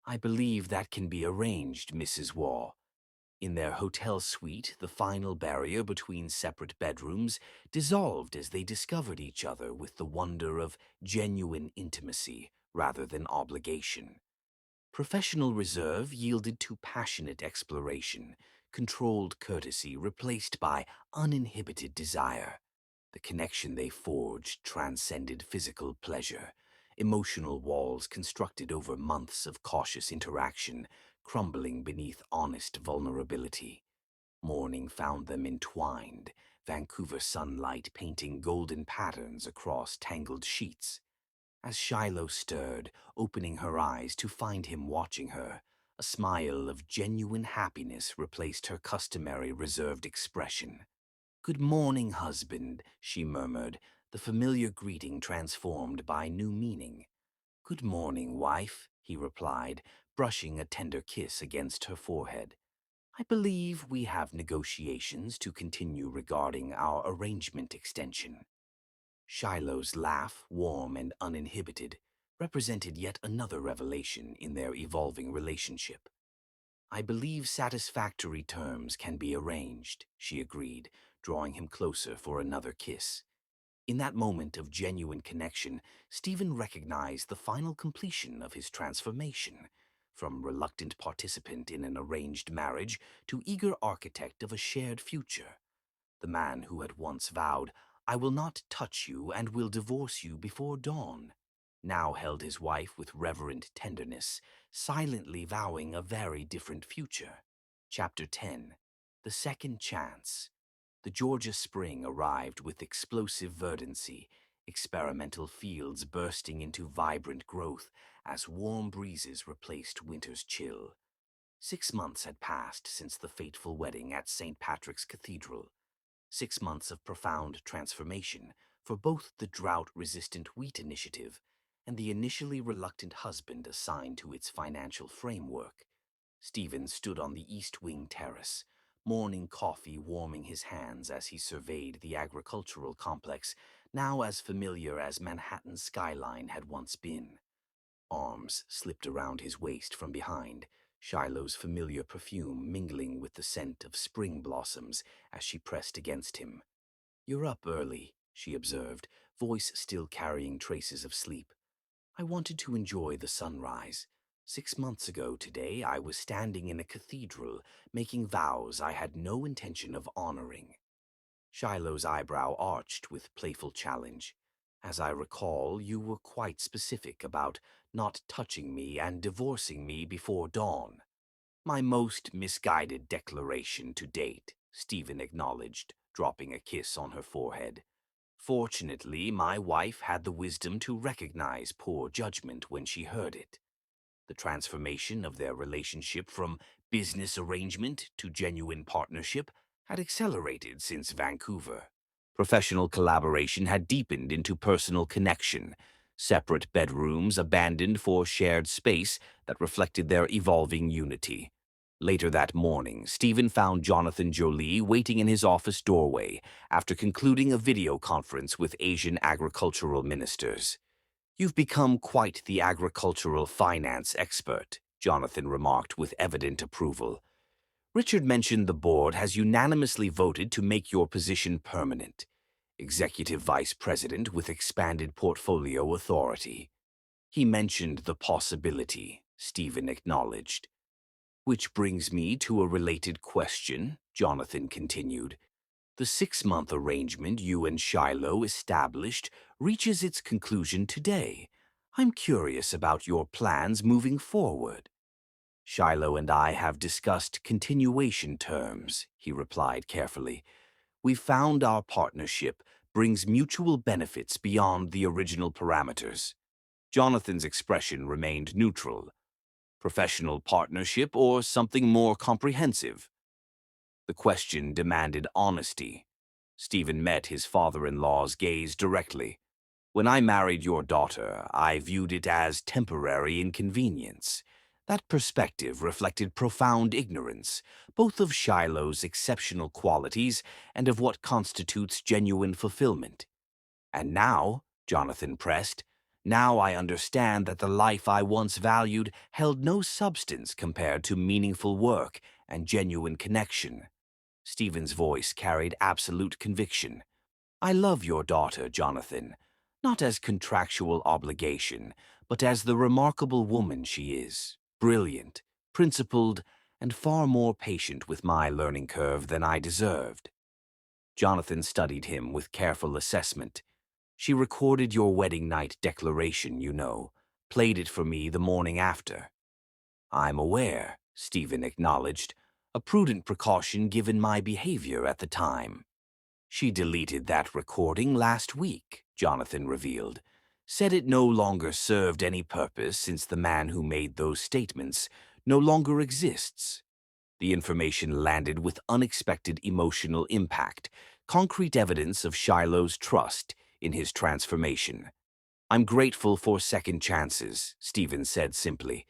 I believe that can be arranged, Mrs. Waugh. In their hotel suite, the final barrier between separate bedrooms dissolved as they discovered each other with the wonder of genuine intimacy rather than obligation. Professional reserve yielded to passionate exploration, controlled courtesy replaced by uninhibited desire. The connection they forged transcended physical pleasure, emotional walls constructed over months of cautious interaction, crumbling beneath honest vulnerability. Morning found them entwined, Vancouver sunlight painting golden patterns across tangled sheets. As Shiloh stirred, opening her eyes to find him watching her, a smile of genuine happiness replaced her customary reserved expression. Good morning, husband, she murmured, the familiar greeting transformed by new meaning. Good morning, wife, he replied, brushing a tender kiss against her forehead. I believe we have negotiations to continue regarding our arrangement extension. Shiloh's laugh, warm and uninhibited, represented yet another revelation in their evolving relationship. I believe satisfactory terms can be arranged, she agreed, drawing him closer for another kiss. In that moment of genuine connection, Stephen recognized the final completion of his transformation, from reluctant participant in an arranged marriage to eager architect of a shared future. The man who had once vowed, I will not touch you and will divorce you before dawn, now held his wife with reverent tenderness, silently vowing a very different future. Chapter 10. The Second Chance. The Georgia spring arrived with explosive verdancy, experimental fields bursting into vibrant growth as warm breezes replaced winter's chill. 6 months had passed since the fateful wedding at St. Patrick's Cathedral. 6 months of profound transformation for both the drought-resistant wheat initiative and the initially reluctant husband assigned to its financial framework. Stephen stood on the East Wing terrace, morning coffee warming his hands as he surveyed the agricultural complex, now as familiar as Manhattan's skyline had once been. Arms slipped around his waist from behind, Shiloh's familiar perfume mingling with the scent of spring blossoms as she pressed against him. You're up early, she observed, voice still carrying traces of sleep. I wanted to enjoy the sunrise. 6 months ago today, I was standing in a cathedral, making vows I had no intention of honoring. Shiloh's eyebrow arched with playful challenge. As I recall, you were quite specific about not touching me and divorcing me before dawn. My most misguided declaration to date, Stephen acknowledged, dropping a kiss on her forehead. Fortunately, my wife had the wisdom to recognize poor judgment when she heard it. The transformation of their relationship from business arrangement to genuine partnership had accelerated since Vancouver. Professional collaboration had deepened into personal connection, separate bedrooms abandoned for shared space that reflected their evolving unity. Later that morning, Stephen found Jonathan Jolie waiting in his office doorway after concluding a video conference with Asian agricultural ministers. "You've become quite the agricultural finance expert," Jonathan remarked with evident approval. "Richard mentioned the board has unanimously voted to make your position permanent. Executive Vice President with expanded portfolio authority." He mentioned the possibility, Stephen acknowledged. "Which brings me to a related question," Jonathan continued. "The 6-month arrangement you and Shiloh established reaches its conclusion today. I'm curious about your plans moving forward." "Shiloh and I have discussed continuation terms," he replied carefully. "We found our partnership brings mutual benefits beyond the original parameters." Jonathan's expression remained neutral. "Professional partnership or something more comprehensive?" The question demanded honesty. Stephen met his father-in-law's gaze directly. "When I married your daughter, I viewed it as temporary inconvenience." That perspective reflected profound ignorance, both of Shiloh's exceptional qualities and of what constitutes genuine fulfillment. "And now," Jonathan pressed, "now I understand that the life I once valued held no substance compared to meaningful work and genuine connection." Stephen's voice carried absolute conviction. "I love your daughter, Jonathan, not as contractual obligation, but as the remarkable woman she is, brilliant, principled, and far more patient with my learning curve than I deserved." Jonathan studied him with careful assessment. "She recorded your wedding night declaration, you know, played it for me the morning after." "I'm aware," Stephen acknowledged, "a prudent precaution given my behavior at the time." "She deleted that recording last week," Jonathan revealed. "Said it no longer served any purpose since the man who made those statements no longer exists." The information landed with unexpected emotional impact, concrete evidence of Shiloh's trust in his transformation. "I'm grateful for second chances," Stephen said simply.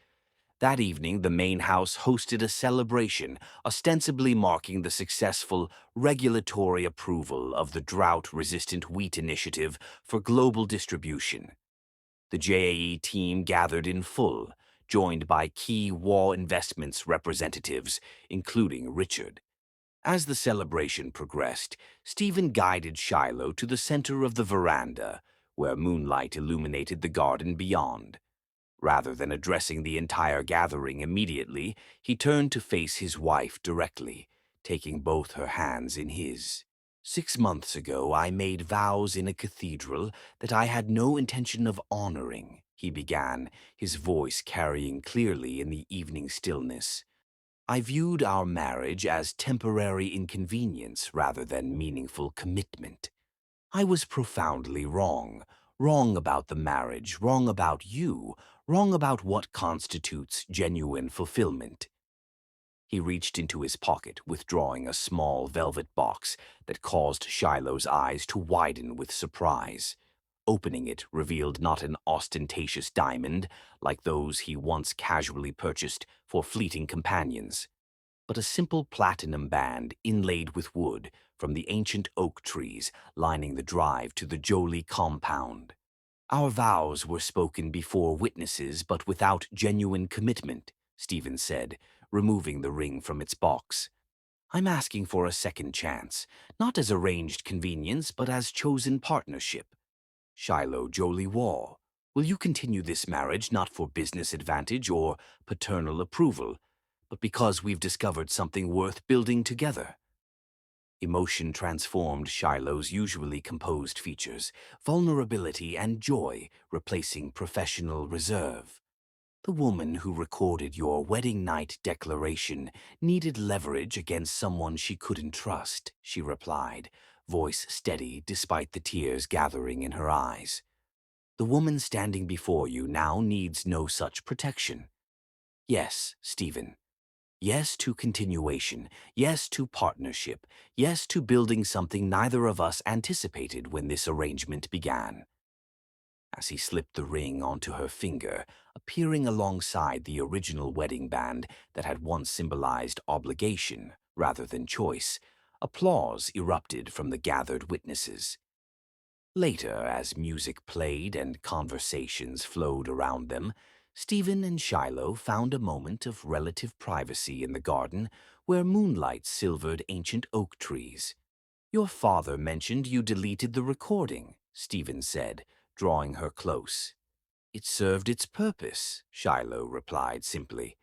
That evening, the main house hosted a celebration, ostensibly marking the successful regulatory approval of the drought-resistant wheat initiative for global distribution. The JAE team gathered in full, joined by key War Investments representatives, including Richard. As the celebration progressed, Stephen guided Shiloh to the center of the veranda, where moonlight illuminated the garden beyond. Rather than addressing the entire gathering immediately, he turned to face his wife directly, taking both her hands in his. "6 months ago, I made vows in a cathedral that I had no intention of honoring," he began, his voice carrying clearly in the evening stillness. "I viewed our marriage as temporary inconvenience rather than meaningful commitment. I was profoundly wrong. Wrong about the marriage, wrong about you, wrong about what constitutes genuine fulfillment." He reached into his pocket, withdrawing a small velvet box that caused Shiloh's eyes to widen with surprise. Opening it revealed not an ostentatious diamond, like those he once casually purchased for fleeting companions, but a simple platinum band inlaid with wood from the ancient oak trees lining the drive to the Jolie compound. "Our vows were spoken before witnesses but without genuine commitment," Stephen said, removing the ring from its box. "I'm asking for a second chance, not as arranged convenience but as chosen partnership. Shiloh Jolie Wall, Will you continue this marriage not for business advantage or paternal approval, but because we've discovered something worth building together? Emotion transformed Shiloh's usually composed features, vulnerability and joy replacing professional reserve. The woman who recorded your wedding night declaration needed leverage against someone she couldn't trust, she replied, voice steady despite the tears gathering in her eyes. The woman standing before you now needs no such protection. Yes, Stephen. Yes to continuation. Yes to partnership. Yes to building something neither of us anticipated when this arrangement began. As he slipped the ring onto her finger, appearing alongside the original wedding band that had once symbolized obligation rather than choice, applause erupted from the gathered witnesses. Later, as music played and conversations flowed around them, Stephen and Shiloh found a moment of relative privacy in the garden where moonlight silvered ancient oak trees. Your father mentioned you deleted the recording, Stephen said, drawing her close. It served its purpose, Shiloh replied simply.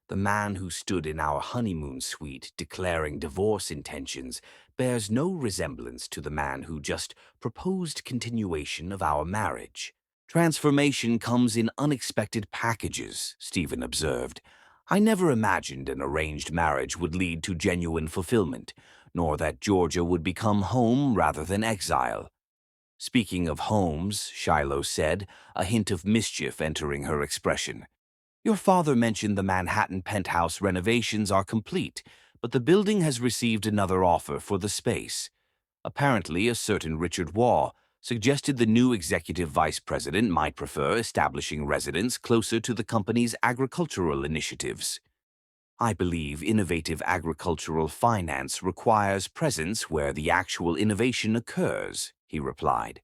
The man who stood in our honeymoon suite declaring divorce intentions bears no resemblance to the man who just proposed continuation of our marriage. Transformation comes in unexpected packages, Stephen observed. I never imagined an arranged marriage would lead to genuine fulfillment, nor that Georgia would become home rather than exile. Speaking of homes, Shiloh said, a hint of mischief entering her expression. Your father mentioned the Manhattan penthouse renovations are complete, but the building has received another offer for the space. Apparently, a certain Richard Waugh suggested the new executive vice president might prefer establishing residence closer to the company's agricultural initiatives. I believe innovative agricultural finance requires presence where the actual innovation occurs, he replied.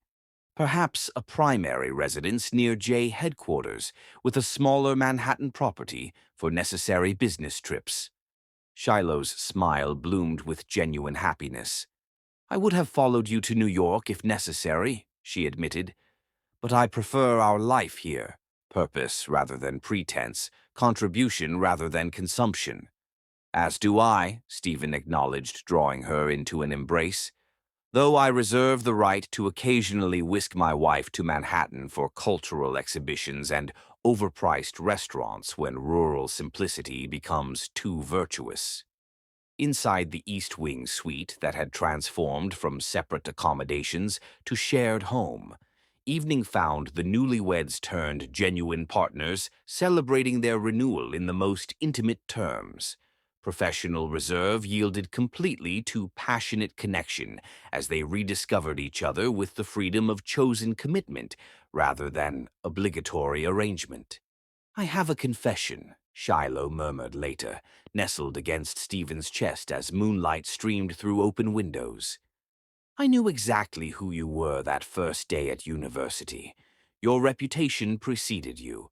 Perhaps a primary residence near J headquarters with a smaller Manhattan property for necessary business trips. Shiloh's smile bloomed with genuine happiness. I would have followed you to New York if necessary, she admitted, but I prefer our life here, purpose rather than pretense, contribution rather than consumption. As do I, Stephen acknowledged, drawing her into an embrace. Though I reserve the right to occasionally whisk my wife to Manhattan for cultural exhibitions and overpriced restaurants when rural simplicity becomes too virtuous. Inside the East Wing suite that had transformed from separate accommodations to shared home, evening found the newlyweds turned genuine partners celebrating their renewal in the most intimate terms. Professional reserve yielded completely to passionate connection as they rediscovered each other with the freedom of chosen commitment rather than obligatory arrangement. I have a confession, Shiloh murmured later, nestled against Stephen's chest as moonlight streamed through open windows. I knew exactly who you were that first day at university. Your reputation preceded you.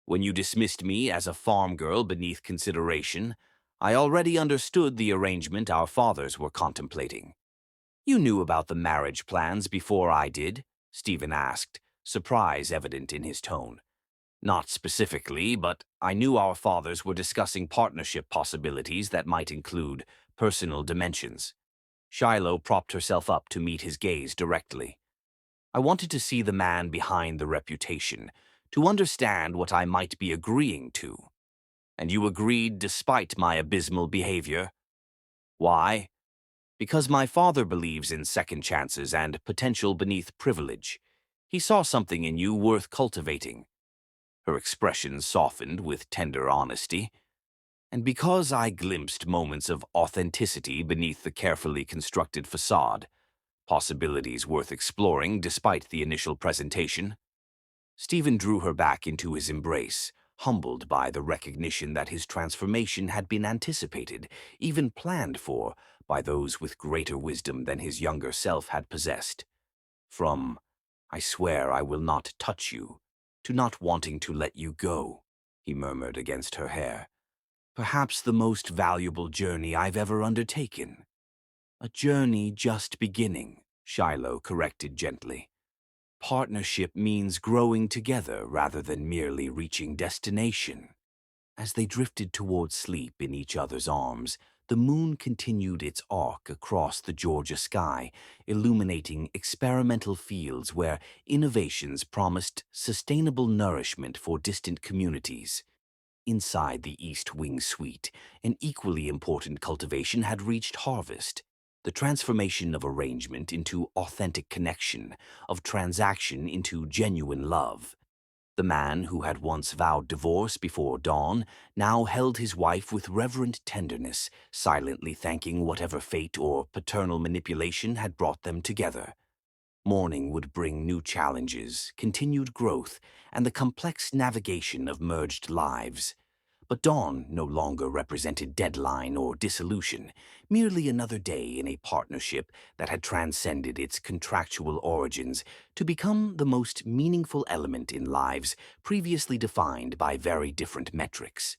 When you dismissed me as a farm girl beneath consideration, I already understood the arrangement our fathers were contemplating. You knew about the marriage plans before I did, Stephen asked, surprise evident in his tone. Not specifically, but I knew our fathers were discussing partnership possibilities that might include personal dimensions. Shiloh propped herself up to meet his gaze directly. I wanted to see the man behind the reputation, to understand what I might be agreeing to. And you agreed despite my abysmal behavior. Why? Because my father believes in second chances and potential beneath privilege. He saw something in you worth cultivating. Her expression softened with tender honesty. And because I glimpsed moments of authenticity beneath the carefully constructed facade, possibilities worth exploring despite the initial presentation. Stephen drew her back into his embrace, humbled by the recognition that his transformation had been anticipated, even planned for, by those with greater wisdom than his younger self had possessed. From, I swear I will not touch you, to not wanting to let you go, he murmured against her hair. Perhaps the most valuable journey I've ever undertaken. A journey just beginning, Shiloh corrected gently. Partnership means growing together rather than merely reaching destination. As they drifted toward sleep in each other's arms, the moon continued its arc across the Georgia sky, illuminating experimental fields where innovations promised sustainable nourishment for distant communities. Inside the East Wing Suite, an equally important cultivation had reached harvest. The transformation of arrangement into authentic connection, of transaction into genuine love. The man who had once vowed divorce before dawn now held his wife with reverent tenderness, silently thanking whatever fate or paternal manipulation had brought them together. Morning would bring new challenges, continued growth, and the complex navigation of merged lives. But dawn no longer represented deadline or dissolution, merely another day in a partnership that had transcended its contractual origins to become the most meaningful element in lives previously defined by very different metrics.